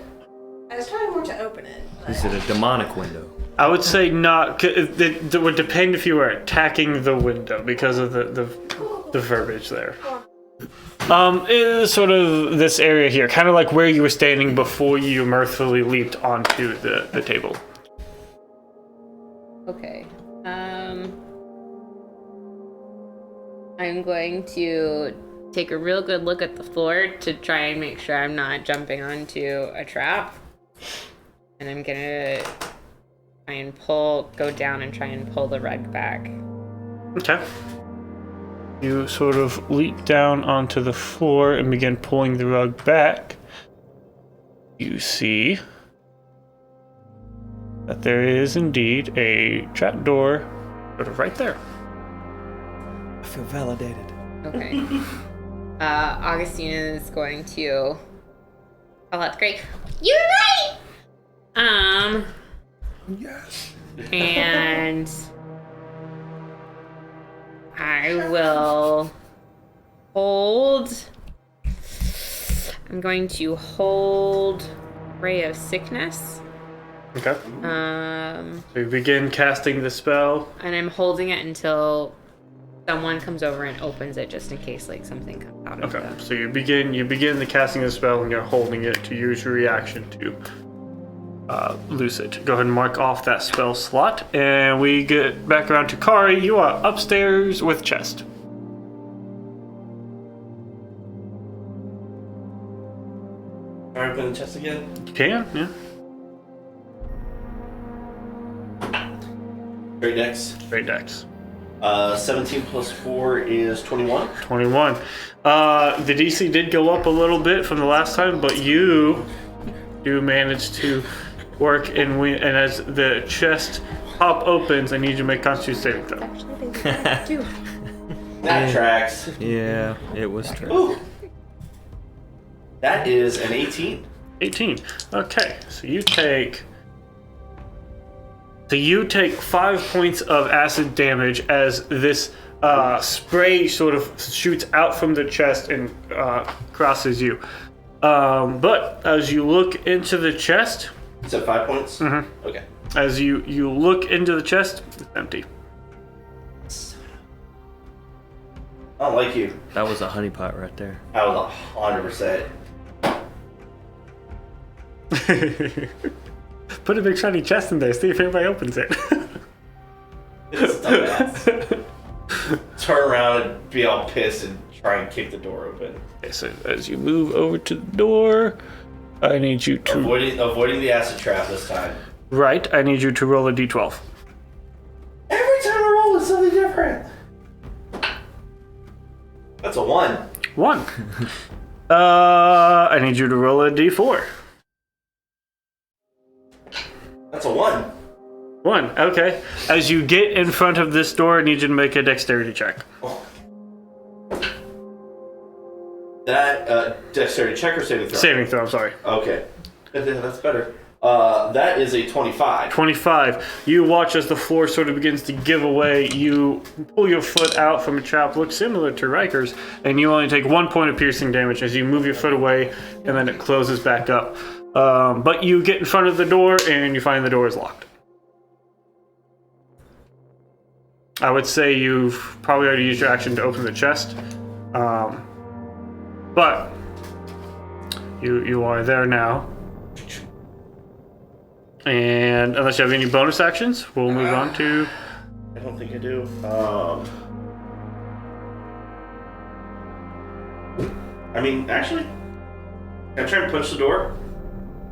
I was trying more to open it. But Is it a demonic window? I would say not. It would depend if you were attacking the window because of the verbiage there. It is sort of this area here, kind of like where you were standing before you mirthfully leaped onto the table. Okay. I'm going to take a real good look at the floor to try and make sure I'm not jumping onto a trap. And I'm gonna try and go down and try and pull the rug back. Okay. You sort of leap down onto the floor and begin pulling the rug back. you see that there is indeed a trapdoor sort of right there. I feel validated. Okay. Augustina is going to. Oh, that's great. You're right. Yes. And I will hold. I'm going to hold Ray of Sickness. Okay. Um, So you begin casting the spell. and I'm holding it until someone comes over and opens it, just in case like something comes out of Okay. it. So you begin the casting of the spell, and you're holding it to use your reaction to loose it. Go ahead and mark off that spell slot, and we get back around to Kari. You are upstairs with chest. Alright, open the chest again. You can, yeah. Great dex. Great dex. 17 plus 4 is 21. 21. The DC did go up a little bit from the last time, but you do manage to work and win. And as the chest pop opens, I need you to make Constitution saving throw. Actually, they do. That tracks. Yeah, it was true. Ooh. That is an 18. 18. Okay, so you take 5 points of acid damage as this spray sort of shoots out from the chest and crosses you. But as you look into the chest, Is that 5 points? Mm-hmm. Okay. as you look into the chest, it's empty. I don't like you. That was a honeypot right there. I was 100%. Put a big shiny chest in there, see if anybody opens it. It's dumbass. Turn around and be all pissed and try and kick the door open. Okay, so as you move over to the door, I need you to Avoiding the acid trap this time. I need you to roll a d12. Every time I roll, it's something different. That's a 1. 1. I need you to roll a d4. That's a 1. 1. Okay. As you get in front of this door, I need you to make a dexterity check. Oh. That dexterity check or saving throw? Saving throw, I'm sorry. Okay. That's better. That is a 25. 25. You watch as the floor sort of begins to give away. You pull your foot out from a trap, looks similar to Ryker's, and you only take 1 point of piercing damage as you move your foot away, and then it closes back up. But you get in front of the door, and you find the door is locked. I would say you've probably already used your action to open the chest. But you are there now. And unless you have any bonus actions, we'll move on to... I don't think I do. I mean, actually, can I try and punch the door?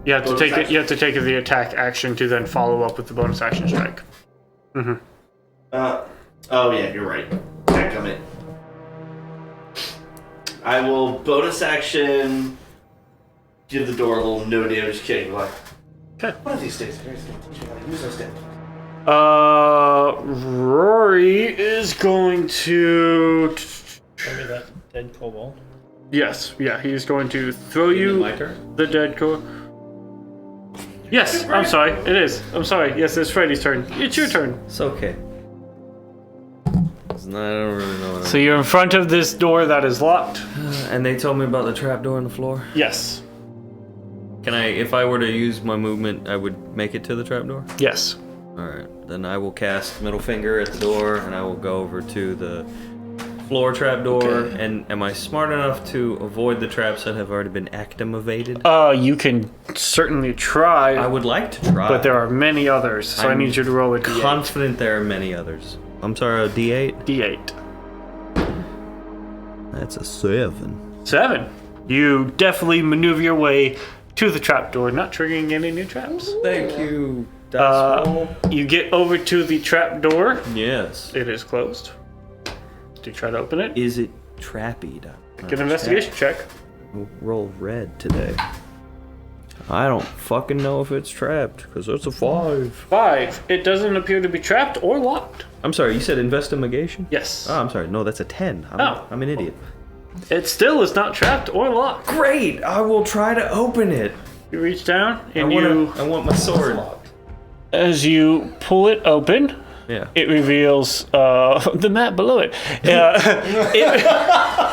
You have to Bonus take it. action? You have to take the attack action to then follow up with the bonus action strike. Mm-hmm. Oh yeah, you're right. Dadgummit. I will bonus action give the door a little no damage kick. Like, Okay. one of these days, Gary's gonna teach me how to use those damn things. Rory is going to. Show me that dead kobold. Yes. Yeah. He's going to throw you My turn? the dead core. Yes. I'm sorry. It is. I'm sorry. Yes, it's Freddy's turn. It's your turn. It's okay. I don't really know what So you're in front of this door that is locked. And they told me about the trap door on the floor. Yes. Can I, if I were to use my movement, I would make it to the trap door? Yes. Alright, then I will cast middle finger at the door and I will go over to the floor trap door. Okay. And am I smart enough to avoid the traps that have already been activated? You can certainly try. I would like to try. But there are many others, so I I'm need you to roll a d8. confident there are many others. I'm sorry, a D8? D8. That's a 7. 7. You definitely maneuver your way to the trapdoor, not triggering any new traps. Thank you. Dice roll. You get over to the trapdoor. Yes. It is closed. Do you try to open it? Is it trappied? Get an investigation check. We'll roll red today. I don't fucking know if it's trapped, because it's a 5. 5. It doesn't appear to be trapped or locked. I'm sorry, you said investigation? Yes. Oh, I'm sorry. No, that's a 10. I'm an idiot. It still is not trapped or locked. Great! I will try to open it. You reach down I and want my sword. as you pull it open, Yeah. it reveals the map below it.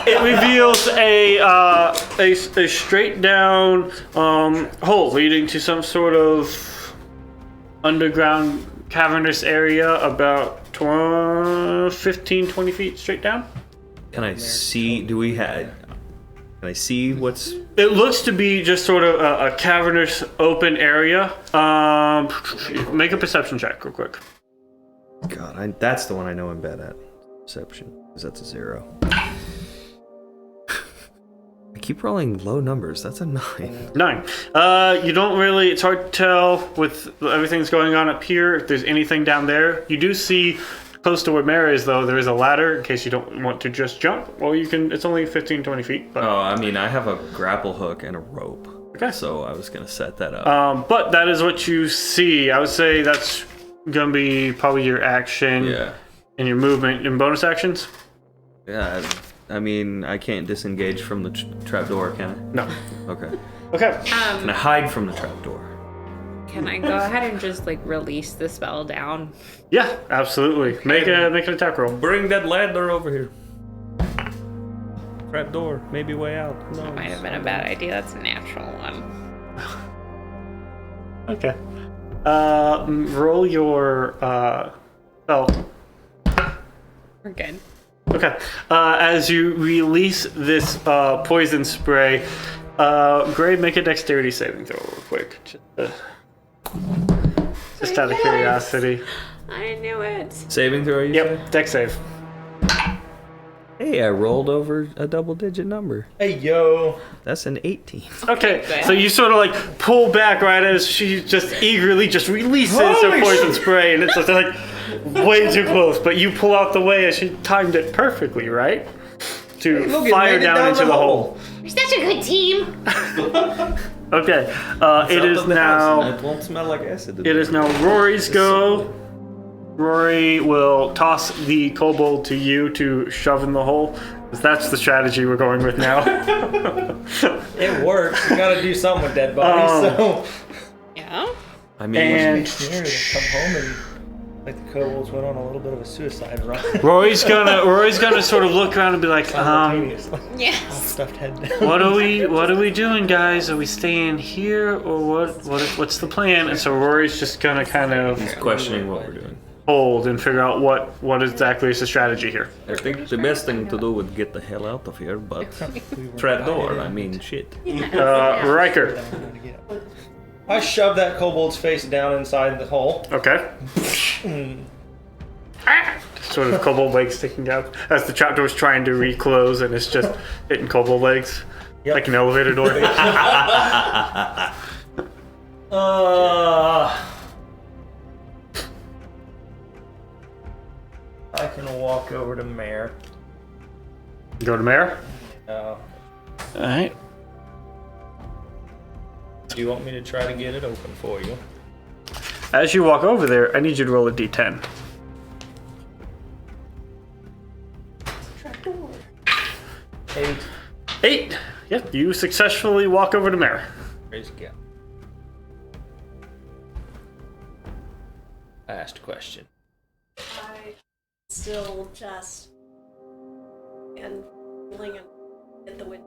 It reveals a straight down hole leading to some sort of underground cavernous area about 15, 20 feet straight down. Can I see? Can I see what's? It looks to be just sort of a cavernous open area. Make a perception check real quick. God, that's the one I know I'm bad at. Perception, because that's a 0. I keep rolling low numbers. That's a 9. 9. You don't really. It's hard to tell with everything that's going on up here if there's anything down there. You do see close to where Mare is, though, there is a ladder in case you don't want to just jump. Well, you can. It's only 15, 20 feet. But Oh, I mean, I have a grapple hook and a rope. Okay. So I was gonna set that up. but that is what you see. I would say that's gonna be probably your action Yeah. and your movement and bonus actions. Yeah. I mean, I can't disengage from the trapdoor, can I? No. Okay. Okay. Can I hide from the trapdoor? Can I go ahead and just like release the spell down? Yeah, absolutely. Make an attack roll. Bring that ladder over here. Trapdoor, maybe way out. No. Might have been a bad idea. That's a natural one. Okay. Roll your spell. We're good. Okay. As you release this poison spray, Gray, make a dexterity saving throw real quick. Just out of curiosity. I knew it. Saving throw, you Yep, dex save. say? Hey, I rolled over a double-digit number. Hey, yo. That's an 18. Okay, so you sort of like pull back right as she just eagerly just releases her poison spray, and it's just like way too close. But you pull out the way as she timed it perfectly, right? To Look, it fire made it down into the hole. You're such a good team. Okay, it is now. It won't smell like acid. It is now Rory's go. Rory will toss the kobold to you to shove in the hole. 'Cause that's the strategy we're going with now. It works. You gotta do something with dead bodies, so. Yeah. I mean, And Mary come home and like the kobolds went on a little bit of a suicide run. Rory's gonna sort of look around and be like, Simultaneously. Yes. Stuffed head down. what are we doing, guys? Are we staying here or what's the plan? And so Rory's just gonna kind of questioning what we're doing. hold and figure out what exactly is the strategy here. I think the best thing to do would get the hell out of here, but trapdoor, I mean, shit. Riker. I shoved that kobold's face down inside the hole. Okay. Sort of kobold legs sticking out as the trapdoor's trying to reclose and it's just hitting kobold legs like an elevator door. I can walk over to Mare. Go to Mare. Uh, Alright. do you want me to try to get it open for you? As you walk over there, I need you to roll a d10. Eight. 8. Yep, you successfully walk over to Mare. Praise God. I asked a question. I still just and feeling and hit the window.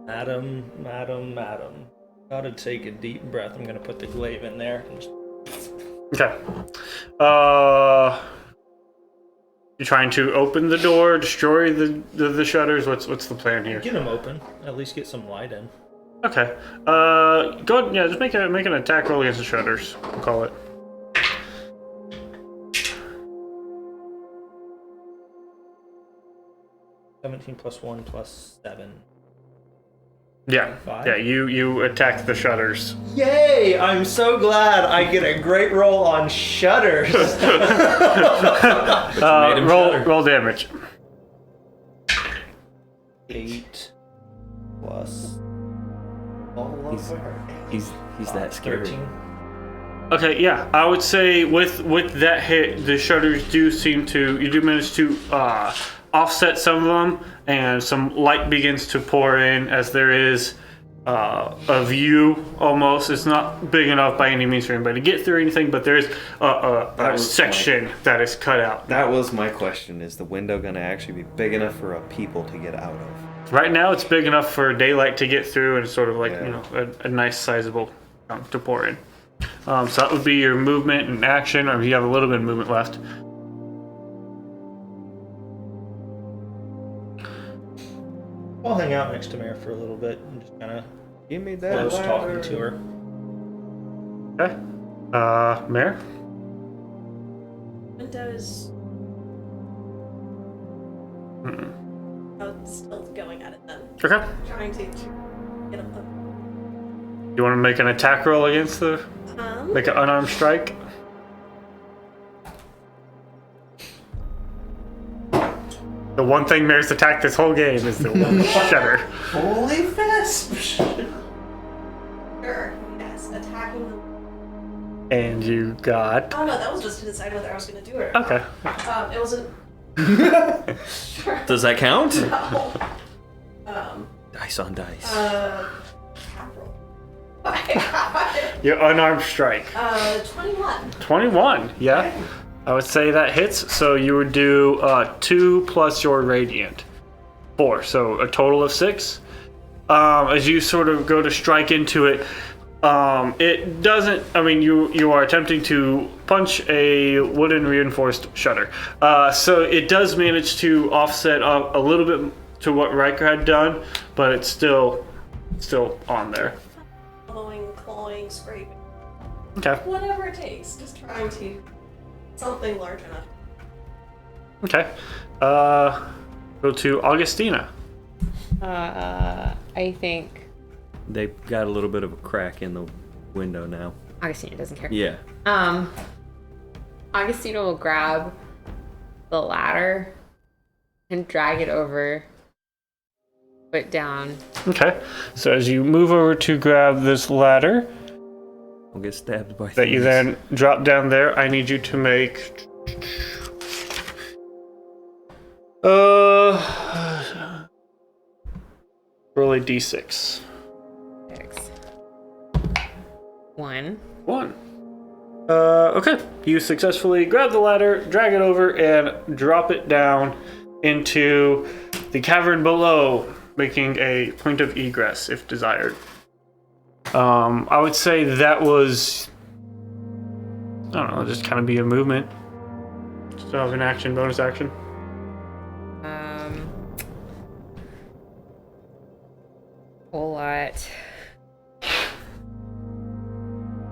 Madam. Gotta take a deep breath. I'm gonna put the glaive in there. And just... Okay. You trying to open the door, destroy the shutters? What's the plan here? Get them open. At least get some light in. Okay. Go ahead, yeah, just make an attack roll against the shutters. We'll call it. $17 + 1 + 7. Yeah. 5? Yeah, you attacked the shutters. Yay! I'm so glad I get a great roll on shutters. Roll damage. 8 plus all over He's that scary. 13. Okay, yeah, I would say with that hit, the shutters do seem to, you do manage to offset some of them, and some light begins to pour in as there is a view almost. It's not big enough by any means for anybody to get through anything, but there's a section that is cut out. That was my question. Is the window going to actually be big enough for a people to get out of? Right now, it's big enough for daylight to get through, and sort of like, Yeah. you know, a nice sizable chunk to pour in. So that would be your movement and action, or if you have a little bit of movement left. I'll hang out next to Mare for a little bit and just kind of Give me that. close talking ladder. to her. Okay. Mare? Windows. Still going at it then. Okay. Trying to get up. You want to make an attack roll against the, like an unarmed strike? The one thing Mare's attacked this whole game is the one shutter. Holy fast! Sure. Yes, attacking them. And you got... Oh no, that was just to decide whether I was going to do it. Okay. It wasn't. Does that count? No. Dice on dice. Cap roll. I got it. Your unarmed strike. 21. 21, yeah. I would say that hits, so you would do 2 plus your radiant. 4, so a total of 6. As you sort of go to strike into it, it doesn't, I mean, you are attempting to punch a wooden reinforced shutter. So it does manage to offset a little bit to what Ryker had done, but it's still on there. Following, clawing, scraping. Okay. Whatever it takes. Just trying to. Something large enough. Okay. Go to Augustina. I think They've got a little bit of a crack in the window now. Augustina doesn't care. Yeah. Augustina will grab the ladder and drag it over, put down. Okay. So as you move over to grab this ladder I'll get stabbed by that you thieves. then drop down there, I need you to make roll a d6. 6. 1. 1. Okay. You successfully grab the ladder, drag it over, and drop it down into the cavern below, making a point of egress if desired. I would say that was, I don't know, just kind of be a movement. Still have an action, bonus action. Whole lot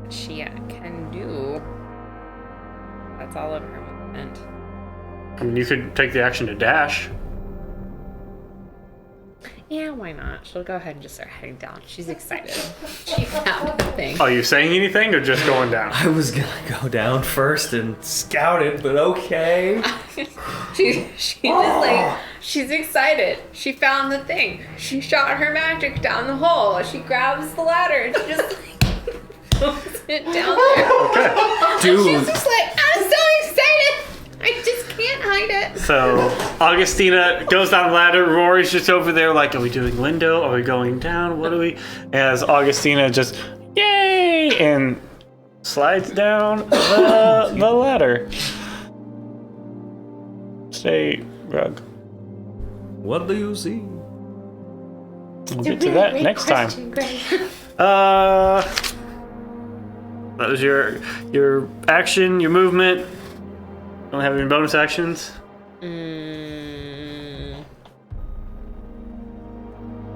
she can do. That's all of her movement. I mean, you could take the action to dash. Yeah, why not? She'll go ahead and just start heading down. She's excited. She found the thing. Are you saying anything or just going down? I was gonna go down first and scout it, but okay. She just like, she's excited. She found the thing. She shot her magic down the hole. She grabs the ladder and she just like throws it down there. Dude. She's just like, I'm so excited. I just can't hide it. So Augustina goes down the ladder. Rory's just over there like, are we doing Lindo? Are we going down? What are we? As Augustina just, yay! And slides down the ladder. Say, Rug. What do you see? We'll get to that next time. That was your action, your movement. Don't have any bonus actions.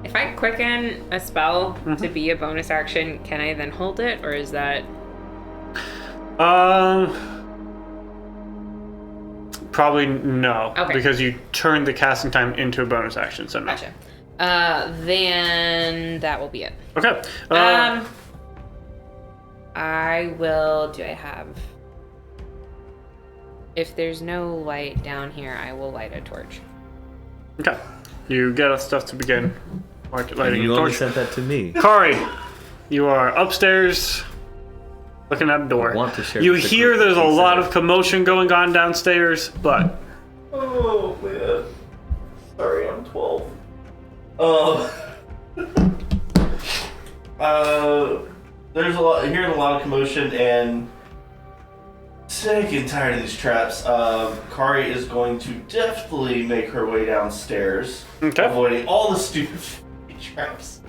If I quicken a spell to be a bonus action, can I then hold it, or is that? Probably no, Okay. because you turned the casting time into a bonus action. So no. Gotcha. Then that will be it. Okay. I will. Do I have? If there's no light down here, I will light a torch. Okay. You get us stuff to begin lighting You your only torch. sent that to me. Kari, You are upstairs, looking at a door. I want to share You with the hear group there's a things lot that of commotion going on downstairs, but Oh man. Sorry, I'm 12. There's hearing a lot of commotion and sick and tired of these traps. Kari is going to deftly make her way downstairs, Okay. avoiding all the stupid traps.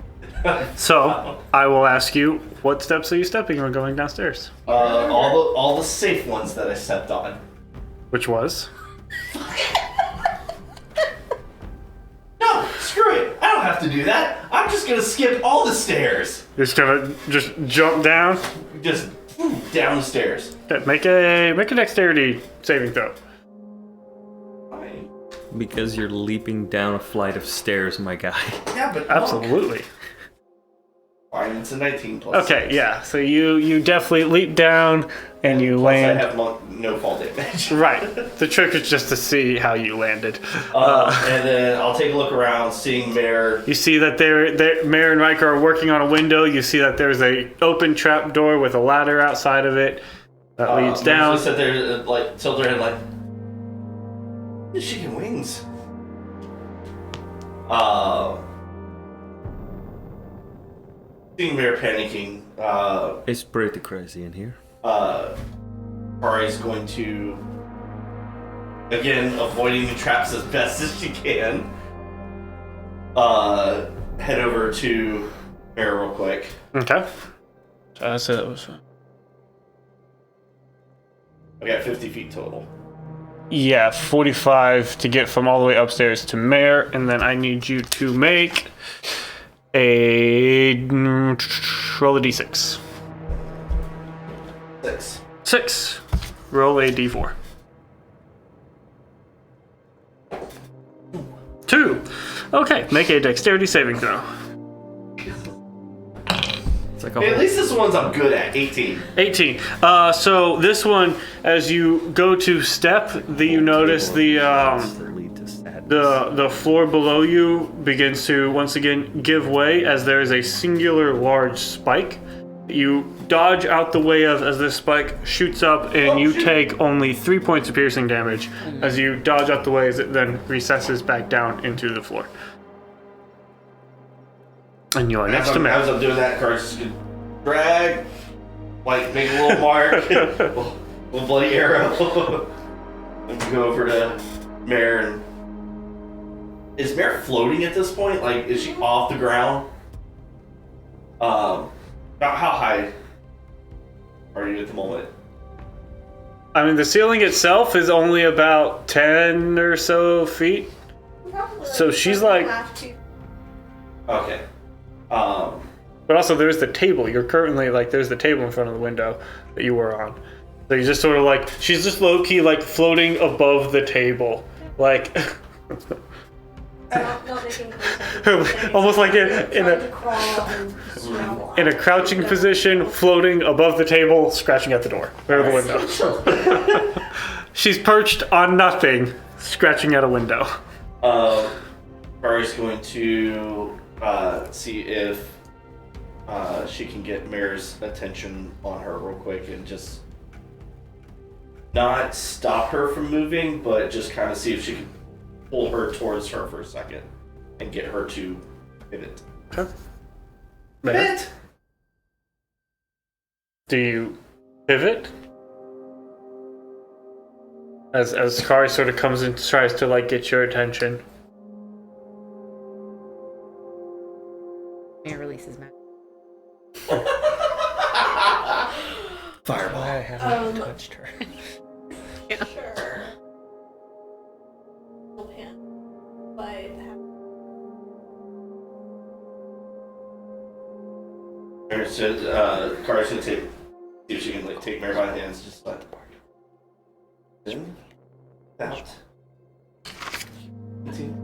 So I will ask you, what steps are you stepping when going downstairs? All the safe ones that I stepped on. Which was? No, screw it. I don't have to do that. I'm just gonna skip all the stairs. You're just gonna just jump down. Just down the stairs. Okay, make a dexterity saving throw. Fine. because you're leaping down a flight of stairs, my guy. Yeah, but Absolutely. Fine, it's a 19 plus. Okay, yeah. So you definitely leap down and you Plus land. I have no fall damage. Right. The trick is just to see how you landed. And then I'll take a look around, seeing Mare. You see that Mare and Ryker are working on a window. You see that there's a open trap door with a ladder outside of it that leads down. Sit there, like tilt her head, like she can wings. Seeing Mare panicking, It's pretty crazy in here. Kari's going to, again, avoiding the traps as best as she can, head over to Mare real quick. Okay. So I said that was. I got 50 feet total. Yeah, 45 to get from all the way upstairs to Mare, and then I need you to make a roll a d6. 6. 6. Roll a d4. 2. Okay, make a dexterity saving throw. It's like a Hey, at whole... least this one's I'm good at. 18. 18. So this one, as you go to step, you notice the lead to sadness. the floor below you begins to once again give way as there is a singular large spike. You dodge out the way of as this spike shoots up, and you take only 3 points of piercing damage as you dodge out the way as it then recesses back down into the floor. And you are next to As Mare. I'm doing that, Kari's just gonna drag, like make a little mark, little bloody arrow, and we go over to Mare. And is Mare floating at this point? Like, is she off the ground? How high are you at the moment? I mean, the ceiling itself is only about 10 or so feet. So she's like- Okay. But also there's the table. You're currently there's the table in front of the window that you were on. So you're just sort of she's just low-key floating above the table. Like almost like in a crouching position, floating above the table, scratching at the door or the window. She's perched on nothing, scratching at a window. Kari's going to see if she can get Mare's attention on her real quick and just not stop her from moving, but just kind of see if she can pull her towards her for a second and get her to pivot. Okay. Pivot! Do you pivot? As Kari sort of comes in, tries to get your attention. Mare releases Matt. Fireball. I haven't touched her. Sure. But Kari's gonna see if she can take Mare by the hands, just in, out. Continue.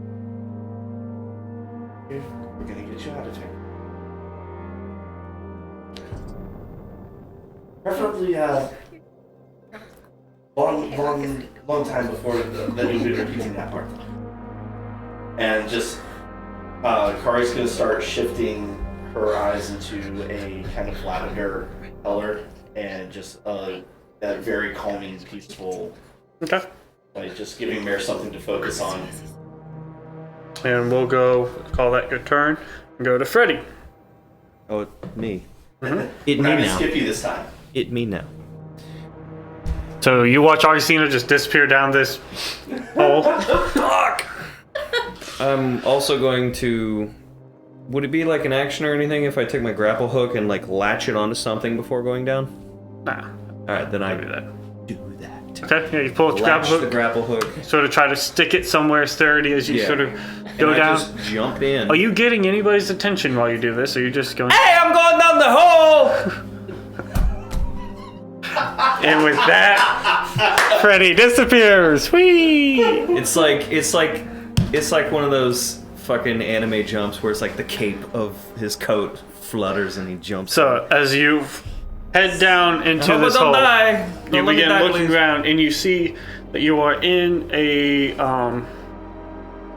We're gonna get you out of here. Preferably long time before that you'll be repeating that part. And just Kari's gonna start shifting her eyes into a kind of lavender color and just that very calming, peaceful, Okay. like just giving Mare something to focus on. And we'll go call that your turn and go to Freddy. Oh, me. It We're me not gonna now. skip you this time. It me now. So you watch Augustina just disappear down this hole. Fuck! I'm also going to. Would it be like an action or anything if I take my grapple hook and like latch it onto something before going down? Nah. Alright, then I Do that. do that. Okay, yeah, you pull out your Latch grapple the hook, grapple hook. sort of try to stick it somewhere sturdy as you Yeah. sort of And go I down. just jump in. Are you getting anybody's attention while you do this, or are you just going... Hey, I'm going down the hole! And with that, Freddy disappears. Whee! It's like one of those fucking anime jumps where it's like the cape of his coat flutters and he jumps. So as you head down into Hope I this don't hole, die. you Don't let me begin die, looking please. around, and you see that you are in a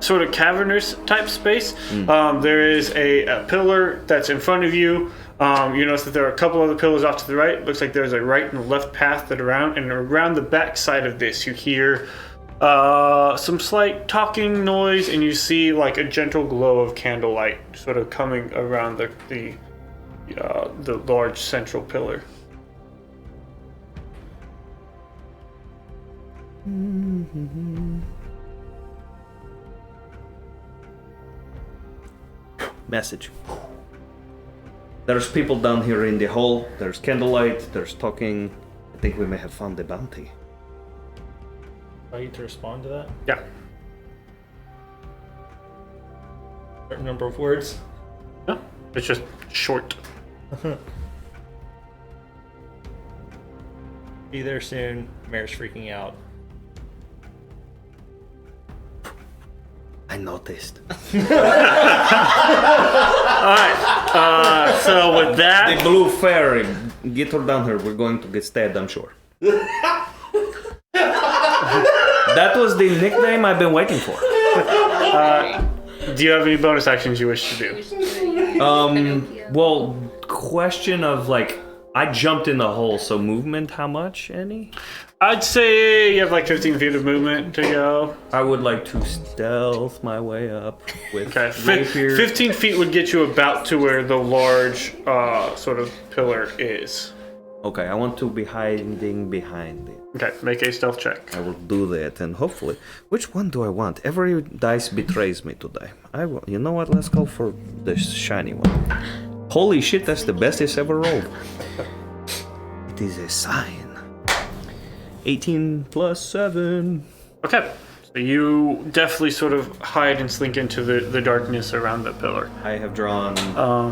sort of cavernous type space. There is a pillar that's in front of you. You notice that there are a couple other pillars off to the right. Looks like there's a right and a left path that around, and around the back side of this, you hear some slight talking noise, and you see like a gentle glow of candlelight sort of coming around the large central pillar. Message. There's people down here in the hole. There's candlelight. There's talking. I think we may have found the bounty. I need to respond to that. Yeah. Certain number of words. No, it's just short. Be there soon. Mare's freaking out. I noticed. So with The that, blue fairy. Get her down here. We're going to get stabbed, I'm sure. That was the nickname I've been waiting for. do you have any bonus actions you wish to do? Well, question of like, I jumped in the hole, so movement, how much? Any? I'd say you have like 15 feet of movement to go. I would like to stealth my way up with Okay, rapier. 15 feet would get you about to where the large sort of pillar is. Okay, I want to be hiding behind it. Okay, make a stealth check. I will do that, and hopefully, which one do I want? Every dice betrays me today. I will. You know what? Let's go for the shiny one. Holy shit! That's the best it's ever rolled. It is a sign. 18 plus 7. Okay, so you definitely sort of hide and slink into the darkness around the pillar. I have drawn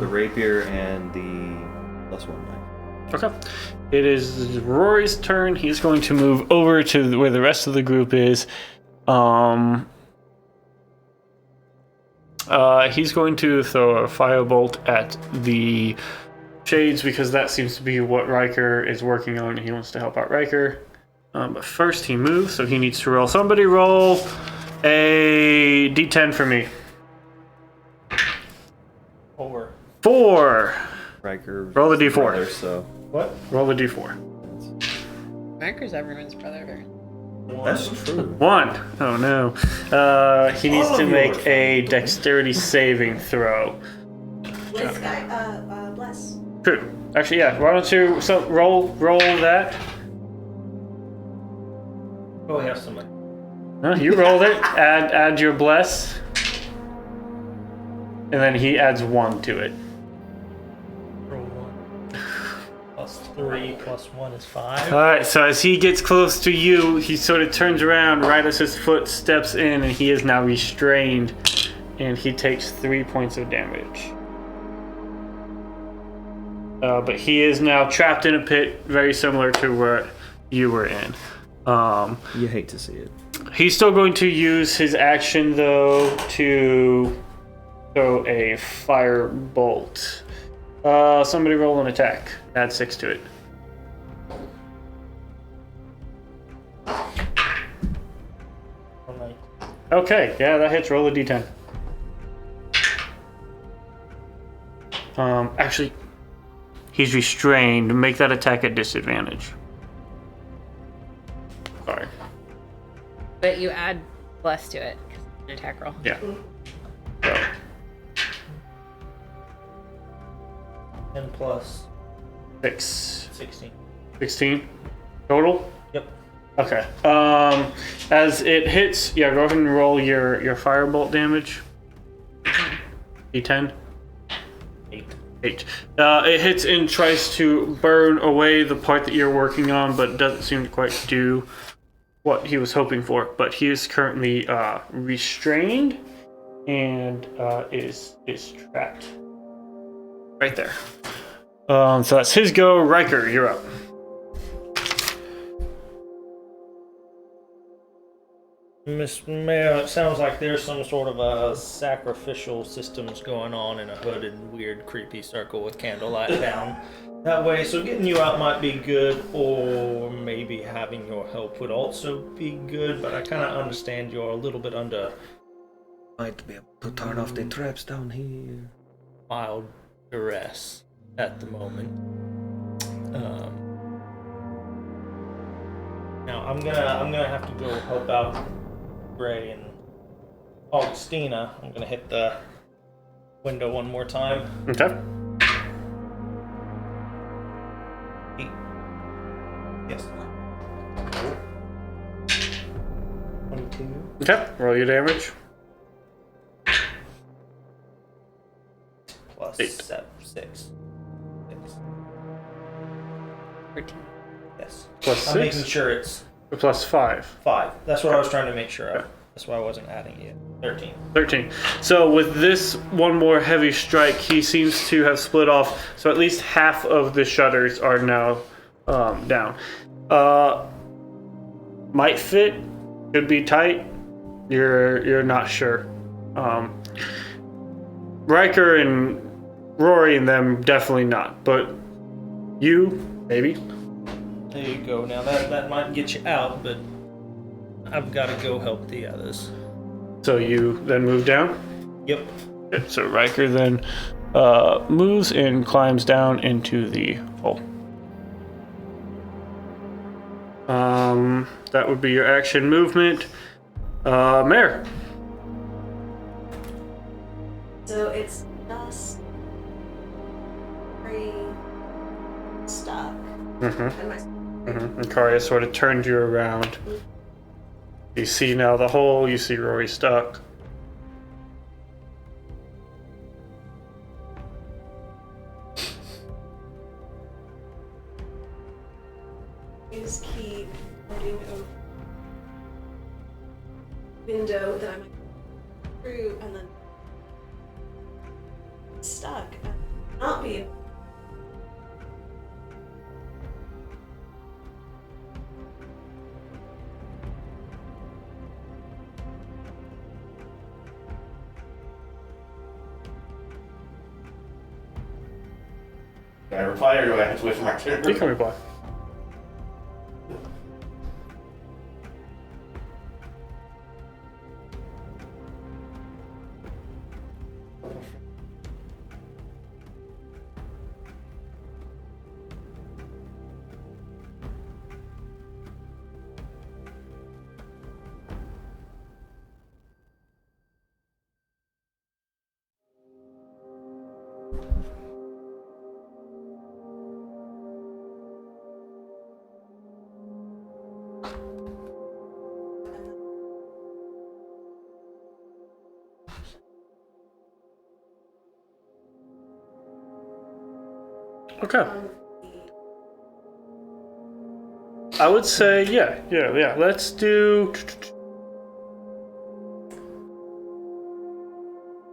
the rapier and the +1 knife. Okay. It is Rory's turn. He's going to move over to where the rest of the group is. He's going to throw a firebolt at the shades because that seems to be what Ryker is working on. He wants to help out Ryker. But first he moves, so he needs to roll. Somebody roll a d10 for me. 4. Riker. Roll the d4. brother, so What? Roll the d4. Riker's everyone's brother. that's true. 1. Oh no. He needs to make a dexterity saving throw. This guy, bless. True. Actually, yeah. Why don't you roll that? Oh, I have somebody. No, you rolled it. Add your bless, and then he adds 1 to it. Roll 1. +3 + 1 is 5. All right. So as he gets close to you, he sort of turns around right as his foot steps in, and he is now restrained, and he takes 3 points of damage. But he is now trapped in a pit, very similar to where you were in. You hate to see it. He's still going to use his action, though, to throw a fire bolt. Somebody roll an attack. Add 6 to it. Okay, yeah, that hits. Roll a d10. Actually, he's restrained. Make that attack at disadvantage. Sorry. But you add bless to it. 'Cause it's an attack roll. Yeah. So, 10 plus 6. 16. 16 total? Yep. Okay. As it hits, yeah, go ahead and roll your firebolt damage. D10. 8. 8. It hits and tries to burn away the part that you're working on, but doesn't seem to quite do what he was hoping for. But he is currently restrained and is trapped right there. So that's his go. Ryker, you're up. Miss Mare, it sounds like there's some sort of sacrificial systems going on in a hooded, weird, creepy circle with candlelight down that way. So getting you out might be good, or maybe having your help would also be good. But I kind of understand you're a little bit under Might be able to turn off the traps down here. mild duress at the moment. Now I'm gonna have to go help out Gray and Augustina. I'm gonna hit the window one more time. Okay. 8. Yes. 22. Okay. Roll your damage. Plus 8. 7, 6. 13. Yes. Plus I'm 6. making sure it's Plus 5. 5. That's what I was trying to make sure of. That's why I wasn't adding it. 13. 13. So with this one more heavy strike, he seems to have split off. So at least half of the shutters are now down. Might fit. Could be tight. You're not sure. Ryker and Rory and them definitely not. But you, maybe. There you go. Now that might get you out, but I've got to go help the others. So you then move down? Yep. Okay, so Ryker then moves and climbs down into the hole. That would be your action movement. Mare. So it's just very stuck. And my And Karya sort of turned you around. You see now the hole, you see Rory stuck. just keep moving over window that I might go through and then stuck and not be able. Can I reply or do I have to wait for my turn? You can reply. Okay. I would say, yeah. Let's do...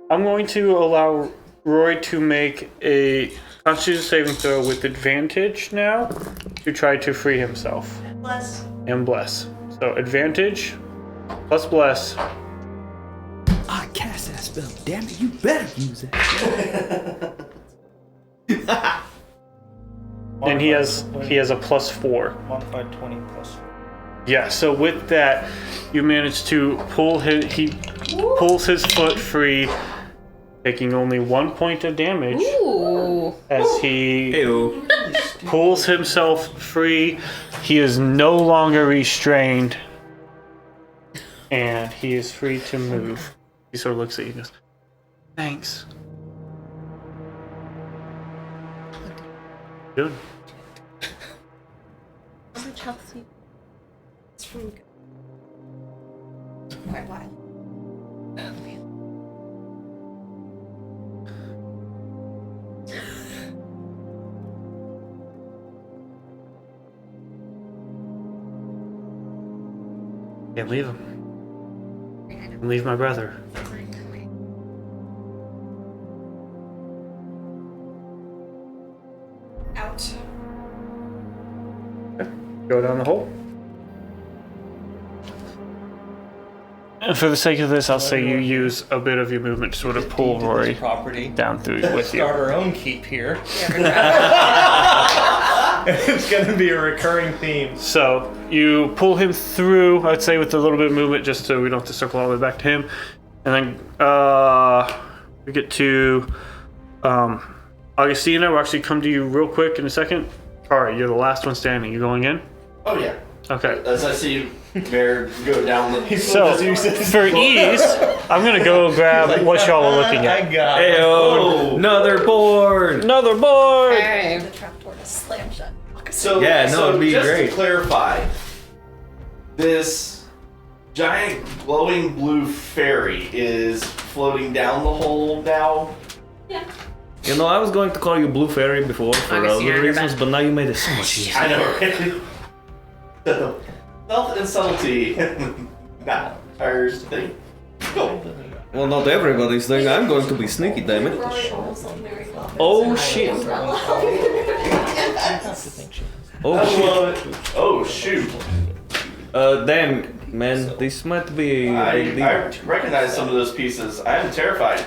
I'm going to allow Roy to make a Constitution saving throw with advantage now to try to free himself. Bless. And bless. So advantage plus bless. I cast that spell. Damn it, you better use it. And he has a plus 4. Modified 20 plus 4. Yeah, so with that, you manage to pull he pulls his foot free, taking only 1 point of damage. Ooh. as he Ew. pulls himself free. He is no longer restrained, and he is free to move. He sort of looks at you and goes, "Thanks." Good. Chelsea. It's from quite a while. Can't leave him. Can't leave my brother. Out. Go down the hole. And for the sake of this, I'll say you use a bit of your movement to sort of pull Rory property. down through with you. Start our own keep here. Yeah, It's gonna be a recurring theme. So you pull him through, I'd say with a little bit of movement, just so we don't have to circle all the way back to him. And then we get to Augustina. We'll actually come to you real quick in a second. Alright, you're the last one standing. You going in? Oh yeah. Okay. As I see Mare go down the. So, for ease, I'm gonna go grab what y'all are looking I at. got it. Ew. Another board. Another board! Okay. The trapdoor to slam shut. So Yeah, no, it'd be just great. to clarify, this giant glowing blue fairy is floating down the hole now. You know, I was going to call you Blue Fairy before for Augustina, other you're reasons, back. but now you made it so much easier. I know, right? Stealth and subtlety. Not our thing. Go. Well, not everybody's thing. I'm going to be sneaky, damn it. Rory almost like Mary Poppins. Oh shit. Oh I shit. love it. Oh shoot. Damn, man, this might be a big deal. I recognize some of those pieces. I am terrified.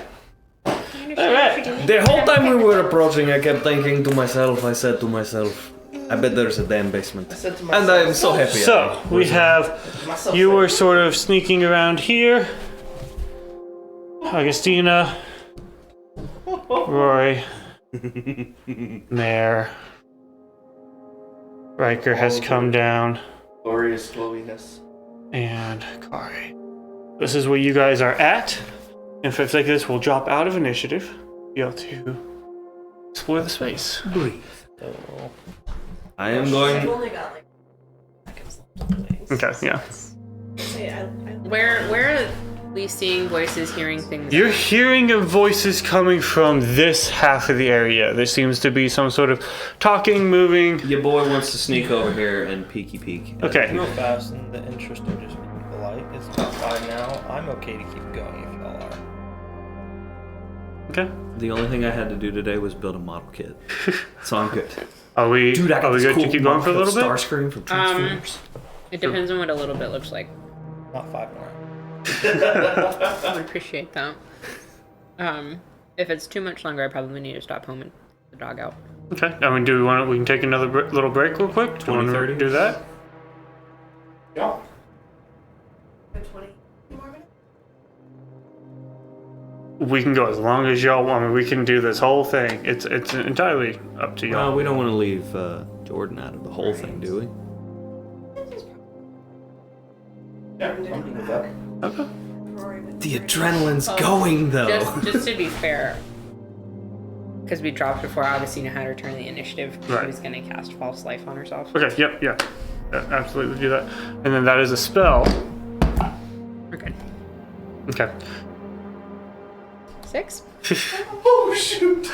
The whole time we were approaching, I kept thinking to myself, I said to myself, I bet there's a damn basement. said to And I'm so happy. So, we have, you were sort of sneaking around here. Augustina, Rory, Mare, Ryker has come down, Glorious glowiness. and Kari. This is where you guys are at. And for like this, we'll drop out of initiative, be able to explore the space. Breathe. I am I've going. only got like seconds left on the wings. Okay, yeah. Say, Where are we seeing voices, hearing things? You're hearing of voices coming from this half of the area. There seems to be some sort of talking, moving. Your boy wants to sneak over here and peeky peek. Okay. Real fast, in the interest of just being polite, it's about 5 now. I'm okay to keep going if y'all are. Okay. The only thing I had to do today was build a model kit. So I'm good. Are we, Dude, I got are we this good cool to keep going for a little bit? Starscream from Transformers. It depends on what a little bit looks like. Not 5 more. I appreciate that. If it's too much longer, I probably need to stop home and the dog out. Okay. I mean, do we want? We can take another little break real quick. Do you want 20, to 30? do that? Yeah. 20 more minutes. We can go as long as y'all want. I mean, we can do this whole thing. It's entirely up to y'all. Well, we don't want to leave Jordan out of the whole thing, do we? Yeah, I'm good with that. Okay. Rory would The adrenaline's going though. Just to be fair, because we dropped before Augustina had her turn the initiative, she Right. was going to cast false life on herself. Okay. Yep. Yeah. Absolutely do that. And then that is a spell. We're good. Okay. 6? Oh shoot.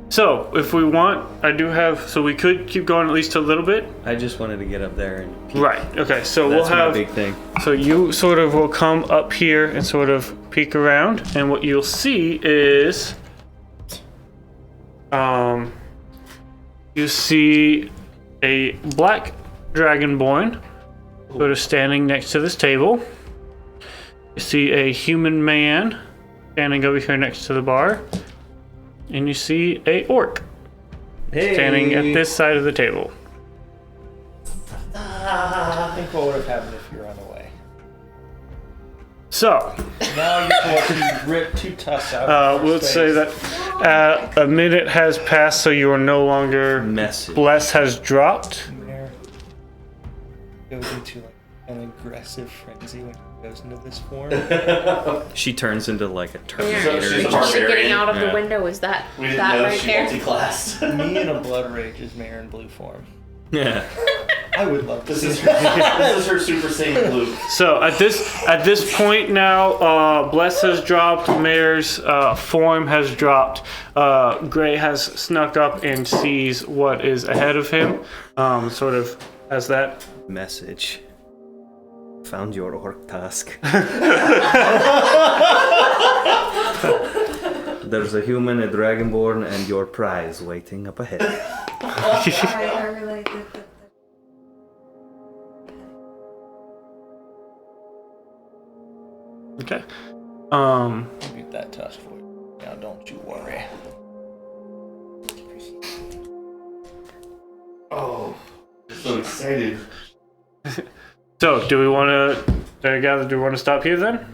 So if we want, I do have. So we could keep going at least a little bit. I just wanted to get up there and peek. Right. Okay. So That's we'll my have. big thing. So you sort of will come up here and sort of peek around, and what you'll see is, you see a black dragonborn sort of standing next to this table. You see a human man standing over here next to the bar, and you see a orc standing at this side of the table. I think what would have happened if you ran away. So, Now you rip 2 tusks out. of we'll space. say that A minute has passed, so you are no longer. Message. Bless has dropped. Mare goes into like an aggressive frenzy when he goes into this form. She turns into like a Yeah, Terminator. she's a she's barbarian. getting out of Yeah. the window. Is that We didn't that know right she there? multi-classed. Me in a blood rage is Mare in blue form. Yeah. I would love to This see is that. this is her Super Saiyan blue. So at this point now, Bless has dropped. Mare's form has dropped. Gray has snuck up and sees what is ahead of him. Sort of as that. Message. Found your orc task. There's a human, a dragonborn, and your prize waiting up ahead. I relate that. Okay. I'll get that task for you. Now don't you worry. Oh, I'm so excited. So do we want to? I gather. Do we want to stop here then?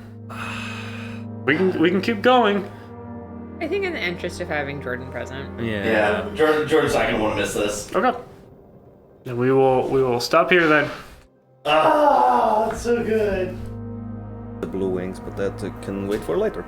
We can keep going. I think in the interest of having Jordan present. Yeah, Jordan's not gonna want to miss this. Okay. Then we will stop here then. Ah, it's so good. The blue wings, but that can wait for later.